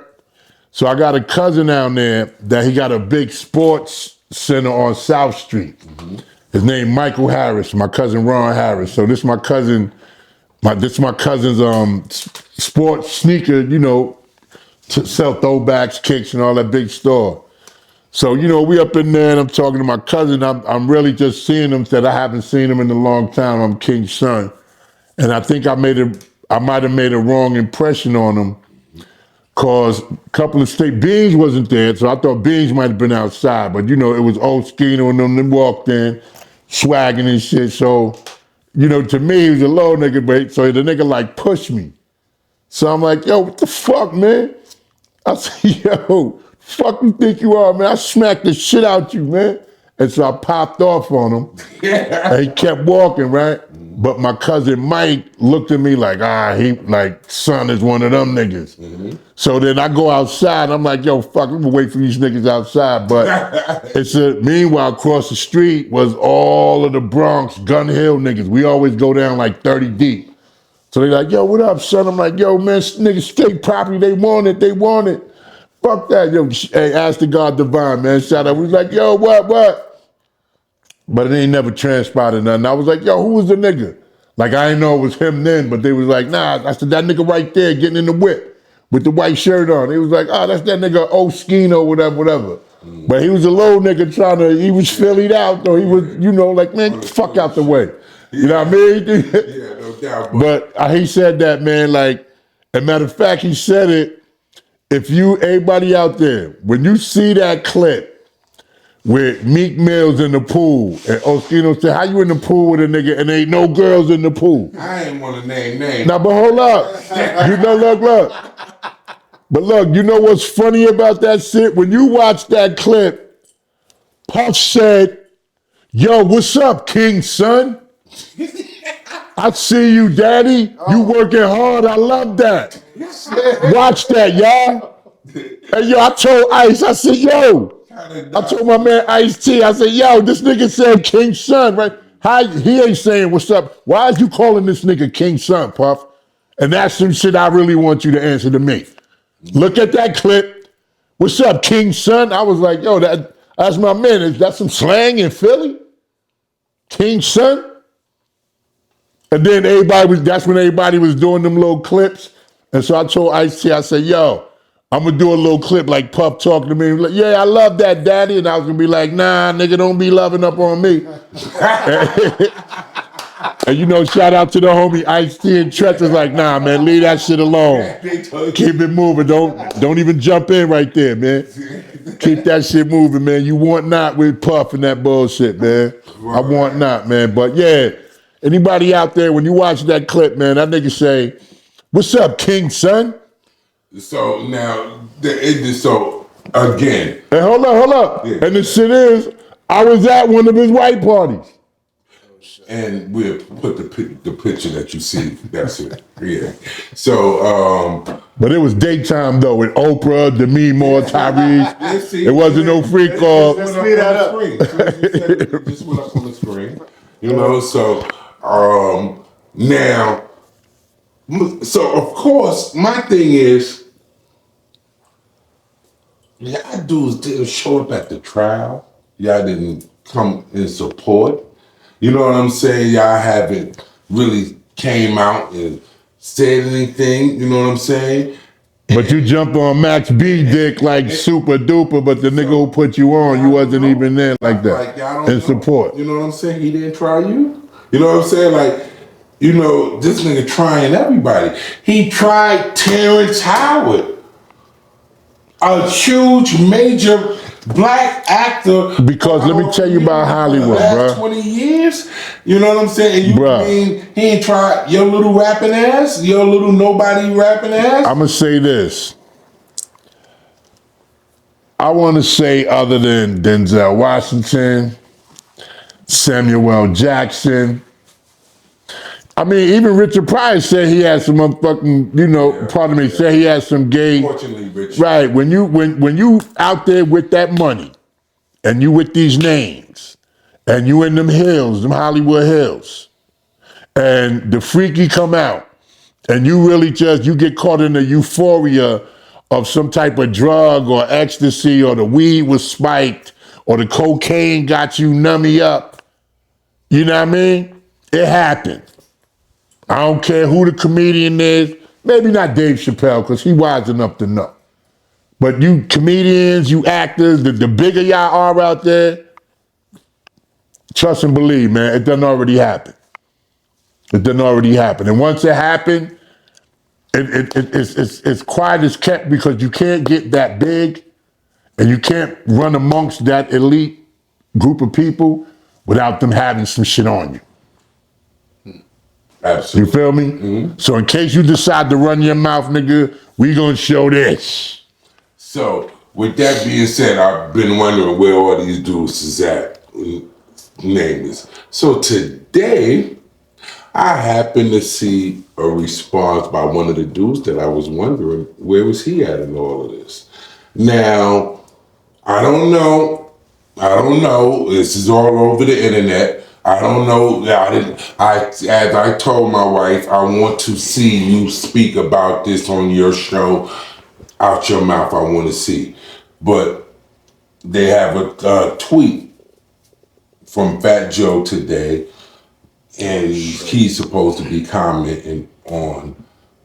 So I got a cousin down there that he got a big sports center on South Street. His name Michael Harris, my cousin Ron Harris. So this is my cousin, this is my cousin's sports sneaker, to sell throwbacks, kicks, and all that big store. So, we up in there and I'm talking to my cousin. I'm really just seeing him, said I haven't seen him in a long time. I'm King's son. And I think I might have made a wrong impression on him, cause a couple of Beans wasn't there, so I thought Beans might have been outside, but it was old Skeeno and them that walked in, swagging and shit. So, to me he was a low nigga, but so the nigga pushed me. So I'm like, yo, what the fuck, man? I said, yo, fuck you think you are, man? I smacked the shit out you, man. And so I popped off on him, and he kept walking, right? But my cousin Mike looked at me like, son is one of them niggas. So then I go outside. I'm like, yo, fuck, I'm gonna wait for these niggas outside. But meanwhile, across the street was all of the Bronx, Gun Hill niggas. We always go down like 30 deep. So they like, yo, what up, son? I'm like, yo, man, niggas state property. They want it. Fuck that. Yo, hey, ask the God Divine, man. Shout out. We was like, yo, what? But it ain't never transpired nothing. I was like, yo, who was the nigga? Like, I didn't know it was him then, but they was like, nah. I said, that nigga right there getting in the whip with the white shirt on. They was like, that's that nigga Oskino, whatever. But he was a low nigga he was Phillied out, though. He was, like, man, fuck out the way. You know what I mean? Yeah, no doubt. But he said that, man, like, as a matter of fact, he said it, everybody out there, when you see that clip, with Meek Mill's in the pool, and Oskino said, how you in the pool with a nigga and ain't no girls in the pool? I ain't want to name names. Now, but hold up. Look. But look, you know what's funny about that shit? When you watch that clip, Puff said, yo, what's up, King son? I see you, daddy. You working hard. I love that. Watch that, y'all. Hey, yo, I told Ice, I said, yo. I told my man Ice-T, I said, yo, this nigga said King Son, right? He ain't saying what's up. Why is you calling this nigga King Son, Puff? And that's some shit I really want you to answer to me. Look at that clip. What's up, King Son? I was like, yo, that's my man. Is that some slang in Philly? King Son? And then that's when everybody was doing them little clips. And so I told Ice-T, I said, yo, I'm gonna do a little clip like Puff talking to me. Like, yeah, I love that, daddy. And I was gonna be like, nah, nigga, don't be loving up on me. And shout out to the homie Ice-T and Tretch was like, nah, man, leave that shit alone. Keep it moving. Don't even jump in right there, man. Keep that shit moving, man. You want not with Puff and that bullshit, man. I want not, man. But yeah, anybody out there, when you watch that clip, man, that nigga say, what's up, King Son? So now, again. Hey, hold up. Yeah. And the shit is, I was at one of his white parties. And we'll put the picture that you see. That's it. Yeah. So, but it was daytime though, with Oprah, Demi Moore, Tyrese. It wasn't no freak off. Let's speed that up. It just went up on the screen. So now. So, of course, my thing is, y'all dudes didn't show up at the trial. Y'all didn't come in support. You know what I'm saying? Y'all haven't really came out and said anything. You know what I'm saying? But you jumped on Max B dick like super duper, but the nigga who put you on, you wasn't even there like that in support. You know what I'm saying? He didn't try you. You know what I'm saying? Like, this nigga trying everybody. He tried Terrence Howard, a huge major black actor. Because let me tell you about Hollywood, bro. 20 years. You know what I'm saying? And you mean he ain't tried your little rapping ass, your little nobody rapping ass? I'm gonna say this. I want to say, other than Denzel Washington, Samuel L. Jackson. I mean, even Richard Pryor said he had some motherfucking, said he had some gay. Fortunately, Richard. Right, when you out there with that money, and you with these names, and you in them hills, them Hollywood hills, and the freaky come out, and you really you get caught in the euphoria of some type of drug or ecstasy, or the weed was spiked, or the cocaine got you nummy up. You know what I mean? It happened. I don't care who the comedian is. Maybe not Dave Chappelle, because he wise enough to know. But you comedians, you actors, the bigger y'all are out there, trust and believe, man, it done already happened. It done already happened. And once it happened, it's quiet as kept, because you can't get that big and you can't run amongst that elite group of people without them having some shit on you. Absolutely. You feel me? Mm-hmm. So in case you decide to run your mouth, nigga, we gonna show this. So with that being said, I've been wondering where all these dudes is at. Nameless. So today, I happened to see a response by one of the dudes that I was wondering where was he at in all of this. Now, I don't know. I don't know. This is all over the internet. I don't know. As I told my wife, I want to see you speak about this on your show. Out your mouth, I want to see. But they have a tweet from Fat Joe today, and he's supposed to be commenting on.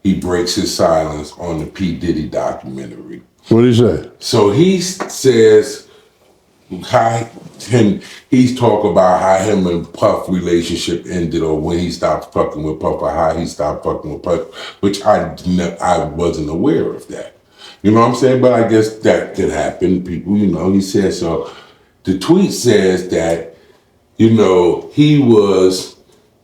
He breaks his silence on the P. Diddy documentary. What did he say? So he says he's talking about how him and Puff relationship ended, or when he stopped fucking with Puff, or how he stopped fucking with Puff, which I wasn't aware of that. You know what I'm saying? But I guess that could happen. People, he said so. The tweet says that,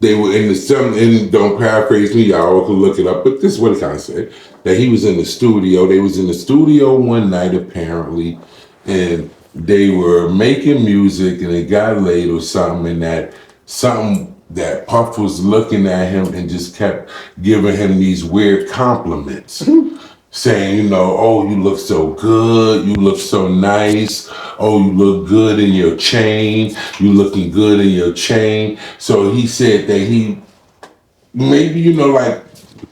they were in and don't paraphrase me, y'all can look it up, but this is what it kind of said, that he was in the studio. They was in the studio one night, apparently, and they were making music, and it got late or something, and that Puff was looking at him and just kept giving him these weird compliments. Saying, oh, you look so good, you look so nice, oh, you look good in your chain, you looking good in your chain. So he said that he, maybe, like,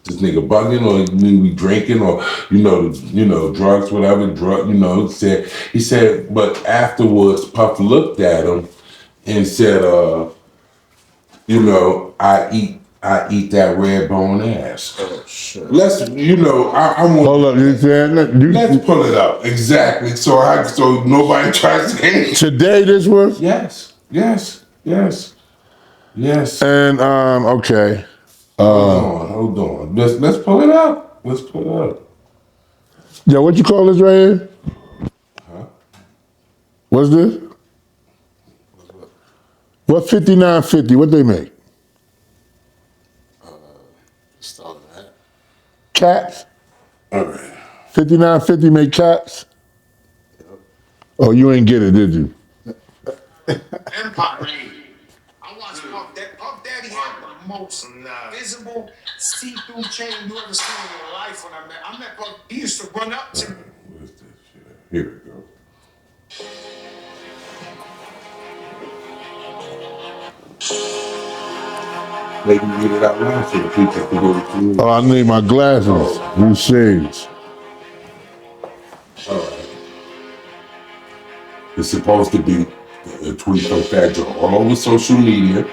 this nigga bugging, or we drinking, or, drugs, whatever, he said, but afterwards, Puff looked at him and said, I eat that red bone ass. Oh shit. Let's, I want. Hold up, you said Let's pull it up exactly. So nobody tries to. Today this was. Yes. And okay. Hold on. Let's pull it up. Yo, what you call this right here? Huh? What's this? What 5950? What they make? Starting that. Caps? All right. 5950 make caps? Yep. Oh, you ain't get it, did you? Empire. I watched Puff Daddy had the most visible see-through chain you ever seen in your life when I met Puff. He used to run up to me. Where's this shit? Here we go. Maybe read it out loud so the people can go through. Oh, I need my glasses. These shades. All right. It's supposed to be a tweet from Fat Joe all over social media.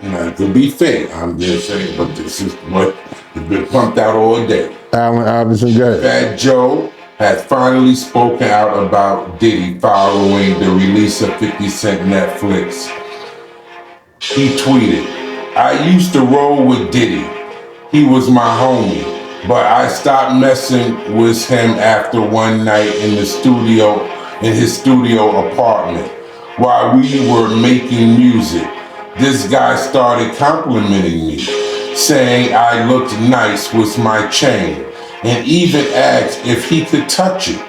And it could be fake, I'm just saying, but this is what has been pumped out all day. Allen Iverson Gay. Fat Joe has finally spoken out about Diddy following the release of 50 Cent Netflix. He tweeted, I used to roll with Diddy. He was my homie, but I stopped messing with him after one night in his studio apartment while we were making music. This guy started complimenting me, saying I looked nice with my chain, and even asked if he could touch it.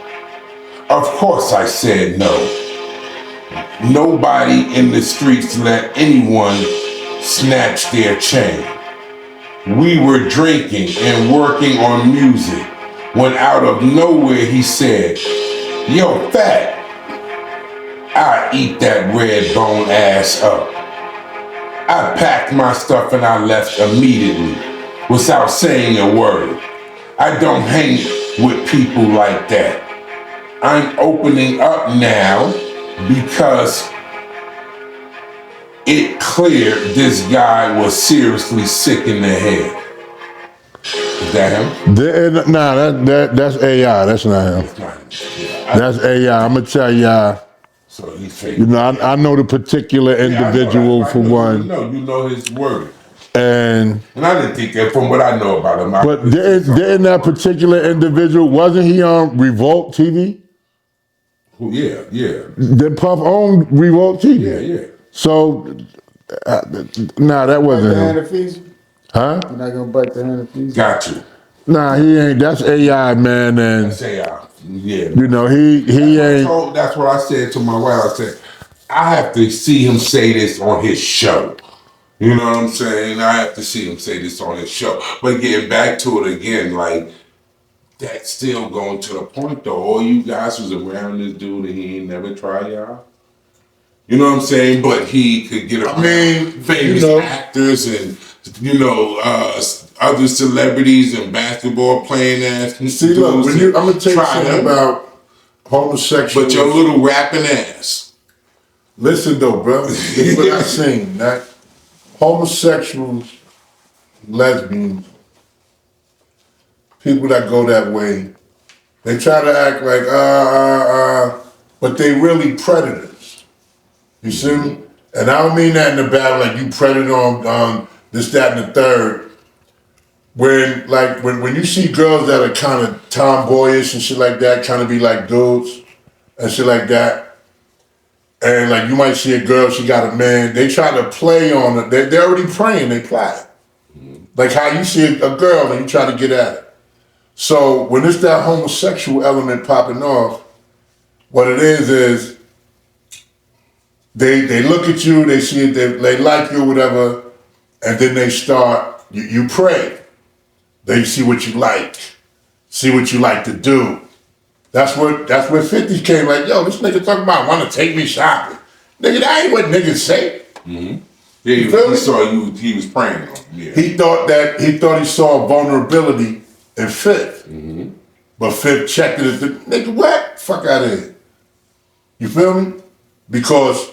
Of course I said no. Nobody in the streets let anyone snatch their chain. We were drinking and working on music when out of nowhere he said, yo, Fat, I eat that red bone ass up. I packed my stuff and I left immediately without saying a word. I don't hang with people like that. I'm opening up now because it clear this guy was seriously sick in the head. Is that him? Nah, that's AI. That's not him. That's AI. I'm gonna tell y'all. So he's fake. I know the particular individual for one. You know his word. And I didn't think that from what I know about him. But didn't that particular individual, wasn't he on Revolt TV? Yeah. Did Puff own Revolt TV? Yeah. So, nah, that wasn't him. Huh? You're not gonna bite the hand of fees? Got you. Nah, he ain't. That's AI, man. And That's AI. Yeah. He ain't. That's what I said to my wife. I said, I have to see him say this on his show. You know what I'm saying? I have to see him say this on his show. But getting back to it again, like, that's still going to the point though. All you guys was around this dude and he ain't never tried y'all. You know what I'm saying? But he could get around famous actors and, other celebrities and basketball playing ass. See, look, I'm gonna tell you something about homosexuals. But your little rapping ass. Listen though, bro. This is what I seen. That homosexuals, lesbians, people that go that way, they try to act like but they really predators. You see me? And I don't mean that in the bad, like you predator on this, that, and the third. When you see girls that are kind of tomboyish and shit like that, kind of be like dudes and shit like that, and like you might see a girl, she got a man, they try to play on it. They're already praying, they play. Like how you see a girl and you try to get at it. So when it's that homosexual element popping off, what it is they look at you, they see it, they like you or whatever, and then they start, you pray. They see what you like to do. That's where 50 came like, yo, this nigga talking about want to take me shopping. Nigga, that ain't what niggas say. Mm-hmm. Yeah, he saw you, he was praying on you. Yeah. He thought he saw vulnerability in Fifth. Mm-hmm. But Fifth checked it as the nigga, what? Fuck out of here. You feel me? Because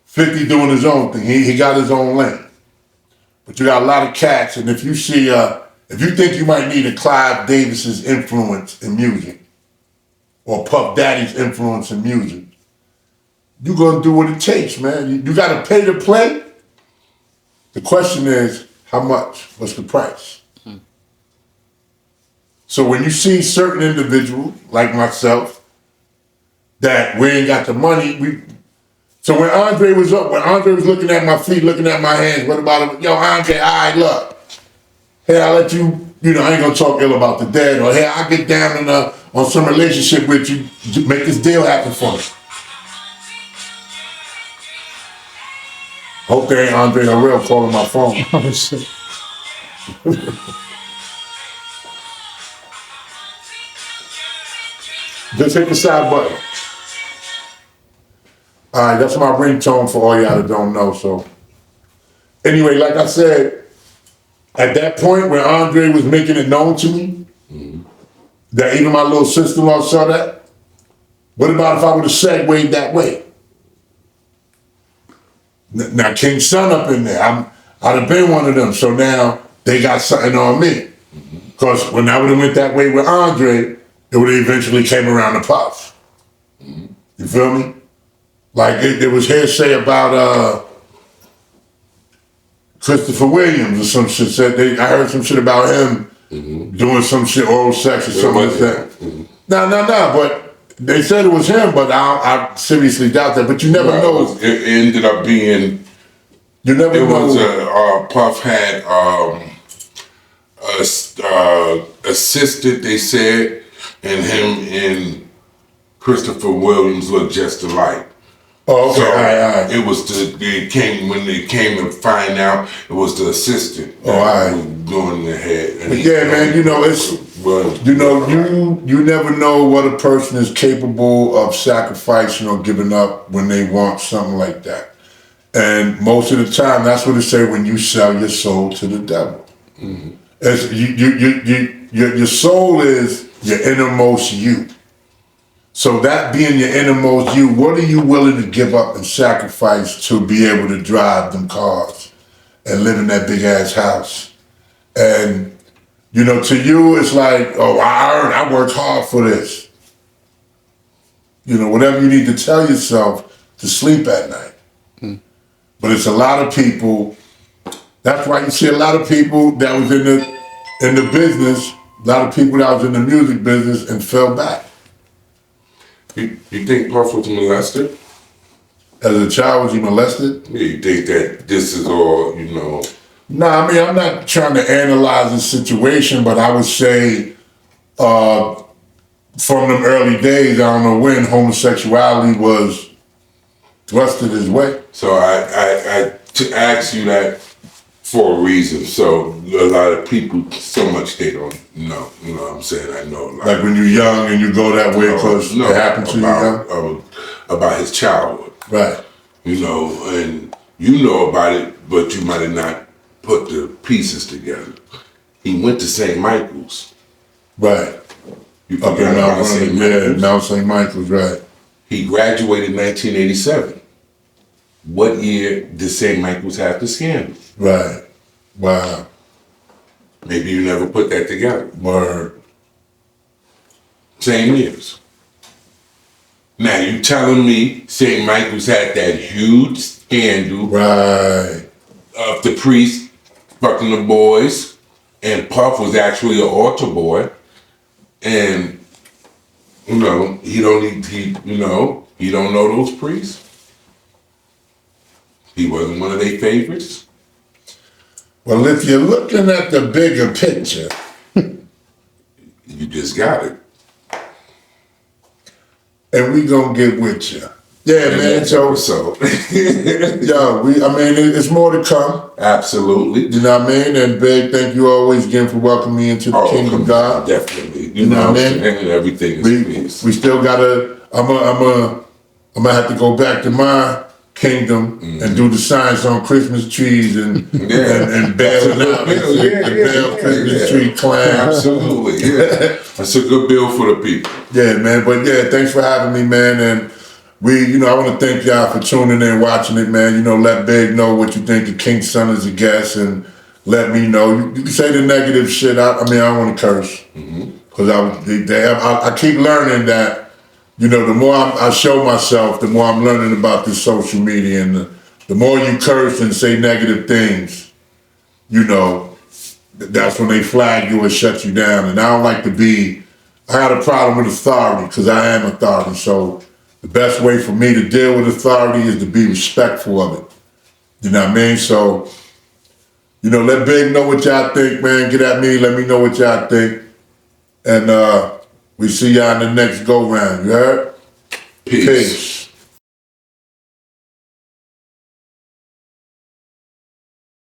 50 doing his own thing. He got his own lane. But you got a lot of cats, and if you see if you think you might need a Clive Davis's influence in music, or Puff Daddy's influence in music, you're gonna do what it takes, man. You gotta pay to play. The question is, how much? What's the price? So when you see certain individuals, like myself, that we ain't got the money, so when Andre was looking at my feet, looking at my hands, what about him? Yo, Andre, all right, look. Hey, I'll let you, I ain't gonna talk ill about the dead, or hey, I'll get down on some relationship with you, make this deal happen for me. Hope there ain't Andre Harrell calling my phone. Oh, shit. Just hit the side button. All right, that's my ringtone for all y'all that don't know, so. Anyway, like I said, at that point where Andre was making it known to me, that even my little sister-in-law saw that, what about if I would have segued that way? Now King's son up in there, I'd have been one of them, so now they got something on me. Because when I would have went that way with Andre, it would have eventually came around to Puff. You feel me? Like there was hearsay about Christopher Williams or some shit. I heard some shit about him doing some shit, oral sex or something like that. No, but they said it was him, but I seriously doubt that. But you never know. It ended up being. You never know. Was Puff had assistant, they said, and him and Christopher Williams looked just alike. Oh, okay, so all right. It was when they came to find out, it was the assistant that was doing the head. But yeah, man, you never know what a person is capable of sacrificing or giving up when they want something like that. And most of the time, that's what they say when you sell your soul to the devil. Mm-hmm. Your soul is your innermost you. So that being your innermost you, what are you willing to give up and sacrifice to be able to drive them cars and live in that big ass house? And, to you, it's like, oh, I worked hard for this. Whatever you need to tell yourself to sleep at night. But it's a lot of people, that's why you see a lot of people that was in the business, a lot of people that was in the music business and fell back. You think Puff was molested? As a child, was he molested? Yeah, you think that this is all, Nah, I mean, I'm not trying to analyze the situation, but I would say from them early days, I don't know when, homosexuality was thrusted his way. So I to ask you that for a reason. So a lot of people, so much they don't know. You know what I'm saying? I know a lot. Like when you're young and you go that way because it happened to you young? About his childhood. Right. You know, and you know about it, but you might have not put the pieces together. He went to St. Michael's. Right. You Up in forgot Mount about St. Vernon, yeah, Michael's? Mount St. Michael's, right. He graduated in 1987. What year did St. Michael's have the scandal? Right. Wow. Maybe you never put that together. Word. Same years. Now you telling me St. Michael's had that huge scandal Right. of the priest fucking the boys, and Puff was actually an altar boy, and you know he don't know those priests. He wasn't one of their favorites. Well, if you're looking at the bigger picture, You just got it. and we gonna get with you. Yeah, man. So, yo, it's more to come. Absolutely. You know what I mean? And Big, thank you always again for welcoming me into the kingdom of God. Definitely. You know what I mean? And everything is peace. We still gotta. I'm gonna have to go back to my kingdom and do the signs on Christmas trees and bail out the Christmas tree clam. Absolutely, yeah. That's a good bill for the people. Yeah, man. But yeah, thanks for having me, man. And I want to thank y'all for tuning in, watching it, man. You know, let Big know what you think of King's Son as a guest, and let me know. You can say the negative shit. I don't want to curse because I keep learning that. You know, the more I show myself, the more I'm learning about this social media, and the more you curse and say negative things, you know, that's when they flag you and shut you down. And I don't like to I got a problem with authority because I am authority. So the best way for me to deal with authority is to be respectful of it. You know what I mean? So, you know, let Big know what y'all think, man. Get at me, let me know what y'all think. And we see y'all in the next go round. You heard? Peace.